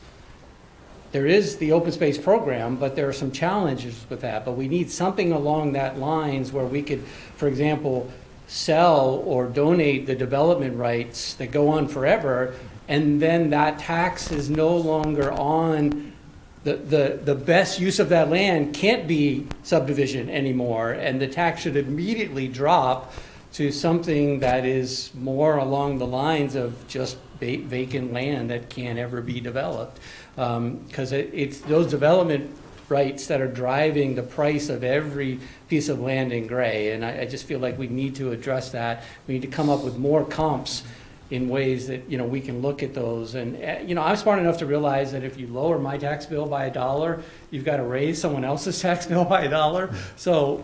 There is the open space program, but there are some challenges with that. But we need something along that lines where we could, for example, sell or donate the development rights that go on forever, and then that tax is no longer on the best use of that land. Can't be subdivision anymore, and the tax should immediately drop to something that is more along the lines of just vacant land that can't ever be developed, because it's those development rights that are driving the price of every piece of land in gray. And I just feel like we need to address that. We need to come up with more comps in ways that, we can look at those. And, I'm smart enough to realize that if you lower my tax bill by $1, you've got to raise someone else's tax bill by $1. So,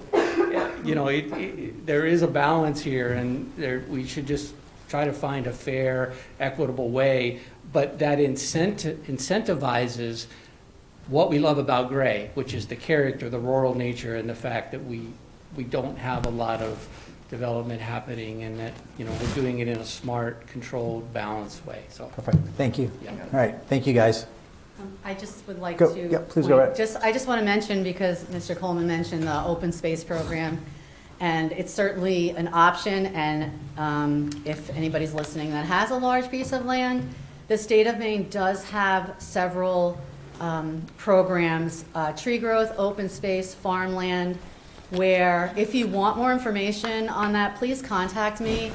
there is a balance here, and we should just try to find a fair, equitable way, but that incentivizes what we love about gray, which is the character, the rural nature, and the fact that we don't have a lot of development happening, and that we're doing it in a smart, controlled, balanced way. So Perfect. Thank you. Yeah. All right. Thank you, guys. I just would like Go. to. Yeah, please go ahead. I just want to mention, because Mr. Coleman mentioned the open space program, and it's certainly an option. And if anybody's listening that has a large piece of land, the state of Maine does have several programs, tree growth, open space, farmland, where if you want more information on that, please contact me.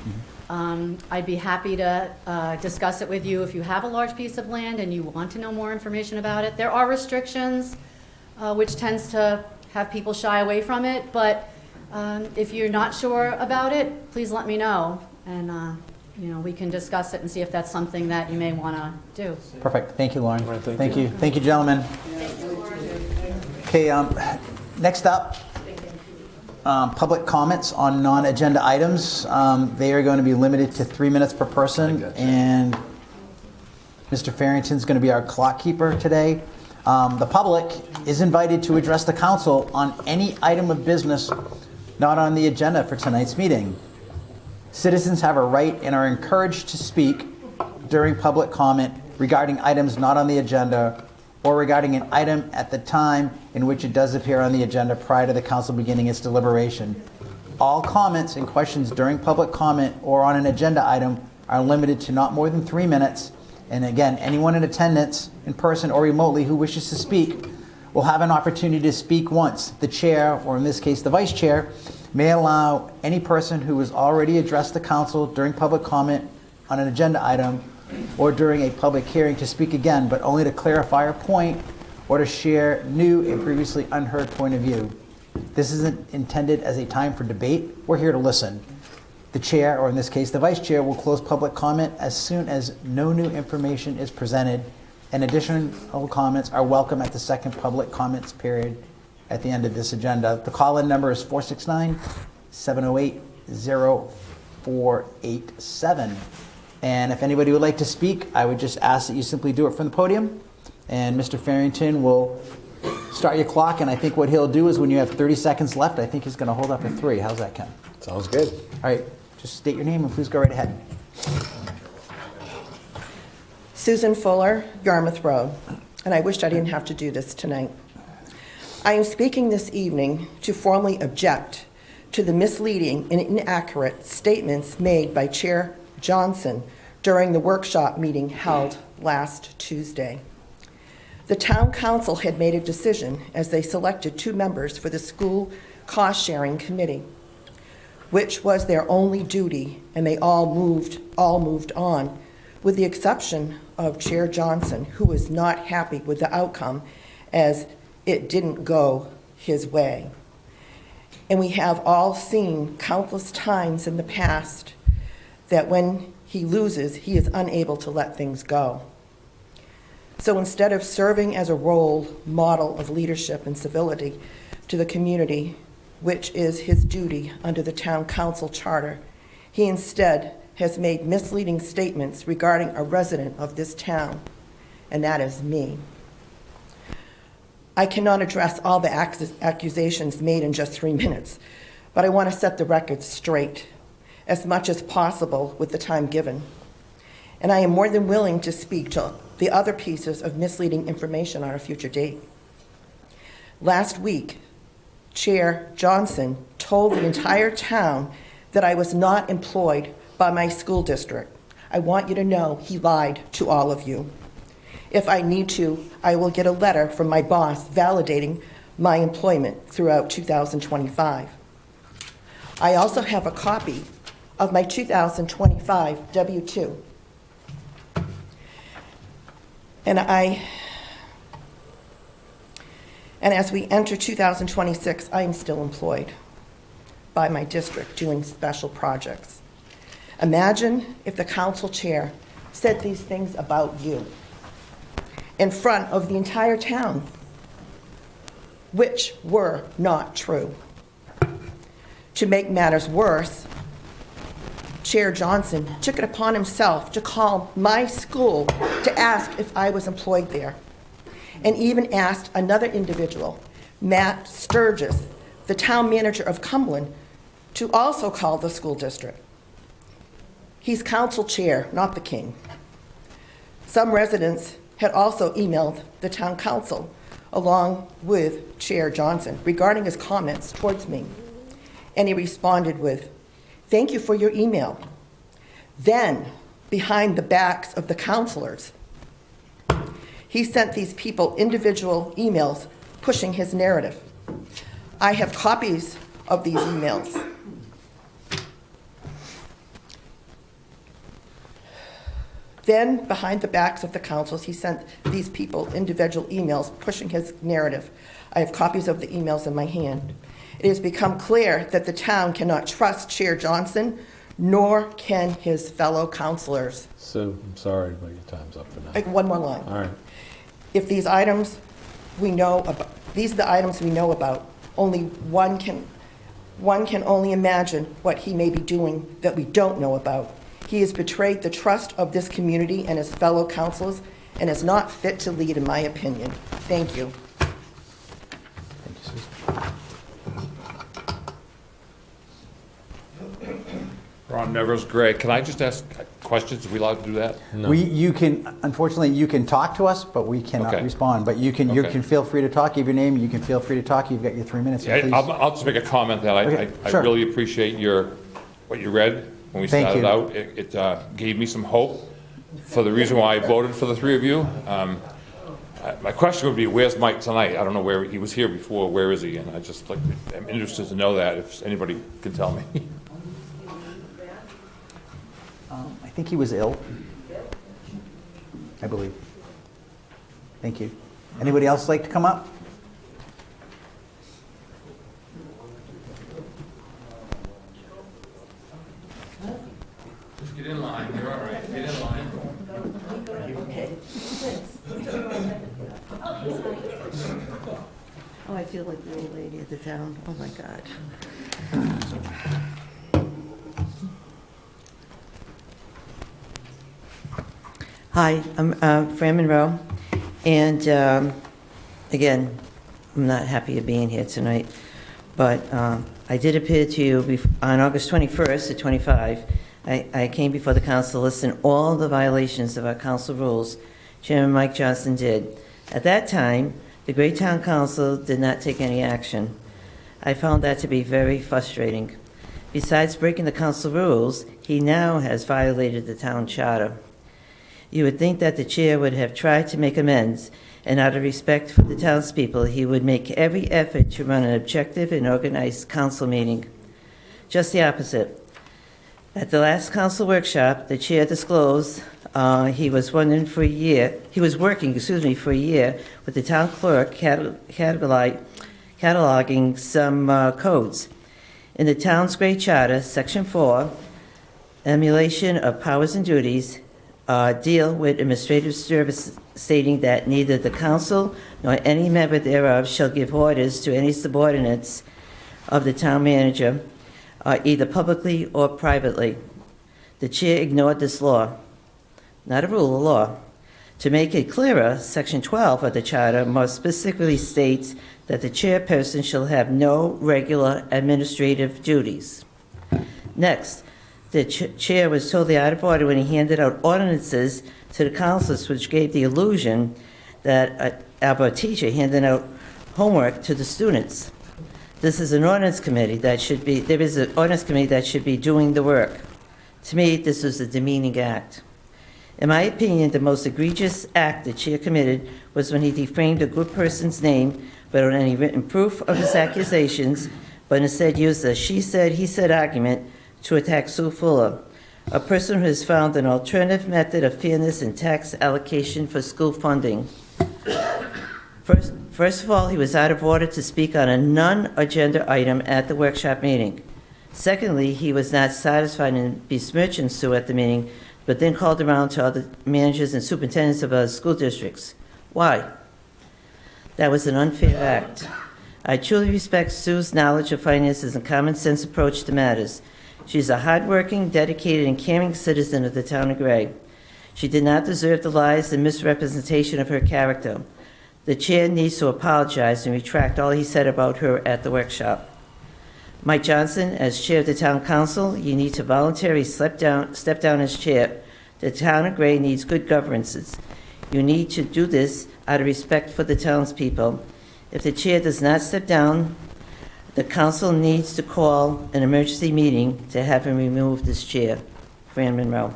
I'd be happy to discuss it with you if you have a large piece of land and you want to know more information about it. There are restrictions, which tends to have people shy away from it, but if you're not sure about it, please let me know, and we can discuss it and see if that's something that you may want to do. Perfect. Thank you, Lauren. Right, Thank you. Thank you, gentlemen. Okay, next up, public comments on non-agenda items. They are going to be limited to 3 minutes per person, and Mr. Farrington's going to be our clock keeper today. The public is invited to address the council on any item of business not on the agenda for tonight's meeting. Citizens have a right and are encouraged to speak during public comment regarding items not on the agenda, or regarding an item at the time in which it does appear on the agenda prior to the council beginning its deliberation. All comments and questions during public comment or on an agenda item are limited to not more than 3 minutes. And again, anyone in attendance, in person or remotely, who wishes to speak will have an opportunity to speak once. The chair, or in this case the vice chair, may allow any person who has already addressed the council during public comment on an agenda item or during a public hearing to speak again, but only to clarify a point or to share new and previously unheard point of view. This isn't intended as a time for debate. We're here to listen. The chair, or in this case, the vice chair, will close public comment as soon as no new information is presented, and additional comments are welcome at the second public comments period at the end of this agenda. The call-in number is 469-708-0487. And if anybody would like to speak, I would just ask that you simply do it from the podium. And Mr. Farrington will start your clock, and I think what he'll do is when you have 30 seconds left, I think he's going to hold up a 3. How's that, Ken? Sounds good. All right, just state your name and please go right ahead. Susan Fuller, Yarmouth Road, and I wished I didn't have to do this tonight. I am speaking this evening to formally object to the misleading and inaccurate statements made by Chair Johnson during the workshop meeting held last Tuesday. The town council had made a decision as they selected 2 members for the school cost-sharing committee, which was their only duty, and they all moved on, with the exception of Chair Johnson, who was not happy with the outcome as it didn't go his way. And we have all seen countless times in the past that when he loses, he is unable to let things go. So instead of serving as a role model of leadership and civility to the community, which is his duty under the town council charter, he instead has made misleading statements regarding a resident of this town, and that is me. I cannot address all the accusations made in just 3 minutes, but I want to set the record straight as much as possible with the time given. And I am more than willing to speak to the other pieces of misleading information on a future date. Last week, Chair Johnson told the entire town that I was not employed by my school district. I want you to know he lied to all of you. If I need to, I will get a letter from my boss validating my employment throughout 2025. I also have a copy of my 2025 W-2. And as we enter 2026, I am still employed by my district doing special projects. Imagine if the council chair said these things about you in front of the entire town, which were not true. To make matters worse, Chair Johnson took it upon himself to call my school to ask if I was employed there, and even asked another individual, Matt Sturgis, the town manager of Cumberland, to also call the school district. He's council chair, not the king. Some residents had also emailed the town council along with Chair Johnson regarding his comments towards me. And he responded with, "Thank you for your email." Then, behind the backs of the councilors, he sent these people individual emails pushing his narrative. I have copies of these emails. Then, behind the backs of the councils, he sent these people individual emails pushing his narrative. I have copies of the emails in my hand. It has become clear that the town cannot trust Chair Johnson, nor can his fellow councilors. So, I'm sorry, but your time's up for now. One more line. All right. If these items we know about, these are the items we know about, only one can only imagine what he may be doing that we don't know about. He has betrayed the trust of this community and his fellow councilors and is not fit to lead, in my opinion. Thank you. Thank you, Susan. Ron Nevers, Greg, can I just ask questions? Are we allowed to do that? No. You can, unfortunately, you can talk to us, but we cannot Okay. respond. But you can feel free to talk, give your name, you can feel free to talk. You've got your 3 minutes, so Yeah, please. I'll just make a comment that Okay, I sure. really appreciate what you read when we Thank started you. out. It gave me some hope for the reason why I voted for the 3 of you. My question would be, where's Mike tonight? I don't know where, he was here before, where is he? And I'm interested to know that, if anybody can tell me. I think he was ill, I believe. Thank you. Anybody else like to come up? feel like the old lady at the town. Oh, my God. Hi, I'm Fran Monroe, and again, I'm not happy of being here tonight, but I did appear to you on August 21st at 25. I came before the council listing all the violations of our council rules. Chairman Mike Johnson did. At that time, the Great Town Council did not take any action. I found that to be very frustrating. Besides breaking the council rules, he now has violated the town charter. You would think that the chair would have tried to make amends, and out of respect for the townspeople, he would make every effort to run an objective and organized council meeting. Just the opposite. At the last council workshop, the chair disclosed he was working for a year with the town clerk cataloging some codes. In the town's great charter, section 4, emulation of powers and duties, deal with administrative service, stating that neither the council nor any member thereof shall give orders to any subordinates of the town manager, either publicly or privately. The chair ignored this law. Not a rule, a law. To make it clearer, Section 12 of the Charter more specifically states that the chairperson shall have no regular administrative duties. Next, the chair was totally out of order when he handed out ordinances to the councilors, which gave the illusion that a teacher handing out homework to the students. This is an ordinance committee that should be, there is an ordinance committee that should be doing the work. To me, this was a demeaning act. In my opinion, the most egregious act the chair committed was when he defamed a good person's name without any written proof of his accusations, but instead used a she said, he said argument to attack Sue Fuller, a person who has found an alternative method of fairness in tax allocation for school funding. First of all, he was out of order to speak on a non-agenda item at the workshop meeting. Secondly, he was not satisfied in besmirching Sue at the meeting, but then called around to other managers and superintendents of other school districts. Why? That was an unfair act. I truly respect Sue's knowledge of finances and common sense approach to matters. She's a hardworking, dedicated, and caring citizen of the town of Gray. She did not deserve the lies and misrepresentation of her character. The chair needs to apologize and retract all he said about her at the workshop. Mike Johnson, as chair of the town council, you need to voluntarily step down as chair. The town of Gray needs good governance. You need to do this out of respect for the townspeople. If the chair does not step down, the council needs to call an emergency meeting to have him remove this chair. Fran Monroe.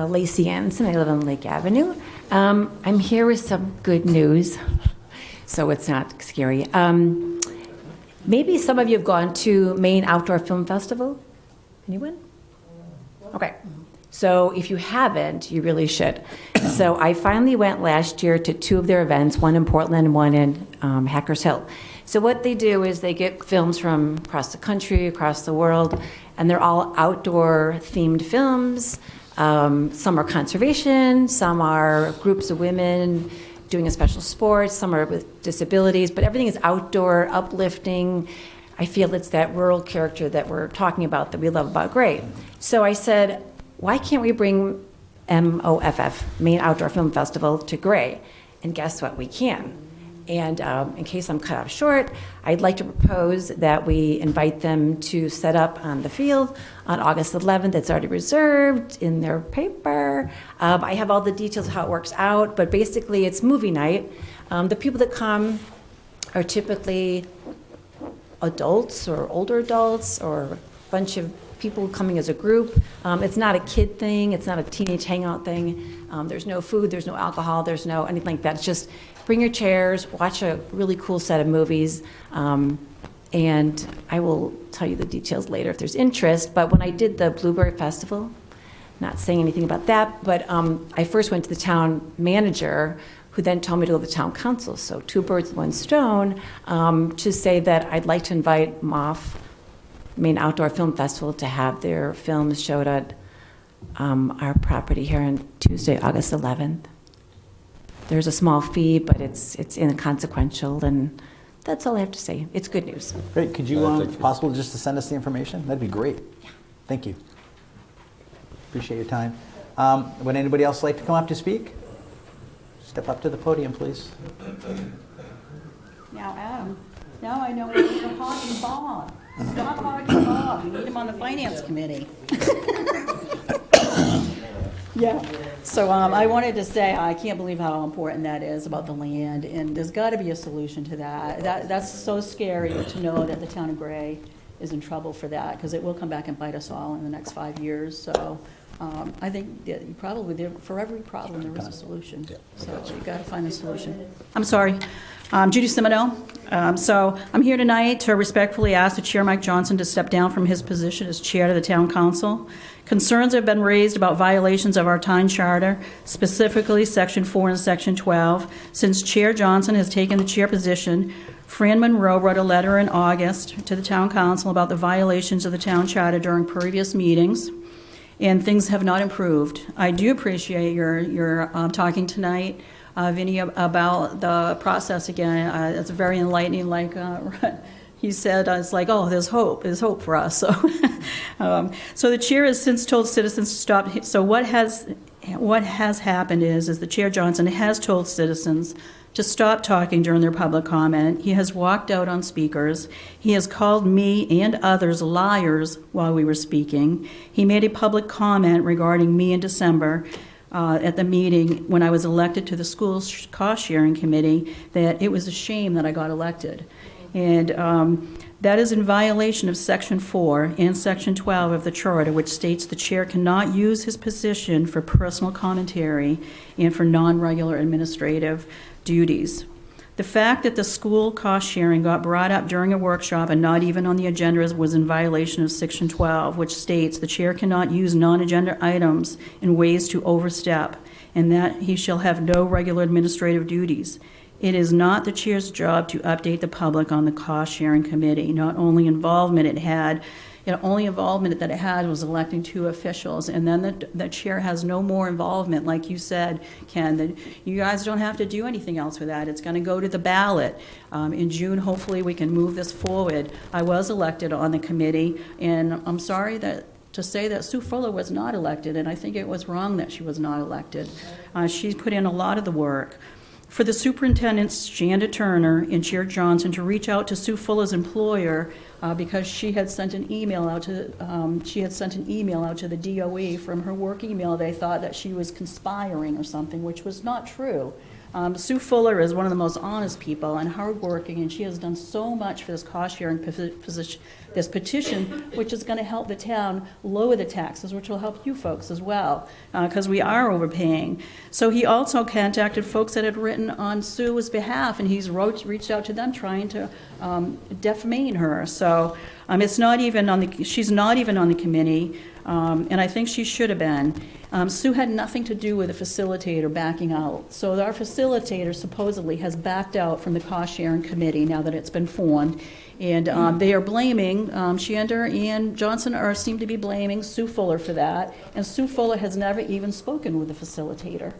Lacey Anson, I live on Lake Avenue. I'm here with some good news, so it's not scary. Maybe some of you have gone to Maine Outdoor Film Festival. Anyone? Okay. So if you haven't, you really should. So I finally went last year to 2 of their events, one in Portland and one in Hackers Hill. So what they do is they get films from across the country, across the world, and they're all outdoor themed films. Some are conservation, some are groups of women doing a special sport, some are with disabilities, but everything is outdoor, uplifting. I feel it's that rural character that we're talking about that we love about Gray. So I said, why can't we bring MOFF, Maine Outdoor Film Festival, to Gray? And guess what, we can. And in case I'm cut off short, I'd like to propose that we invite them to set up on the field on August 11th. It's already reserved in their paper. I have all the details of how it works out, but basically it's movie night. The people that come are typically adults or older adults or a bunch of people coming as a group. It's not a kid thing. It's not a teenage hangout thing. There's no food. There's no alcohol. There's no anything like that. It's just bring your chairs, watch a really cool set of movies, and I will tell you the details later if there's interest. But when I did the Blueberry Festival, not saying anything about that, but I first went to the town manager, who then told me to go to the town council. So 2 birds, 1 stone, to say that I'd like to invite MOF, Maine Outdoor Film Festival, to have their films showed at our property here on Tuesday, August 11th. There's a small fee, but it's inconsequential, and that's all I have to say. It's good news. Great. Could you, possible just to send us the information? That'd be great. Yeah. Thank you. Appreciate your time. Would anybody else like to come up to speak? Step up to the podium, please. Now, Adam, now I know where you're hogging Bob. Stop hogging Bob. You need him on the finance committee. Yeah. So I wanted to say I can't believe how important that is about the land, and there's got to be a solution to that. That's so scary to know that the town of Gray is in trouble for that, because it will come back and bite us all in the next 5 years. So I think that you probably for every problem there is a solution. So you got to find a solution. I'm sorry. Judy Simino. So I'm here tonight to respectfully ask the Chair Mike Johnson to step down from his position as chair of the town council. Concerns have been raised about violations of our town charter, specifically Section 4 and Section 12. Since Chair Johnson has taken the chair position, Fran Monroe wrote a letter in August to the town council about the violations of the town charter during previous meetings, and things have not improved. I do appreciate your talking tonight, Vinnie, about the process again. It's very enlightening, like he said, it's like, oh, there's hope for us. So, so the chair has since told citizens to stop. So what has happened is the Chair Johnson has told citizens to stop talking during their public comment. He has walked out on speakers. He has called me and others liars while we were speaking. He made a public comment regarding me in December at the meeting when I was elected to the school's cost-sharing committee, that it was a shame that I got elected. And that is in violation of Section 4 and Section 12 of the Charter, which states the chair cannot use his position for personal commentary and for non-regular administrative duties. The fact that the school cost-sharing got brought up during a workshop and not even on the agenda was in violation of Section 12, which states the chair cannot use non-agenda items in ways to overstep, and that he shall have no regular administrative duties. It is not the chair's job to update the public on the cost-sharing committee. Not only involvement it had, only involvement that it had was electing 2 officials, and then the chair has no more involvement, like you said, Ken, that you guys don't have to do anything else with that. It's going to go to the ballot. In June, hopefully we can move this forward. I was elected on the committee, and I'm sorry to say that Sue Fuller was not elected, and I think it was wrong that she was not elected. She put in a lot of the work. For the superintendents, Shanda Turner and Chair Johnson, to reach out to Sue Fuller's employer because she had sent an email out to the DOE from her work email. They thought that she was conspiring or something, which was not true. Sue Fuller is one of the most honest people and hardworking, and she has done so much for this cost-sharing this petition, which is going to help the town lower the taxes, which will help you folks as well, because we are overpaying. So he also contacted folks that had written on Sue's behalf, and he's reached out to them trying to defame her. So she's not even on the committee. And I think she should have been. Sue had nothing to do with the facilitator backing out. So our facilitator supposedly has backed out from the cost-sharing committee now that it's been formed. And they are blaming, Shanda and Johnson seem to be blaming Sue Fuller for that. And Sue Fuller has never even spoken with the facilitator.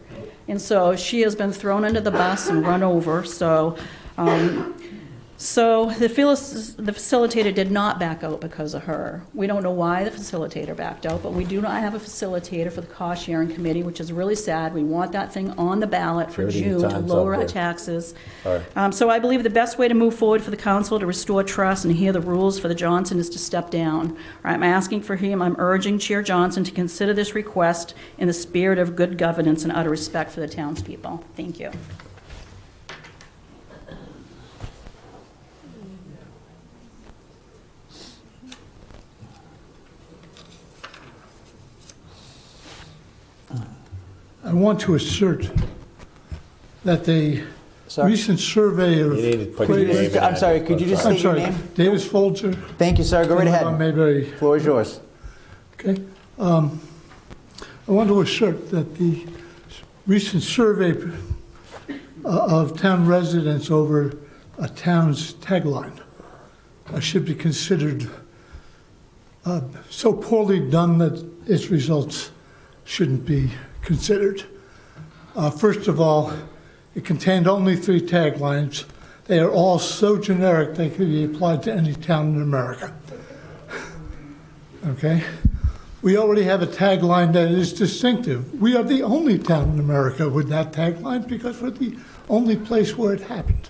And so she has been thrown under the bus and run over. So the facilitator did not back out because of her. We don't know why the facilitator backed out, but we do not have a facilitator for the cost-sharing committee, which is really sad. We want that thing on the ballot for June to lower our taxes. So I believe the best way to move forward for the council to restore trust and hear the rules for the Johnson is to step down. I'm asking for him. I'm urging Chair Johnson to consider this request in the spirit of good governance and utter respect for the townspeople. Thank you. I want to assert that the recent survey of... I'm sorry, could you just state your name? Davis Folger. Thank you, sir. Go right ahead. Mayberry. The floor is yours. Okay. I want to assert that the recent survey of town residents over a town's tagline should be considered so poorly done that its results shouldn't be considered. First of all, it contained only 3 taglines. They are all so generic they could be applied to any town in America. Okay? We already have a tagline that is distinctive. We are the only town in America with that tagline because we're the only place where it happened.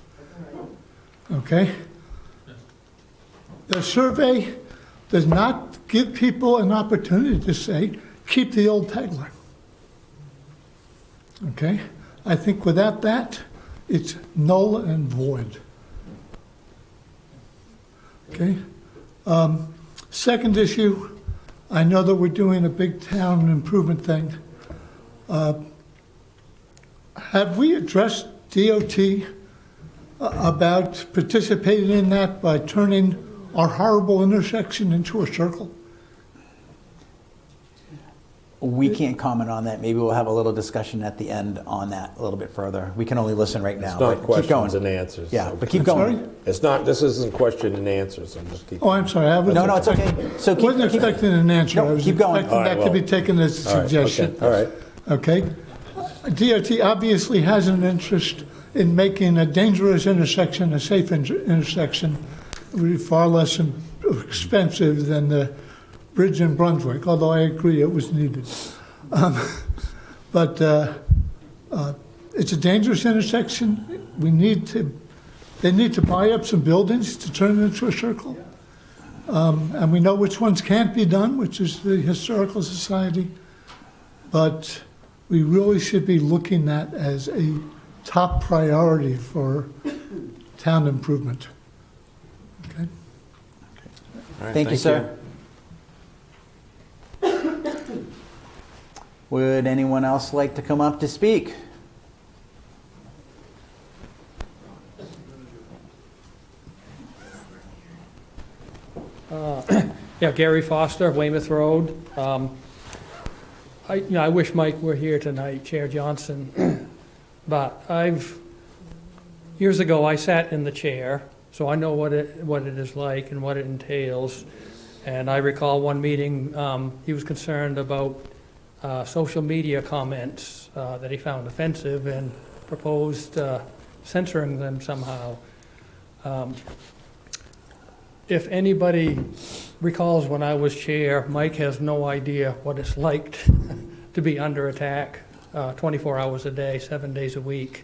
Okay? The survey does not give people an opportunity to say, keep the old tagline. Okay? I think without that, it's null and void. Okay? Second issue, I know that we're doing a big town improvement thing. Have we addressed DOT about participating in that by turning our horrible intersection into a circle? We can't comment on that. Maybe we'll have a little discussion at the end on that a little bit further. We can only listen right now. It's not but keep going. questions and answers. Yeah, so- but keep I'm going. sorry? It's not, this isn't question and answers, I'm just keep. Oh, I'm sorry. I wasn't No, it's okay. So keep- wasn't keep- expecting an answer. No, I was keep going. expecting All right, that to be well. taken as a All right, suggestion. okay, all right. Okay? DOT obviously has an interest in making a dangerous intersection a safe intersection. It would be far less expensive than the bridge in Brunswick, although I agree it was needed. But it's a dangerous intersection. They need to buy up some buildings to turn it into a circle. And we know which ones can't be done, which is the Historical Society. But we really should be looking at as a top priority for town improvement. Okay? All right, Thank you, sir. Would anyone else like to come up to speak? Yeah, Gary Foster, Weymouth Road. I wish Mike were here tonight, Chair Johnson, but years ago, I sat in the chair, so I know what it is like and what it entails. And I recall one meeting, he was concerned about social media comments that he found offensive and proposed censoring them somehow. If anybody recalls when I was chair, Mike has no idea what it's like to be under attack 24 hours a day, 7 days a week.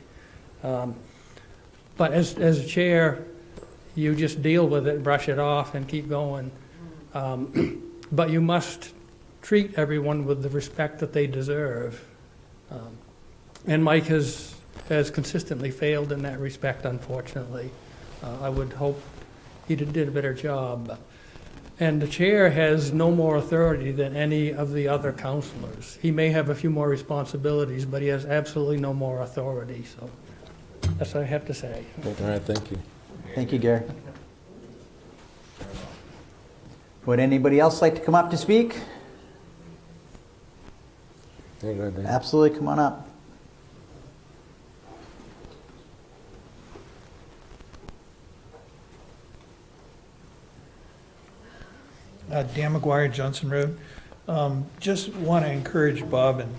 But as chair, you just deal with it, brush it off, and keep going. But you must treat everyone with the respect that they deserve. And Mike has consistently failed in that respect, unfortunately. I would hope he did a better job. And the chair has no more authority than any of the other councilors. He may have a few more responsibilities, but he has absolutely no more authority. So that's what I have to say. All right, thank you. Thank you, Gary. Would anybody else like to come up to speak? Yeah, go ahead, Dan. Absolutely, come on up. Dan McGuire, Johnson Road. Just want to encourage Bob and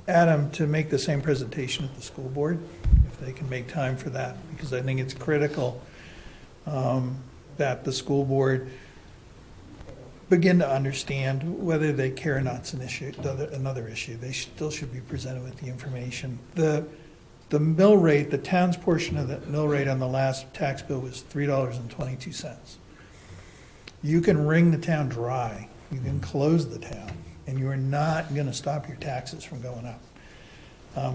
Adam to make the same presentation at the school board, if they can make time for that, because I think it's critical that the school board begin to understand whether they care or not. It's an issue, another issue. They still should be presented with the information. The mill rate, the town's portion of the mill rate on the last tax bill was $3.22. You can wring the town dry, you can close the town, and you are not going to stop your taxes from going up.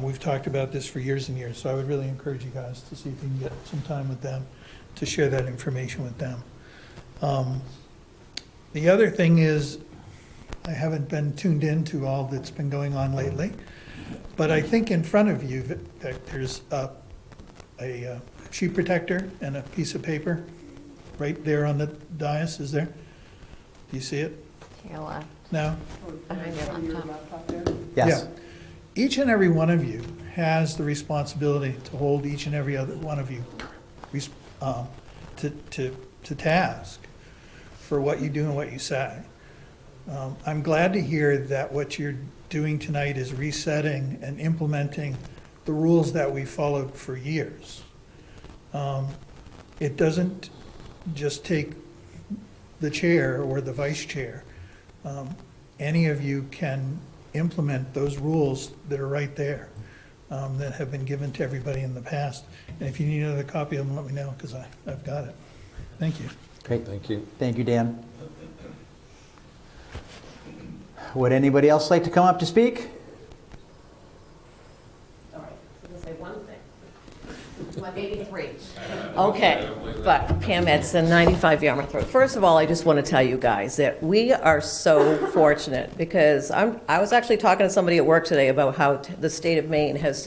We've talked about this for years and years, so I would really encourage you guys to see if you can get some time with them to share that information with them. The other thing is, I haven't been tuned in to all that's been going on lately, but I think in front of you that there's a sheet protector and a piece of paper right there on the dais. Is there? Do you see it? To your left. No? Behind your laptop. Yes. Yeah. Each and every one of you has the responsibility to hold each and every other one of you to task for what you do and what you say. I'm glad to hear that what you're doing tonight is resetting and implementing the rules that we followed for years. It doesn't just take the chair or the vice chair. Any of you can implement those rules that are right there, that have been given to everybody in the past. And if you need another copy of them, let me know, because I've got it. Thank you. Great. Thank you. Thank you, Dan. Would anybody else like to come up to speak? All right, so let's say one thing. Well, maybe three. Okay, but Pam Edson, 95 Yarmouth Road. First of all, I just want to tell you guys that we are so fortunate, because I was actually talking to somebody at work today about how the state of Maine has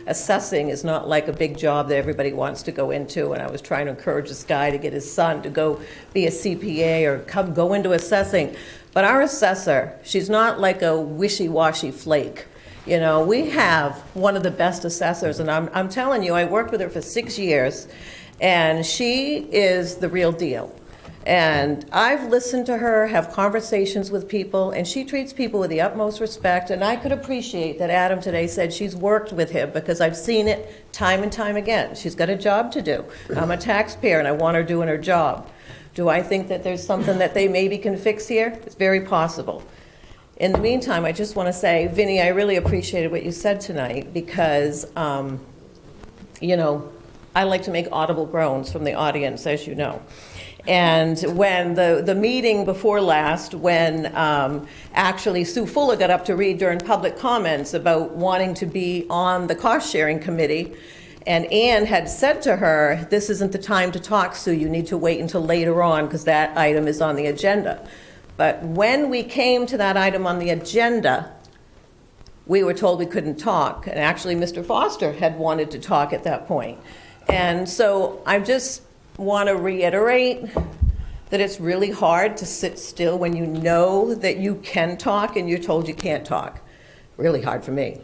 assessing is not like a big job that everybody wants to go into, and I was trying to encourage this guy to get his son to go be a CPA or go into assessing. But our assessor, she's not like a wishy-washy flake. You know, we have one of the best assessors, and I'm telling you, I worked with her for 6 years, and she is the real deal. And I've listened to her have conversations with people, and she treats people with the utmost respect, and I could appreciate that Adam today said she's worked with him, because I've seen it time and time again. She's got a job to do. I'm a taxpayer, and I want her doing her job. Do I think that there's something that they maybe can fix here? It's very possible. In the meantime, I just want to say, Vinny, I really appreciated what you said tonight, because, you know, I like to make audible groans from the audience, as you know. And when the meeting before last, when actually Sue Fuller got up to read during public comments about wanting to be on the cost-sharing committee, and Ann had said to her, this isn't the time to talk, Sue, you need to wait until later on, because that item is on the agenda. But when we came to that item on the agenda, we were told we couldn't talk. And actually, Mr. Foster had wanted to talk at that point. And so I just want to reiterate that it's really hard to sit still when you know that you can talk and you're told you can't talk. Really hard for me.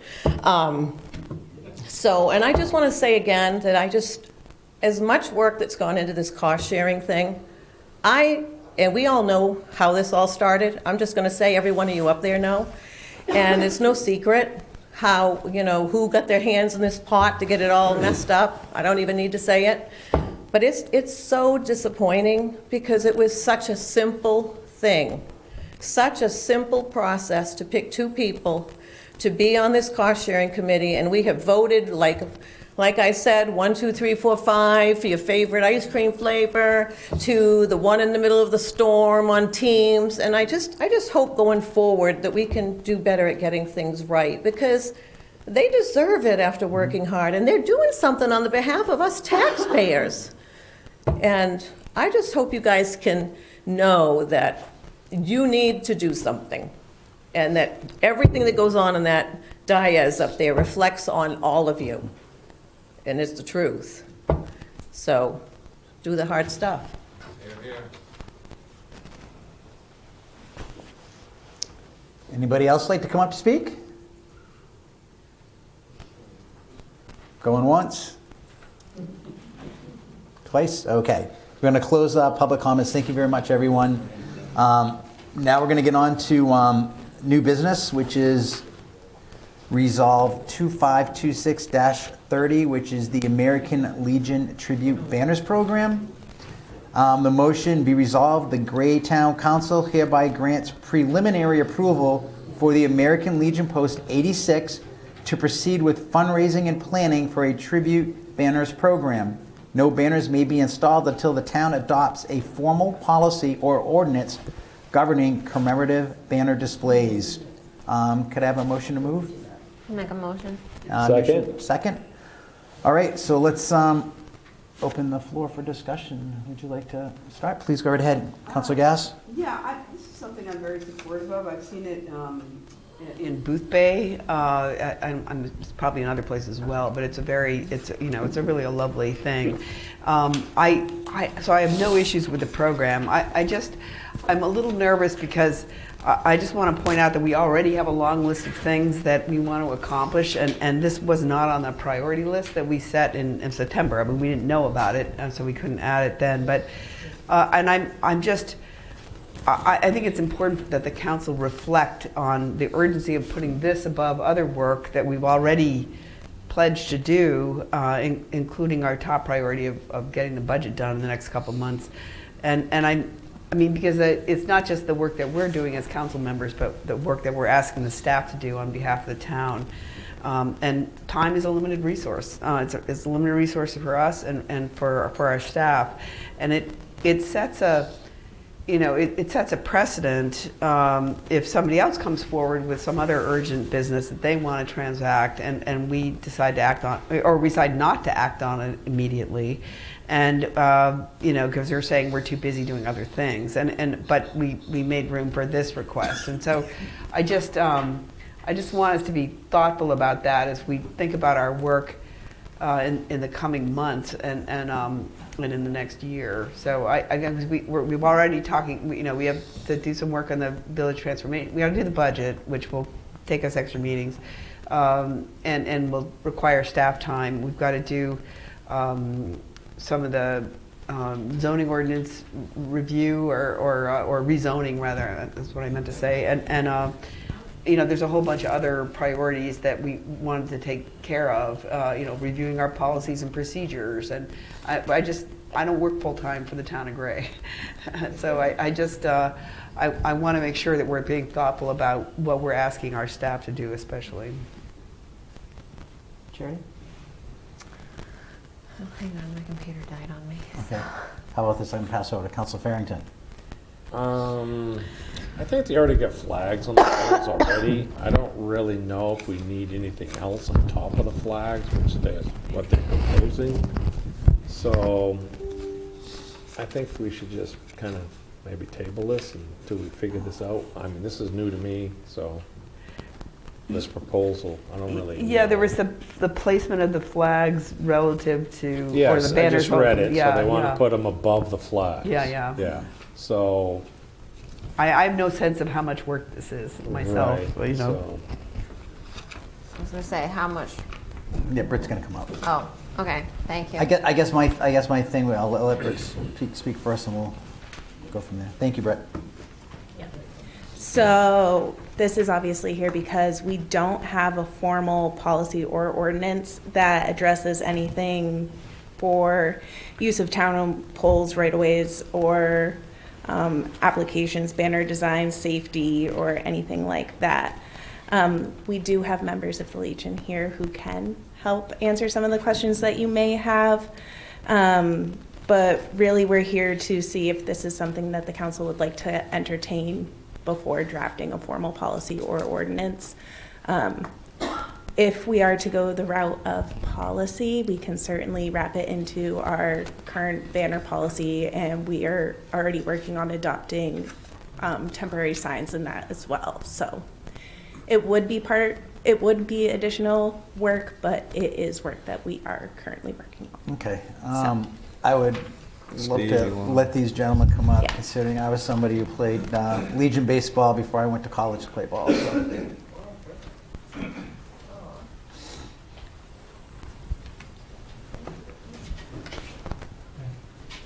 And I just want to say again that as much work that's gone into this cost-sharing thing, and we all know how this all started. I'm just going to say every one of you up there know. And it's no secret how, you know, who got their hands in this pot to get it all messed up. I don't even need to say it. But it's so disappointing, because it was such a simple thing, such a simple process to pick two people to be on this cost-sharing committee, and we have voted, like I said, 1, 2, 3, 4, 5 for your favorite ice cream flavor, to the one in the middle of the storm on Teams. And I just hope going forward that we can do better at getting things right, because they deserve it after working hard, and they're doing something on the behalf of us taxpayers. And I just hope you guys can know that you need to do something, and that everything that goes on in that dais up there reflects on all of you. And it's the truth. So do the hard stuff. Anybody else like to come up to speak? Going once? Twice? Okay. We're going to close public comments. Thank you very much, everyone. Now we're going to get on to new business, which is Resolve 2526-30, which is the American Legion Tribute Banners Program. The motion be resolved, the Gray Town Council hereby grants preliminary approval for the American Legion Post 86 to proceed with fundraising and planning for a tribute banners program. No banners may be installed until the town adopts a formal policy or ordinance governing commemorative banner displays. Could I have a motion to move? Make a motion. Second. Second. All right, so let's open the floor for discussion. Would you like to start? Please go right ahead, Councilor Gass. Yeah, this is something I'm very supportive of. I've seen it in Booth Bay, it's probably in other places as well, but it's a really a lovely thing. So I have no issues with the program. I'm a little nervous because I just want to point out that we already have a long list of things that we want to accomplish, and this was not on the priority list that we set in September. I mean, we didn't know about it, and so we couldn't add it then. But and I think it's important that the council reflect on the urgency of putting this above other work that we've already pledged to do, including our top priority of getting the budget done in the next couple of months. And I mean, because it's not just the work that we're doing as council members, but the work that we're asking the staff to do on behalf of the town. And time is a limited resource. It's a limited resource for us and for our staff. And it sets a, it sets a precedent if somebody else comes forward with some other urgent business that they want to transact, and we decide to act on, or we decide not to act on it immediately, and because they're saying we're too busy doing other things, but we made room for this request, and so I just want us to be thoughtful about that as we think about our work in the coming months and in the next year. So we've already talking. We have to do some work on the village transformation. We got to do the budget, which will take us extra meetings, and will require staff time. We've got to do some of the zoning ordinance review or rezoning, rather. That's what I meant to say. And there's a whole bunch of other priorities that we wanted to take care of, reviewing our policies and procedures. And I don't work full-time for the town of Gray. So I want to make sure that we're being thoughtful about what we're asking our staff to do, especially. Jerry? Oh, hang on, my computer died on me. Okay. How about this? I can pass over to Council Farrington. I think they already got flags on the roads already. I don't really know if we need anything else on top of the flags, which is what they're proposing. So I think we should just kind of maybe table this until we figure this out. I mean, this is new to me, so this proposal, I don't really know. There was the placement of the flags relative to, yes, or the banners. I just read it, yeah, so they want to put them above the flags. Yeah. So I have no sense of how much work this is myself. Right, So. I was going to say, how much? Yeah, Britt's going to come up. Oh, okay, thank you. I guess my thing. I'll let Britt speak first, and we'll go from there. Thank you, Britt. So this is obviously here because we don't have a formal policy or ordinance that addresses anything for use of town poles, right-of-ways, or applications, banner design, safety, or anything like that. We do have members of the Legion here who can help answer some of the questions that you may have. But really, we're here to see if this is something that the council would like to entertain before drafting a formal policy or ordinance. If we are to go the route of policy, we can certainly wrap it into our current banner policy, and we are already working on adopting temporary signs in that as well. So it would be additional work, but it is work that we are currently working on. Okay. I would love to let these gentlemen come up, considering I was somebody who played Legion baseball before I went to college to play ball. So.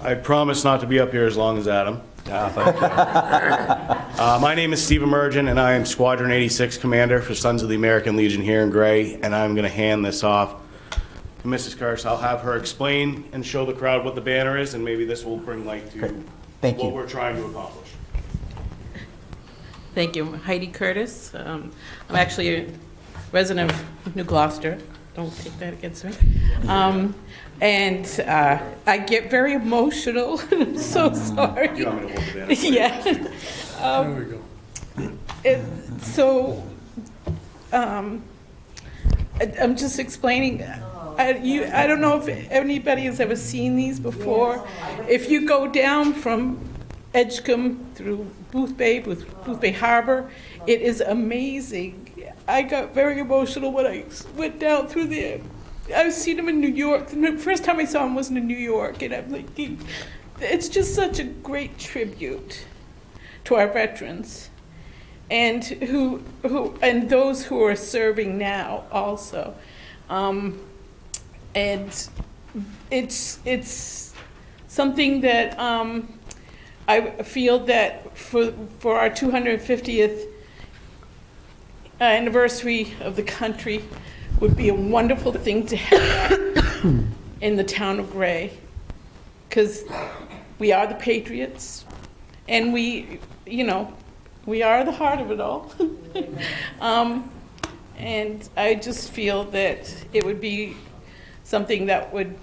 I promise not to be up here as long as Adam. Thank you. My name is Steve Emergent, and I am Squadron 86 Commander for Sons of the American Legion here in Gray, and I'm going to hand this off to Mrs. Kirsch. I'll have her explain and show the crowd what the banner is, and maybe this will bring light to what we're trying to accomplish. Thank you. Heidi Curtis. I'm actually a resident of New Gloucester. Don't take that against me. And I get very emotional. I'm so sorry. Do you want me to hold the banner? Yeah. There we go. So I'm just explaining. I don't know if anybody has ever seen these before. If you go down from Edgecombe through Booth Bay Harbor, It is amazing. I got very emotional when I went down through there. I've seen him in New York. The first time I saw him was in New York, and I'm like, it's just such a great tribute to our veterans, and and those who are serving now also. And it's something that I feel that for our 250th anniversary of the country would be a wonderful thing to have in the town of Gray, because we are the patriots, and we are the heart of it all. And I just feel that it would be something that would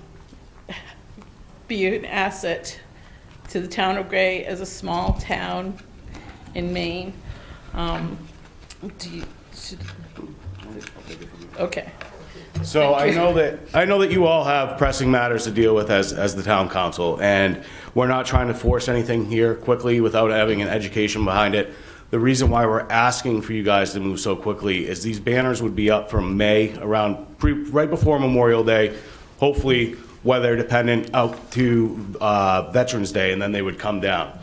be an asset to the town of Gray as a small town in Maine. Okay. So I know that you all have pressing matters to deal with as the town council, and we're not trying to force anything here quickly without having an education behind it. The reason why we're asking for you guys to move so quickly is these banners would be up from May, right before Memorial Day, hopefully weather dependent, out to Veterans Day, and then they would come down.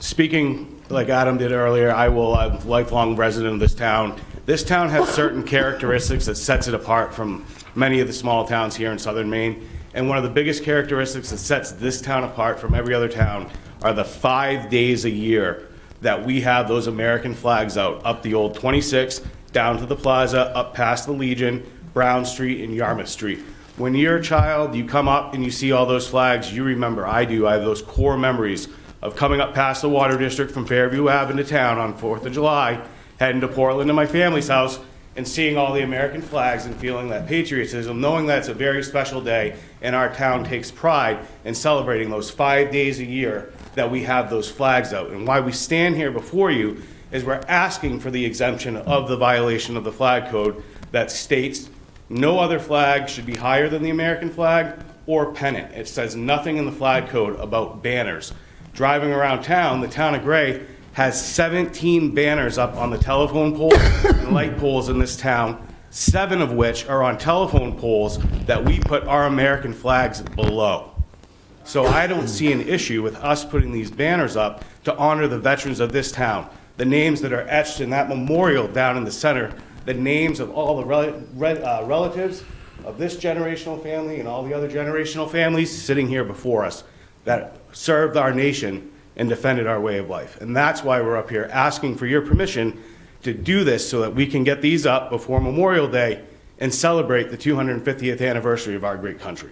Speaking like Adam did earlier, I'm a lifelong resident of this town. This town has certain characteristics that sets it apart from many of the small towns here in southern Maine. And one of the biggest characteristics that sets this town apart from every other town are the 5 days a year that we have those American flags out, up the old 26, down to the plaza, up past the Legion, Brown Street, and Yarmouth Street. When you're a child, you come up and you see all those flags, you remember, I do, I have those core memories of coming up past the Water District from Fairview Ave into town on 4th of July, heading to Portland to my family's house, and seeing all the American flags and feeling that patriotism, knowing that it's a very special day, and our town takes pride in celebrating those 5 days a year that we have those flags out. And why we stand here before you is we're asking for the exemption of the violation of the flag code that states no other flag should be higher than the American flag or pennant. It says nothing in the flag code about banners. Driving around town, the town of Gray has 17 banners up on the telephone poles and light poles in this town, 7 of which are on telephone poles that we put our American flags below. So I don't see an issue with us putting these banners up to honor the veterans of this town. The names that are etched in that memorial down in the center, the names of all the relatives of this generational family and all the other generational families sitting here before us that served our nation and defended our way of life. And that's why we're up here asking for your permission to do this so that we can get these up before Memorial Day and celebrate the 250th anniversary of our great country.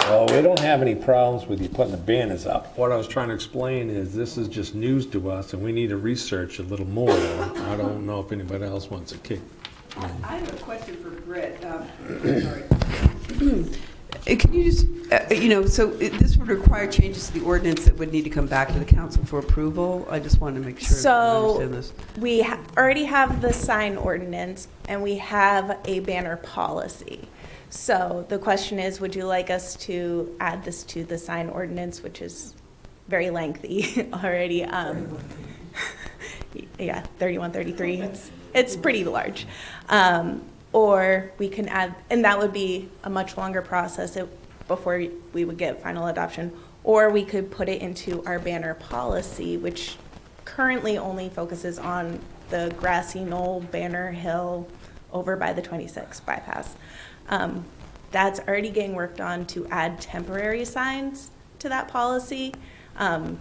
Well, we don't have any problems with you putting the banners up. What I was trying to explain is this is just news to us, and we need to research a little more. I don't know if anybody else wants a kick. I have a question for Britt. Sorry. Can you just, so this would require changes to the ordinance that would need to come back to the council for approval? I just wanted to make sure that I understand this. We already have the sign ordinance, and we have a banner policy. So the question is, would you like us to add this to the sign ordinance, which is very lengthy already? Yeah, 3133. It's pretty large. Or we can add, and that would be a much longer process before we would get final adoption. Or we could put it into our banner policy, which currently only focuses on the grassy knoll, Banner Hill, over by the 26 bypass. That's already getting worked on to add temporary signs to that policy to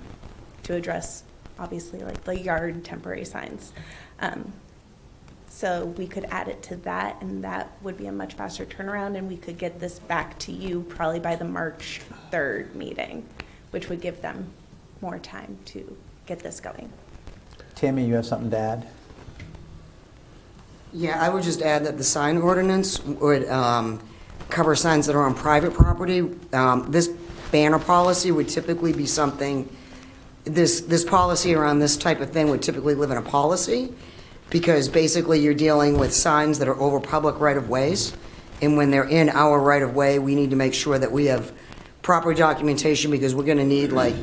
address, obviously, like the yard temporary signs. So we could add it to that, and that would be a much faster turnaround, and we could get this back to you probably by the March 3rd meeting, which would give them more time to get this going. Tammy, you have something to add? Yeah, I would just add that the sign ordinance would cover signs that are on private property. This banner policy would typically be something, this policy around this type of thing would typically live in a policy, because basically you're dealing with signs that are over public right-of-ways, and when they're in our right-of-way, we need to make sure that we have proper documentation, because we're gonna need, like,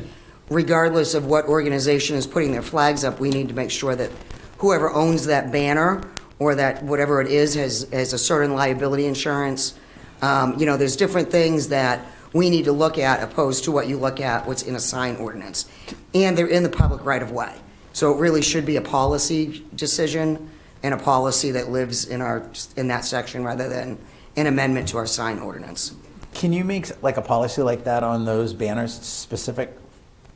regardless of what organization is putting their flags up, we need to make sure that whoever owns that banner or that whatever it is has a certain liability insurance. You know, there's different things that we need to look at opposed to what you look at, what's in a sign ordinance. And they're in the public right of way. So it really should be a policy decision and a policy that lives in that section rather than an amendment to our sign ordinance. Can you make like a policy like that on those banners specific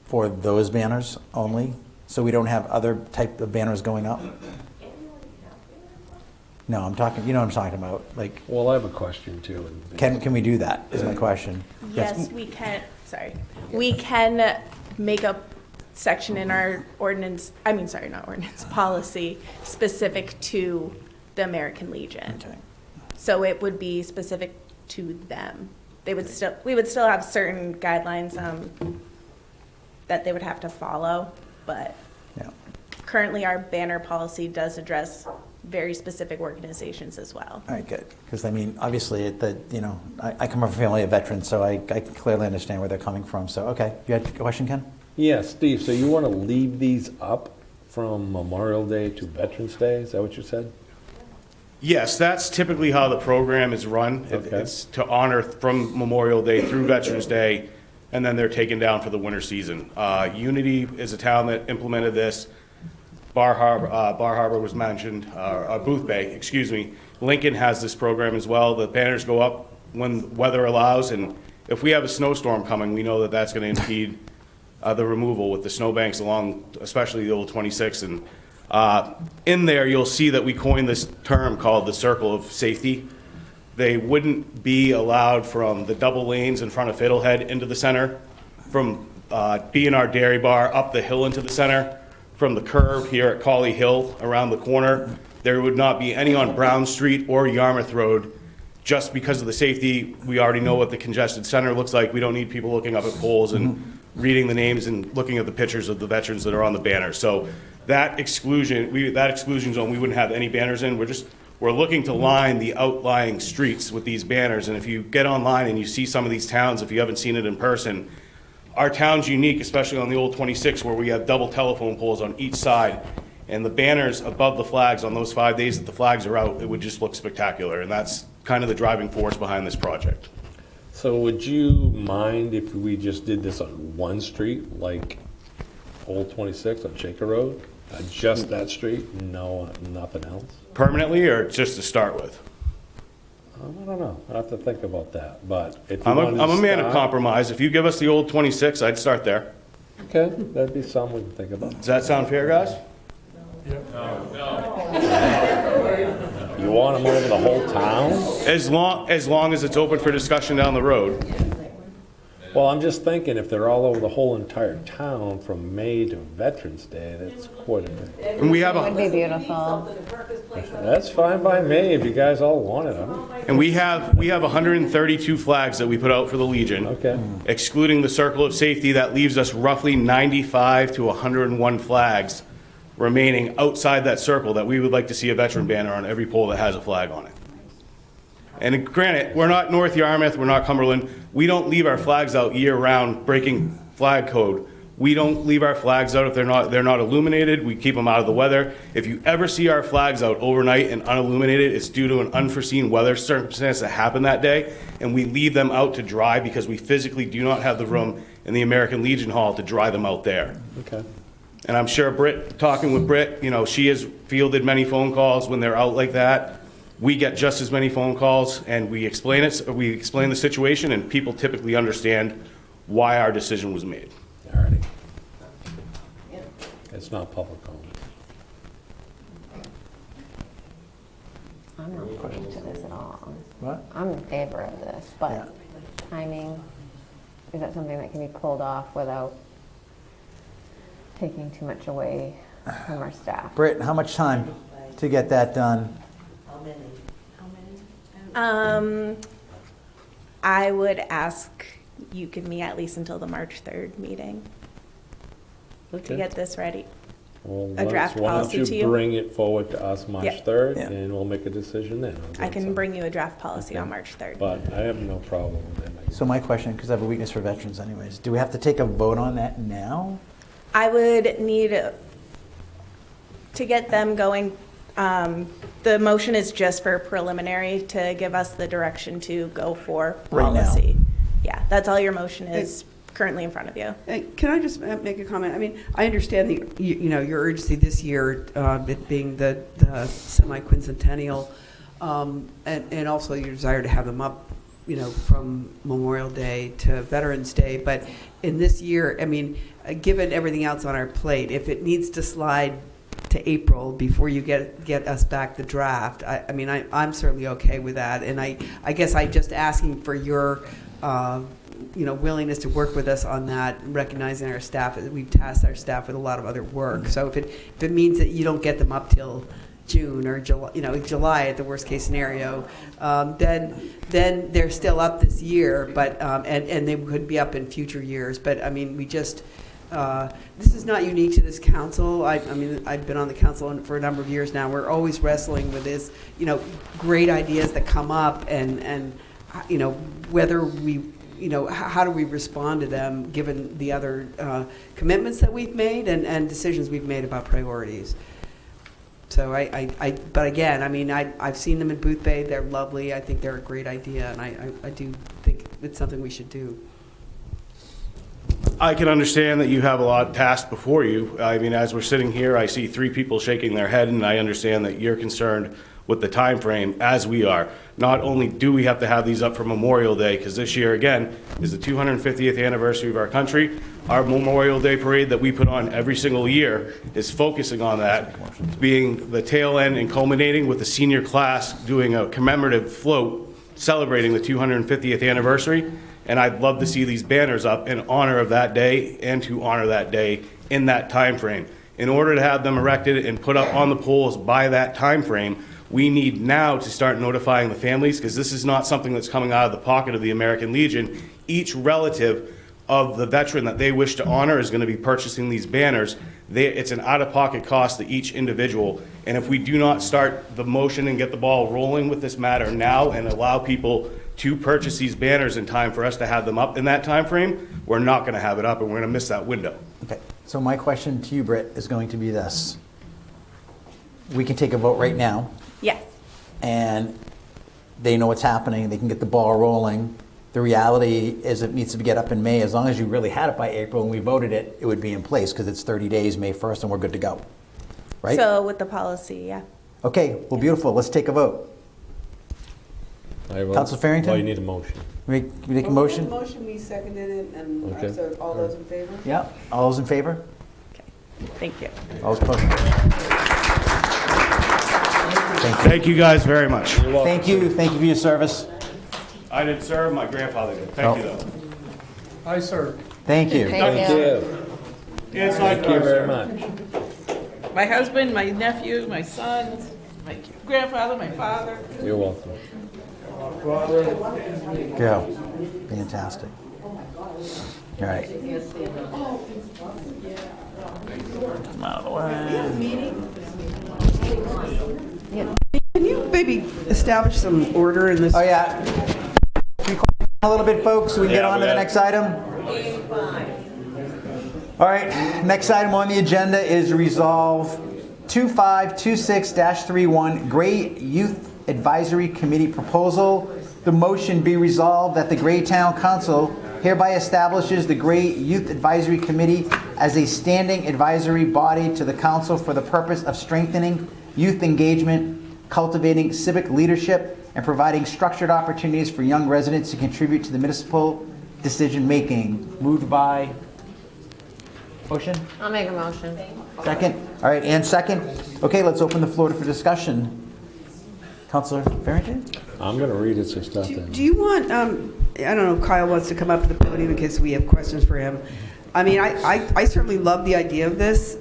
for those banners only? So we don't have other type of banners going up? No, I'm talking, you know what I'm talking about, like. Well, I have a question too. Can we do that, is my question. Yes, we can, sorry. We can make a section in our ordinance, I mean, sorry, not ordinance, policy specific to the American Legion. Okay. So it would be specific to them. We would still have certain guidelines that they would have to follow, but Yeah. currently our banner policy does address very specific organizations as well. All right, good. Because I mean, obviously, I come from a family of veterans, so I clearly understand where they're coming from. So, okay, you had a question, Ken? Yeah, Steve, so you want to leave these up from Memorial Day to Veterans Day? Is that what you said? Yes, that's typically how the program is run. Okay. It's to honor from Memorial Day through Veterans Day, and then they're taken down for the winter season. Unity is a town that implemented this. Bar Harbor was mentioned, Booth Bay, excuse me. Lincoln has this program as well. The banners go up when weather allows, and if we have a snowstorm coming, we know that that's going to impede the removal with the snowbanks along, especially the old 26. And in there, you'll see that we coined this term called the circle of safety. They wouldn't be allowed from the double lanes in front of Fiddlehead into the center, from B&R Dairy Bar up the hill into the center, from the curve here at Colley Hill around the corner. There would not be any on Brown Street or Yarmouth Road. Just because of the safety, we already know what the congested center looks like. We don't need people looking up at poles and reading the names and looking at the pictures of the veterans that are on the banner. So that exclusion zone, we wouldn't have any banners in. We're looking to line the outlying streets with these banners. And if you get online and you see some of these towns, if you haven't seen it in person, our town's unique, especially on the old 26, where we have double telephone poles on each side, and the banners above the flags on those 5 days that the flags are out, it would just look spectacular, and that's kind of the driving force behind this project. So would you mind if we just did this on one street, like Old 26 on Shaker Road? Just that street, no, nothing else? Permanently, or just to start with? I don't know. I have to think about that. But if you I'm wanted to a man of start- compromise. If you give us the old 26, I'd start there. Okay, that'd be something we can think about. Does that sound fair, guys? You want them over the whole town? As long as it's open for discussion down the road. Well, I'm just thinking if they're all over the whole entire town from May to Veterans Day, that's quite a bit. And we have It would be beautiful. That's fine by me if you guys all want it. And we have 132 flags that we put out for the Legion. Okay. Excluding the circle of safety, that leaves us roughly 95 to 101 flags remaining outside that circle that we would like to see a veteran banner on every pole that has a flag on it. And granted, we're not North Yarmouth, we're not Cumberland. We don't leave our flags out year-round breaking flag code. We don't leave our flags out if they're not illuminated. We keep them out of the weather. If you ever see our flags out overnight and unilluminated, it's due to an unforeseen weather circumstance that happened that day, and we leave them out to dry because we physically do not have the room in the American Legion Hall to dry them out there. Okay. And I'm sure talking with Britt, she has fielded many phone calls when they're out like that. We get just as many phone calls, and we explain the situation, and people typically understand why our decision was made. Alrighty. It's not public comment. I'm not opposed to this at all. What? I'm in favor of this, but timing, is that something that can be pulled off without taking too much away from our staff? Britt, how much time to get that done? I would ask you give me at least until the March 3rd meeting to get this ready. Well, A draft why policy don't to you you? bring it forward to us March Yeah. 3rd, Yeah. and we'll make a decision then. I can bring you a draft policy on March 3rd. But I have no problem with it. So my question, because I have a weakness for veterans anyways, do we have to take a vote on that now? I would need to get them going. The motion is just for preliminary to give us the direction to go for Right now. policy. Yeah, that's all your motion is currently in front of you. Can I just make a comment? I mean, I understand your urgency this year, it being the semi-quincentennial, and also your desire to have them up, from Memorial Day to Veterans Day. But in this year, I mean, given everything else on our plate, if it needs to slide to April before you get us back the draft, I'm certainly okay with that. And I guess I'm just asking for your willingness to work with us on that, recognizing our staff, we've tasked our staff with a lot of other work. So if it means that you don't get them up till June or July at the worst case scenario, then they're still up this year, but and they could be up in future years. But I mean, we just this is not unique to this council. I mean, I've been on the council for a number of years now. We're always wrestling with this, great ideas that come up, and whether we. How do we respond to them given the other commitments that we've made and decisions we've made about priorities? So but again, I mean, I've seen them in Booth Bay. They're lovely. I think they're a great idea, and I do think it's something we should do. I can understand that you have a lot tasked before you. I mean, as we're sitting here, I see 3 people shaking their head, and I understand that you're concerned with the time frame as we are. Not only do we have to have these up for Memorial Day, because this year, again, is the 250th anniversary of our country. Our Memorial Day parade that we put on every single year is focusing on that, being the tail end and culminating with the senior class doing a commemorative float celebrating the 250th anniversary. And I'd love to see these banners up in honor of that day and to honor that day in that time frame. In order to have them erected and put up on the poles by that time frame, we need now to start notifying the families, because this is not something that's coming out of the pocket of the American Legion. Each relative of the veteran that they wish to honor is going to be purchasing these banners. It's an out-of-pocket cost to each individual. And if we do not start the motion and get the ball rolling with this matter now and allow people to purchase these banners in time for us to have them up in that time frame, we're not going to have it up, and we're going to miss that window. Okay, so my question to you, Britt, is going to be this. We can take a vote right now. Yes. And they know what's happening, they can get the ball rolling. The reality is it needs to get up in May. As long as you really had it by April and we voted it, it would be in place because it's 30 days, May 1st, and we're good to go, right? So with the policy, yeah. Okay, well, beautiful, let's take a vote. Council Farrington? Well, you need a motion. We make a motion? Motion, we seconded it, and Okay. so all those in favor? Yeah, all those in favor? Thank you. All those opposed? Thank you guys very much. Thank you for your service. I didn't serve, my grandfather did. Thank you, though. I serve. Thank you. Thank you. Thank you very much. My husband, my nephew, my sons, my grandfather, my father. You're welcome. Go. Fantastic. All right. Come out of the way. Can you maybe establish some order in this? Oh, yeah. Can we quiet down a little bit, folks, so we can get on to the next item? All right, next item on the agenda is Resolve 2526-31, Gray Youth Advisory Committee Proposal. The motion be resolved that the Gray Town Council hereby establishes the Gray Youth Advisory Committee as a standing advisory body to the council for the purpose of strengthening youth engagement, cultivating civic leadership, and providing structured opportunities for young residents to contribute to the municipal decision-making. Moved by motion? I'll make a motion. Second? All right, and second. Okay, let's open the floor for discussion. Councilor Farrington? I'm going to read it, so stop that. Do you want, I don't know if Kyle wants to come up to the podium in case we have questions for him. I mean, I certainly love the idea of this.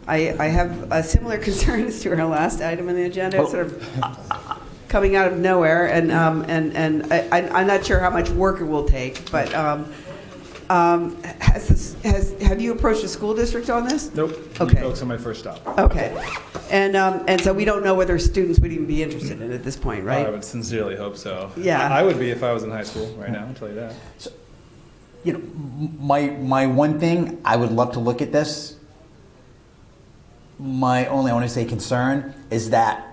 I have a similar concerns to our last item on the agenda. It's sort of coming out of nowhere, and I'm not sure how much work it will take, but Have you approached the school district on this? Nope. Okay. You folks on my first stop. Okay. And so we don't know whether students would even be interested in it at this point, right? I would sincerely hope so. Yeah. I would be if I was in high school right now, I'll tell you that. You know, my one thing, I would love to look at this. My only, I want to say, concern is that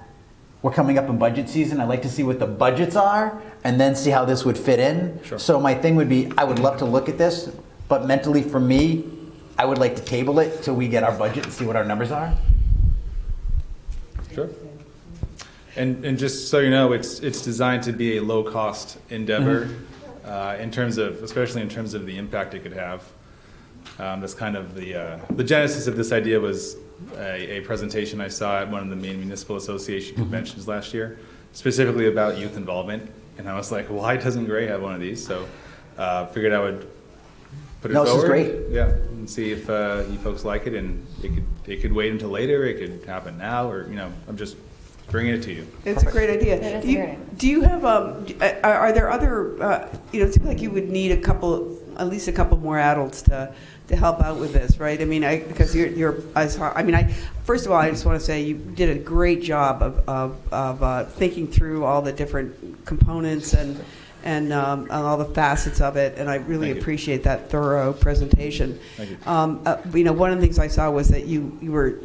we're coming up in budget season. I'd like to see what the budgets are and then see how this would fit in. Sure. So my thing would be, I would love to look at this, but mentally for me, I would like to table it till we get our budget and see what our numbers are. Sure. And just so you know, it's designed to be a low-cost endeavor in terms of, especially in terms of the impact it could have. That's kind of the genesis of this idea was a presentation I saw at one of the Maine Municipal Association conventions last year, specifically about youth involvement. And I was like, why doesn't Gray have one of these? So figured I would put it forward. This is great. Yeah, and see if you folks like it, and it could wait until later. It could happen now, or I'm just bringing it to you. It's a great idea. That is Do you, great. do you have, are there other, it seems like you would need at least a couple more adults to help out with this, right? I mean, because first of all, I just want to say you did a great job of thinking through all the different components and all the facets of it, and I really appreciate that thorough presentation. Thank you. One of the things I saw was that you were,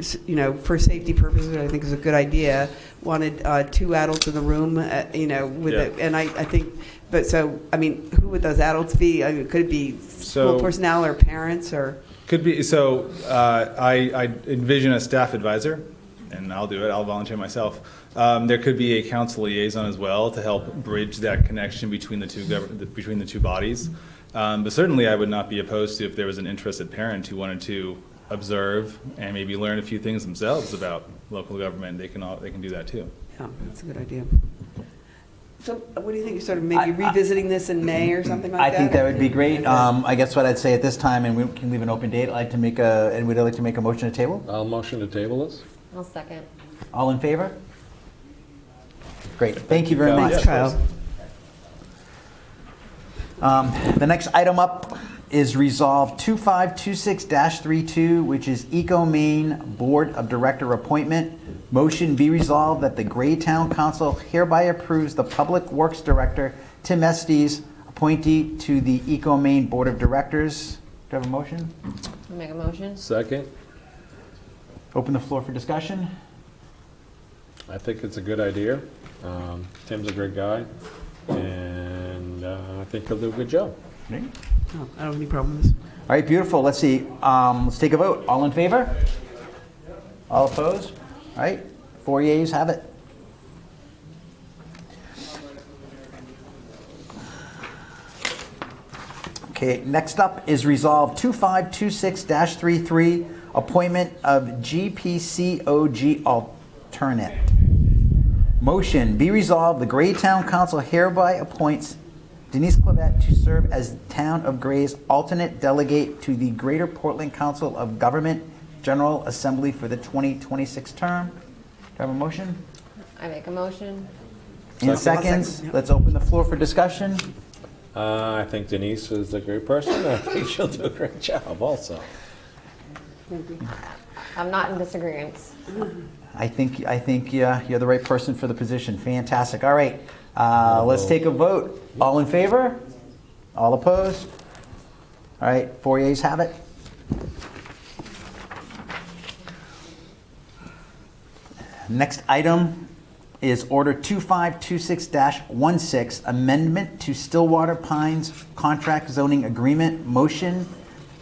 for safety purposes, I think is a good idea, wanted 2 adults in the room, with it, and I think, but so, I mean, who would those adults be? I mean, could it be school personnel or parents or? Could be. So I envision a staff advisor, and I'll do it. I'll volunteer myself. There could be a council liaison as well to help bridge that connection between the two bodies. But certainly, I would not be opposed to if there was an interested parent who wanted to observe and maybe learn a few things themselves about local government. They can do that too. Yeah, that's a good idea. So what do you think, sort of maybe revisiting this in May or something like that? I think that would be great. I guess what I'd say at this time, and we can leave an open date, would I like to make a motion to table? I'll motion to table this. I'll second. All in favor? Great, thank you very much. Thanks, Kyle. The next item up is Resolve 2526-32, which is EcoMaine Board of Director appointment. Motion be resolved that the Gray Town Council hereby approves the Public Works Director, Tim Estes, appointee to the EcoMaine Board of Directors. Do I have a motion? I'll make a motion. Second. Open the floor for discussion. I think it's a good idea. Tim's a great guy, and I think he'll do a good job. No, I don't have any problem with this. All right, beautiful. Let's see. Let's take a vote. All in favor? All opposed? All right, 4 yeas have it. Okay, next up is Resolve 2526-33, appointment of GPCOG alternate. Motion, be resolved, the Gray Town Council hereby appoints Denise Clavette to serve as Town of Gray's alternate delegate to the Greater Portland Council of Government General Assembly for the 2026 term. Do I have a motion? I make a motion. In seconds, let's open the floor for discussion. I think Denise is a great person. I think she'll do a great job also. I'm not in disagreement. I think you're the right person for the position. Fantastic. All right, let's take a vote. All in favor? All opposed? All right, 4 yeas have it. Next item is Order 2526-16, amendment to Stillwater Pines Contract Zoning Agreement. Motion,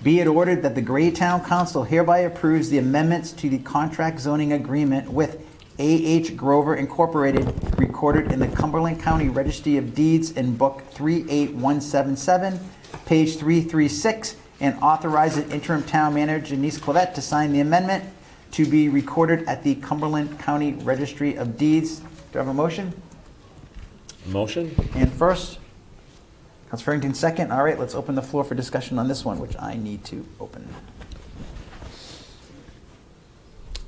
be it ordered that the Gray Town Council hereby approves the amendments to the contract zoning agreement with A.H. Grover Incorporated, recorded in the Cumberland County Registry of Deeds in Book 38177, page 336, and authorizes interim town manager Denise Clavette to sign the amendment to be recorded at the Cumberland County Registry of Deeds. Do I have a motion? Motion. And first, Councilor Farrington second. All right, let's open the floor for discussion on this one, which I need to open.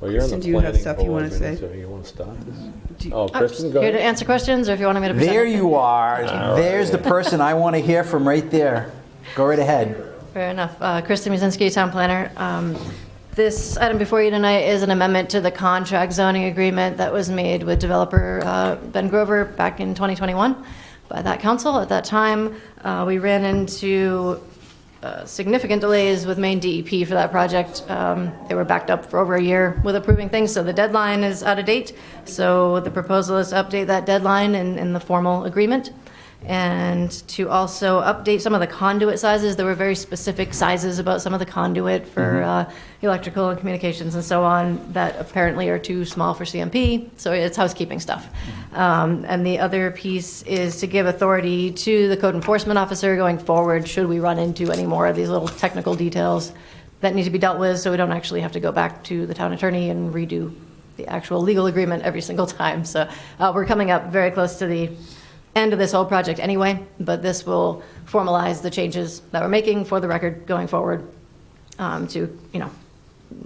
Well, you're on the Kristen, do you have planning stuff you board, want to say? So you want to start this? Do you- Oh, Kristen, go Here to ahead. answer questions, or if you want me to present. There you are. All There's right. the person I want to hear from right there. Go right ahead. Fair enough. Kristen Musinski, Town Planner. This item before you tonight is an amendment to the contract zoning agreement that was made with developer Ben Grover back in 2021 by that council. At that time, we ran into significant delays with Maine DEP for that project. They were backed up for over a year with approving things, so the deadline is out of date. So the proposal is to update that deadline in the formal agreement, and to also update some of the conduit sizes. There were very specific sizes about some of the conduit for electrical and communications and so on that apparently are too small for CMP, so it's housekeeping stuff. And the other piece is to give authority to the code enforcement officer going forward should we run into any more of these little technical details that need to be dealt with, so we don't actually have to go back to the town attorney and redo the actual legal agreement every single time. So we're coming up very close to the end of this whole project anyway, but this will formalize the changes that we're making for the record going forward, to, you know,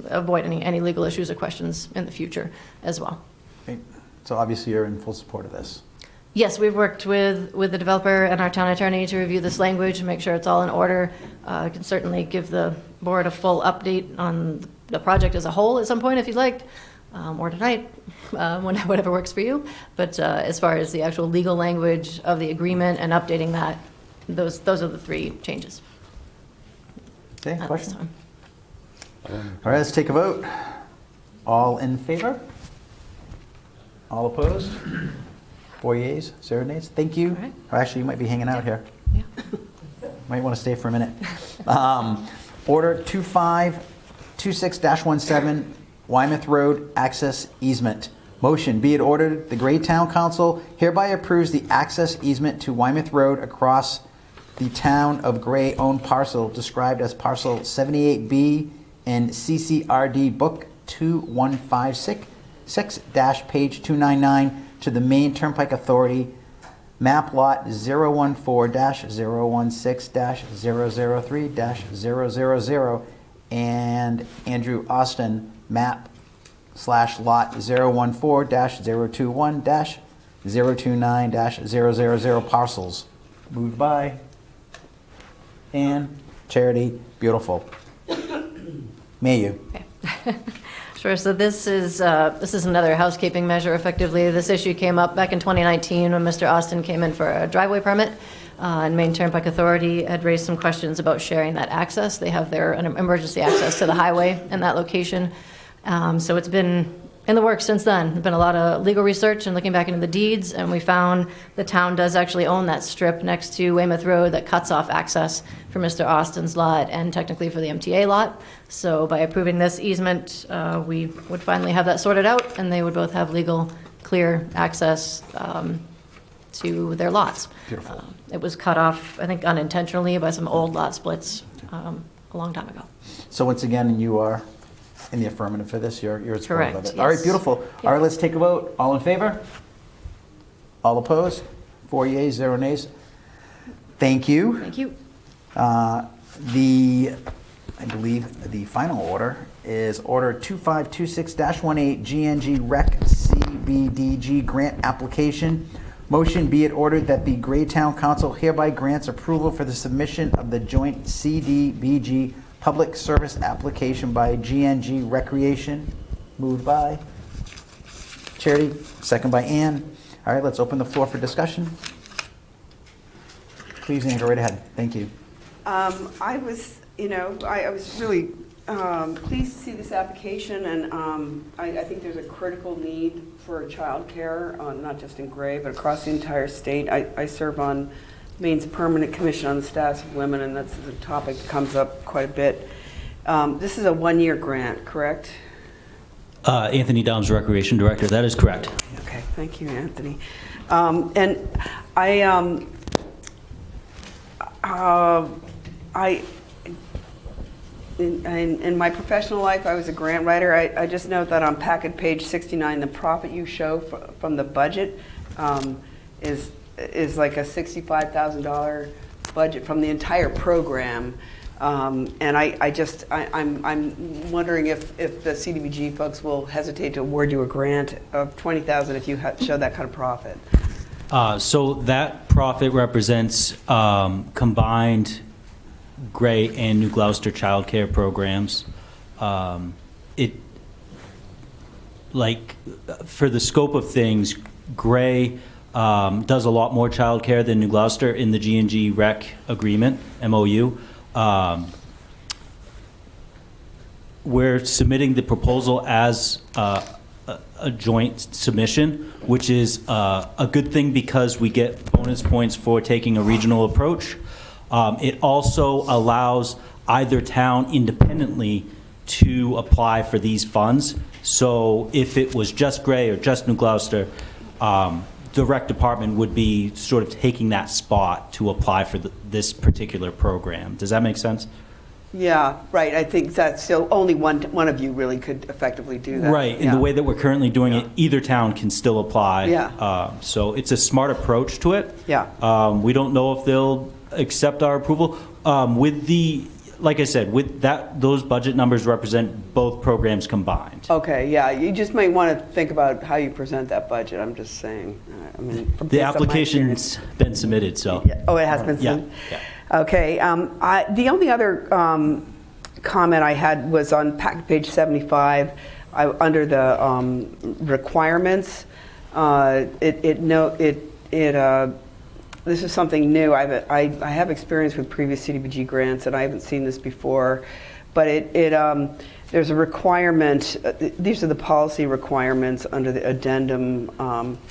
avoid any legal issues or questions in the future as well. Okay. So obviously you're in full support of this. Yes, we've worked with the developer and our town attorney to review this language and make sure it's all in order. I can certainly give the board a full update on the project as a whole at some point if you'd like. Or tonight, whatever works for you. But as far as the actual legal language of the agreement and updating that, those are the three changes. Okay, question? All right, let's take a vote. All in favor? All opposed? 4 yeas, 0 nays. Thank you. Right. Or actually, you might be hanging out here. Yeah. Might want to stay for a minute. Order 2526-17, Weymouth Road Access Easement. Motion, be it ordered, the Gray Town Council hereby approves the access easement to Weymouth Road across the town of Gray owned parcel described as parcel 78B in CCRD Book 2156-page 299 to the Maine Turnpike Authority, map lot 014-016-003-000, and Andrew Austin, map /lot 014-021-029-000 parcels. Moved by Ann, Charity, beautiful. May you. Okay. Sure. So this is another housekeeping measure. Effectively, this issue came up back in 2019 when Mr. Austin came in for a driveway permit. And Maine Turnpike Authority had raised some questions about sharing that access. They have their emergency access to the highway in that location. So it's been in the works since then. There's been a lot of legal research and looking back into the deeds, and we found the town does actually own that strip next to Weymouth Road that cuts off access for Mr. Austin's lot and technically for the MTA lot. So by approving this easement, we would finally have that sorted out, and they would both have legal, clear access to their lots. Beautiful. It was cut off, I think unintentionally, by some old lot splits a long time ago. So once again, you are in the affirmative for this, you're supportive Correct, of it. All right, yes. beautiful. Yep. All right, let's take a vote. All in favor? All opposed? 4 yeas, 0 nays. Thank you. Thank you. I believe the final order is Order 2526-18, GNG Rec CBDG grant application. Motion, be it ordered that the Gray Town Council hereby grants approval for the submission of the joint CDBG public service application by GNG Recreation. Moved by Charity, second by Ann. All right, let's open the floor for discussion. Please, Ann, go right ahead. Thank you. I was really pleased to see this application, and I think there's a critical need for childcare, not just in Gray, but across the entire state. I serve on Maine's Permanent Commission on the Status of Women, and that's a topic that comes up quite a bit. This is a one-year grant, correct? Anthony Dom's Recreation Director. That is correct. Okay, thank you, Anthony. And in my professional life, I was a grant writer. I just note that on packet page 69, the profit you show from the budget is like a $65,000 budget from the entire program. And I'm wondering if the CDBG folks will hesitate to award you a grant of $20,000 if you show that kind of profit. So that profit represents combined Gray and New Gloucester childcare programs. For the scope of things, Gray does a lot more childcare than New Gloucester in the G&G rec agreement, MOU. We're submitting the proposal as a joint submission, which is a good thing because we get bonus points for taking a regional approach. It also allows either town independently to apply for these funds. So if it was just Gray or just New Gloucester, the rec department would be sort of taking that spot to apply for this particular program. Does that make sense? Yeah, right. I think that's still only one of you really could effectively do that. Right. In the way that we're currently doing it, either town can still apply. Yeah. So it's a smart approach to it. Yeah. We don't know if they'll accept our approval. Like I said, with those budget numbers represent both programs combined. Okay, yeah, you just might want to think about how you present that budget, I'm just saying. I mean, The application's been submitted, so. Yeah. Oh, it has been submitted? Yeah. Okay, the only other comment I had was on page 75, under the requirements. This is something new. I have experience with previous CDBG grants, and I haven't seen this before. But there's a requirement. These are the policy requirements under the addendum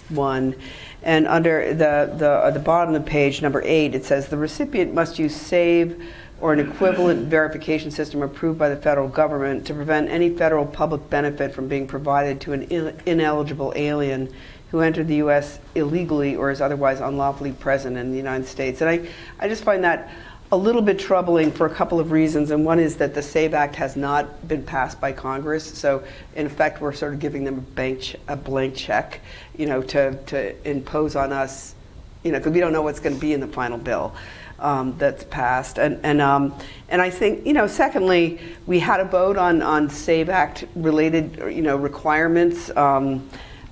1, and under at the bottom of the page, number 8, it says the recipient must use SAVE or an equivalent verification system approved by the federal government to prevent any federal public benefit from being provided to an ineligible alien who entered the U.S. illegally or is otherwise unlawfully present in the United States. And I just find that a little bit troubling for a couple of reasons. And one is that the SAVE Act has not been passed by Congress. So in effect, we're sort of giving them a blank check, to impose on us, because we don't know what's going to be in the final bill that's passed. And I think, secondly, we had a vote on SAVE Act related, requirements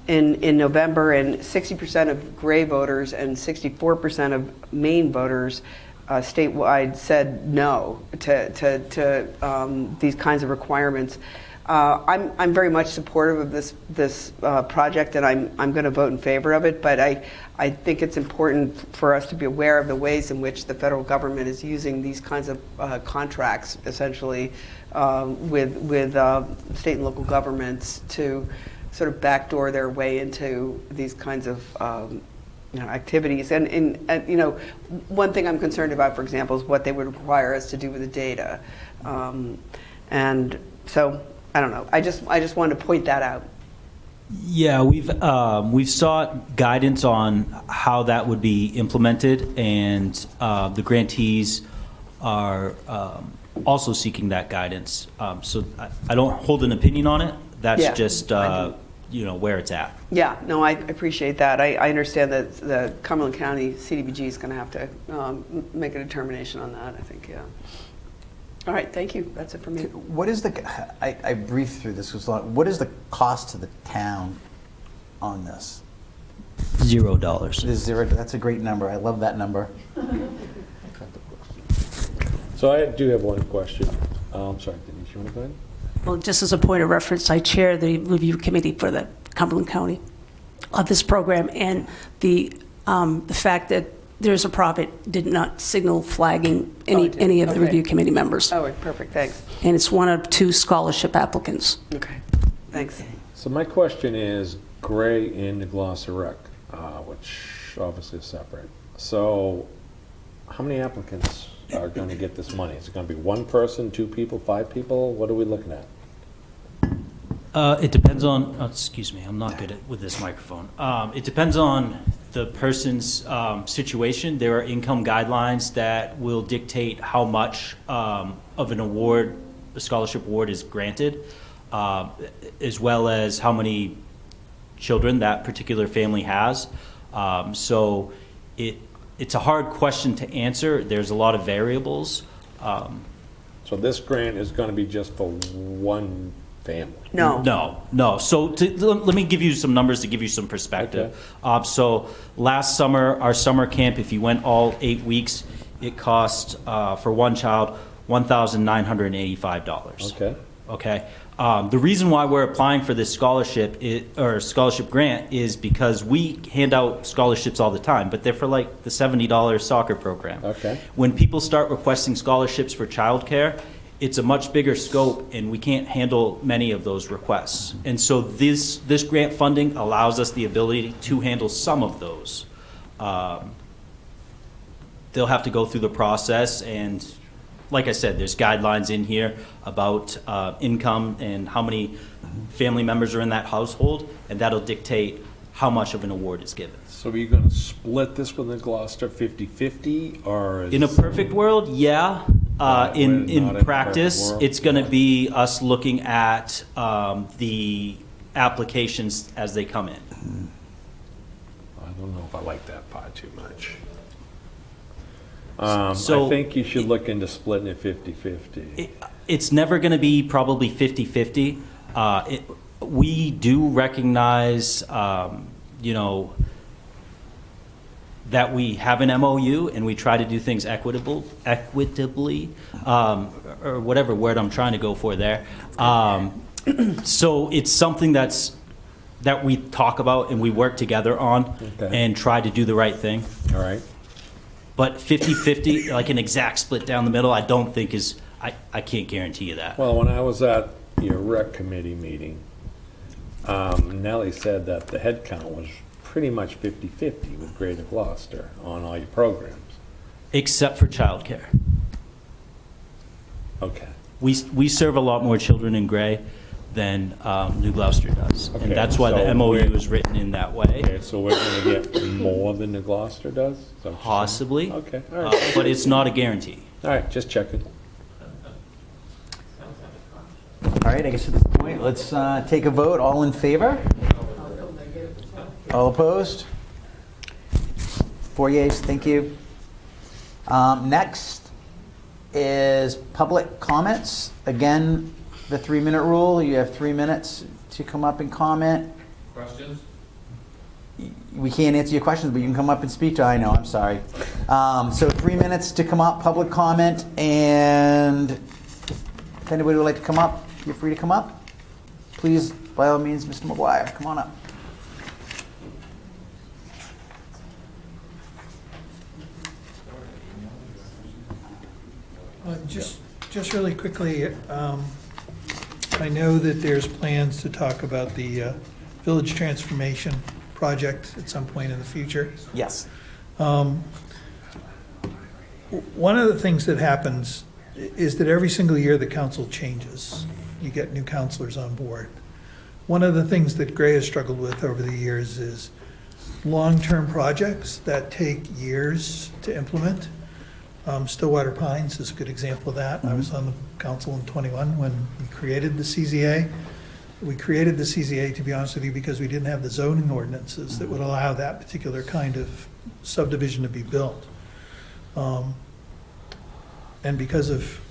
in November, and 60% of Gray voters and 64% of Maine voters statewide said no to these kinds of requirements. I'm very much supportive of this project, and I'm going to vote in favor of it. But I think it's important for us to be aware of the ways in which the federal government is using these kinds of contracts, essentially, with state and local governments to sort of backdoor their way into these kinds of activities. And one thing I'm concerned about, for example, is what they would require us to do with the data. And so I don't know. I just wanted to point that out. Yeah, we've sought guidance on how that would be implemented, and the grantees are also seeking that guidance. So I don't hold an opinion on it. That's just where it's at. Yeah, no, I appreciate that. I understand that the Cumberland County CDBG is going to have to make a determination on that, I think, yeah. All right, thank you. That's it for me. What is I briefed through this. What is the cost to the town on this? $0. It is $0. That's a great number. I love that number. So I do have one question. I'm sorry, Denise, you want to go ahead? Well, just as a point of reference, I chair the review committee for the Cumberland County of this program, and the fact that there's a profit did not signal flagging any of the review committee members. Oh, perfect, thanks. And it's one of 2 scholarship applicants. Okay, thanks. So my question is Gray and the Gloucester Rec, which obviously is separate. So how many applicants are going to get this money? Is it going to be 1 person, 2 people, 5 people? What are we looking at? It depends on, excuse me, I'm not good with this microphone. It depends on the person's situation. There are income guidelines that will dictate how much of an award, a scholarship award, is granted, as well as how many children that particular family has. So it's a hard question to answer. There's a lot of variables. So this grant is going to be just for 1 family? No. So let me give you some numbers to give you some perspective. Okay. So last summer, our summer camp, if you went all 8 weeks, it costs, for one child, $1,985. Okay. Okay. The reason why we're applying for this scholarship or scholarship grant is because we hand out scholarships all the time, but they're for like the $70 soccer program. Okay. When people start requesting scholarships for childcare, it's a much bigger scope, and we can't handle many of those requests. And so this grant funding allows us the ability to handle some of those. They'll have to go through the process, and like I said, there's guidelines in here about income and how many family members are in that household, and that'll dictate how much of an award is given. So are you going to split this with the Gloucester 50-50, or In a perfect world, yeah. In practice, it's going to be us looking at the applications as they come in. I don't know if I like that part too much. So- I think you should look into splitting it 50-50. It's never going to be probably 50-50. We do recognize, that we have an MOU and we try to do things equitably, or whatever word I'm trying to go for there. So it's something that we talk about and we work together on and try to do the right thing. All right. But 50-50, like an exact split down the middle, I don't think is, I can't guarantee you that. Well, when I was at your rec committee meeting, Nellie said that the head count was pretty much 50-50 with Greater Gloucester on all your programs. Except for childcare. Okay. We serve a lot more children in Gray than New Gloucester does. Okay, And that's why the so MOU we're- is written in that way. Okay, so we're going to get more than New Gloucester does? Is that what you're saying? Possibly. Okay, all right. But it's not a guarantee. All right, just checking. All right, I guess at this point, let's take a vote. All in favor? All opposed? 4 yeas, thank you. Next is public comments. Again, the 3-minute rule. You have 3 minutes to come up and comment. Questions? We can't answer your questions, but you can come up and speak to. I know, I'm sorry. So 3 minutes to come up, public comment, and if anybody would like to come up, you're free to come up. Please, by all means, Mr. McGuire, come on up. Just really quickly, I know that there's plans to talk about the village transformation project at some point in the future. Yes. One of the things that happens is that every single year the council changes. You get new councilors on board. One of the things that Gray has struggled with over the years is long-term projects that take years to implement. Stillwater Pines is a good example of that. I was on the council in 21 when we created the CZA. We created the CZA, to be honest with you, because we didn't have the zoning ordinances that would allow that particular kind of subdivision to be built. And because of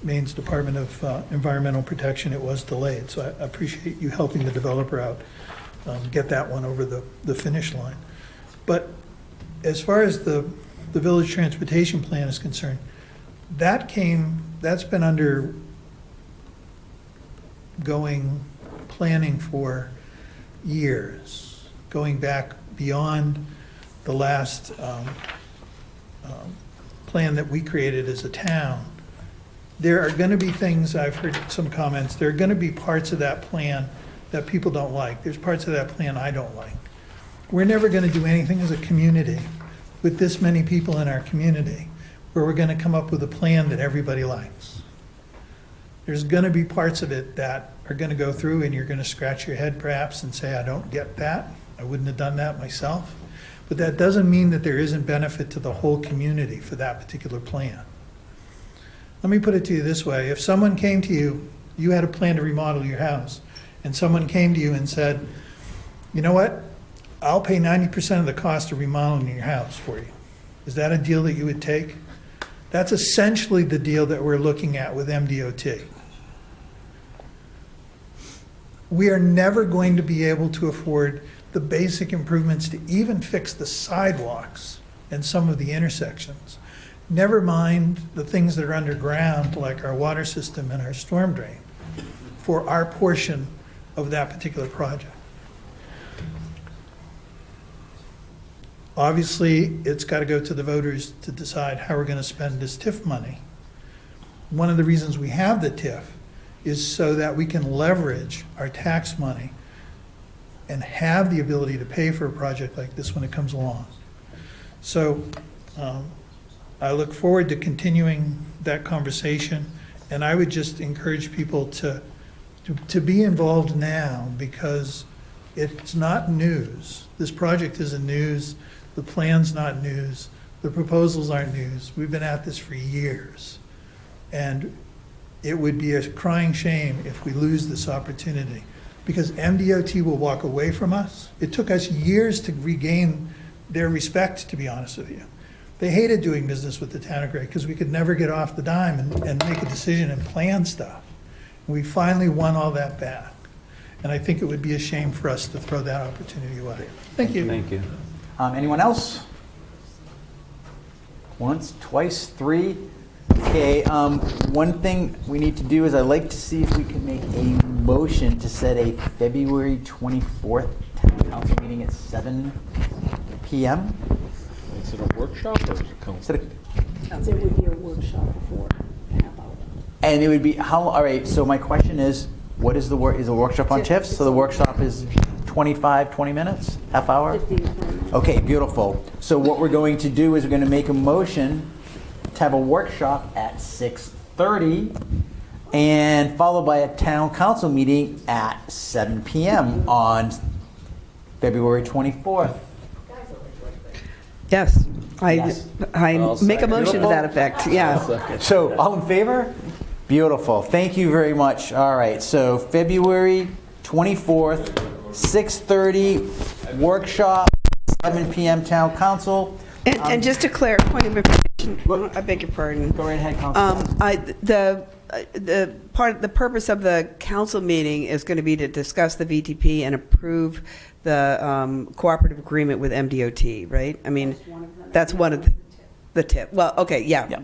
Maine's Department of Environmental Protection, it was delayed. So I appreciate you helping the developer out, get that one over the finish line. But as far as the village transportation plan is concerned, that's been undergoing planning for years, going back beyond the last plan that we created as a town. There are going to be things, I've heard some comments, there are going to be parts of that plan that people don't like. There's parts of that plan I don't like. We're never going to do anything as a community with this many people in our community where we're going to come up with a plan that everybody likes. There's going to be parts of it that are going to go through and you're going to scratch your head perhaps and say, I don't get that. I wouldn't have done that myself. But that doesn't mean that there isn't benefit to the whole community for that particular plan. Let me put it to you this way. If someone came to you, you had a plan to remodel your house, and someone came to you and said, you know what? I'll pay 90% of the cost of remodeling your house for you. Is that a deal that you would take? That's essentially the deal that we're looking at with MDOT. We are never going to be able to afford the basic improvements to even fix the sidewalks and some of the intersections Never mind the things that are underground, like our water system and our storm drain, for our portion of that particular project. Obviously, it's got to go to the voters to decide how we're going to spend this TIF money. One of the reasons we have the TIF is so that we can leverage our tax money and have the ability to pay for a project like this when it comes along. So I look forward to continuing that conversation, and I would just encourage people to be involved now, because it's not news. This project isn't news. The plan's not news. The proposals aren't news. We've been at this for years. And it would be a crying shame if we lose this opportunity, because MDOT will walk away from us. It took us years to regain their respect, to be honest with you. They hated doing business with the town of Gray because we could never get off the dime and make a decision and plan stuff. We finally won all that back. And I think it would be a shame for us to throw that opportunity away. Thank you. Thank you. Anyone else? Once, twice, three? Okay, one thing we need to do is I'd like to see if we can make a motion to set a February 24th town council meeting at 7 p.m. Is it a workshop or is it council? There would be a workshop before, half hour. And it would be, all right, so my question is, what is the is a workshop on TIFs? So the workshop is 20 minutes, half hour? 15. Okay, beautiful. So what we're going to do is we're going to make a motion to have a workshop at 6:30 and followed by a town council meeting at 7 p.m. on February 24th. Yes, Yes. I make a motion to that effect, yeah. So all in favor? Beautiful. Thank you very much. All right, so February 24th, 6:30 workshop, 7 p.m. town council. And just to clear, point of information, I beg your pardon. Go right ahead, Council. The purpose of the council meeting is going to be to discuss the VTP and approve the cooperative agreement with MDOT, right? I mean, that's one of the TIF. Well, okay, yeah.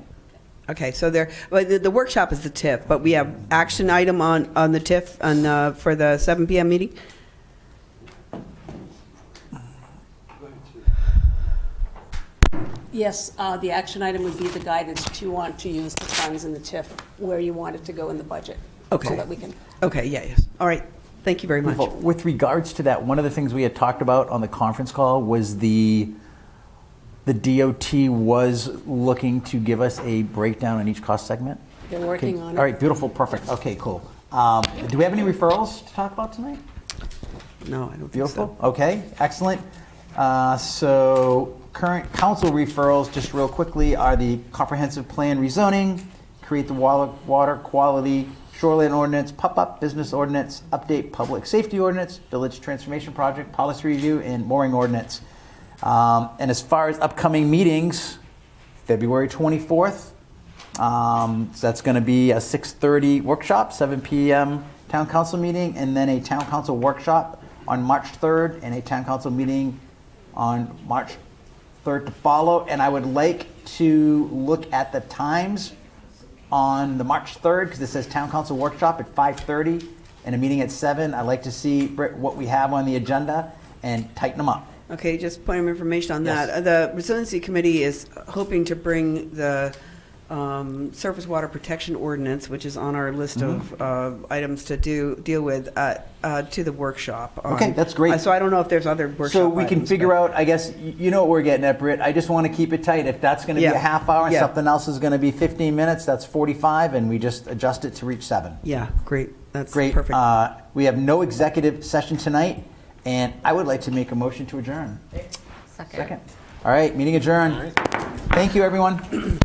Okay, so the workshop is the TIF, but we have action item on the TIF and for the 7 p.m. meeting? Yes, the action item would be the guidance that you want to use the funds in the TIF, where you want it to go in the budget. Okay. So that we can. Okay, yes. All right, thank you very much. With regards to that, one of the things we had talked about on the conference call was the DOT was looking to give us a breakdown on each cost segment. They're working on it. All right, beautiful, perfect. Okay, cool. Do we have any referrals to talk about tonight? No, I don't think Beautiful. so. Okay, excellent. So current council referrals, just real quickly, are the comprehensive plan rezoning, create the water quality shoreline ordinance, pop-up business ordinance, update public safety ordinance, village transformation project, policy review, and mooring ordinance. And as far as upcoming meetings, February 24th, so that's going to be a 6:30 workshop, 7 p.m. town council meeting, and then a town council workshop on March 3rd, and a town council meeting on March 3rd to follow. And I would like to look at the times on the March 3rd, because it says town council workshop at 5:30 and a meeting at 7. I'd like to see, Britt, what we have on the agenda and tighten them up. Okay, just point of information on Yes. that. The Resiliency Committee is hoping to bring the surface water protection ordinance, which is on our list of items to deal with, to the workshop. Okay, that's great. So I don't know if there's other workshop So we can items, figure but- out, I guess, you know what we're getting at, Britt. I just want to keep it tight. If that's going to be a half hour and Yeah. something else is going to be 15 minutes, that's 45, and we just adjust it to reach 7. Yeah, great. That's Great. perfect. We have no executive session tonight, and I would like to make a motion to adjourn. Second. All right, meeting adjourned. Thank you, everyone.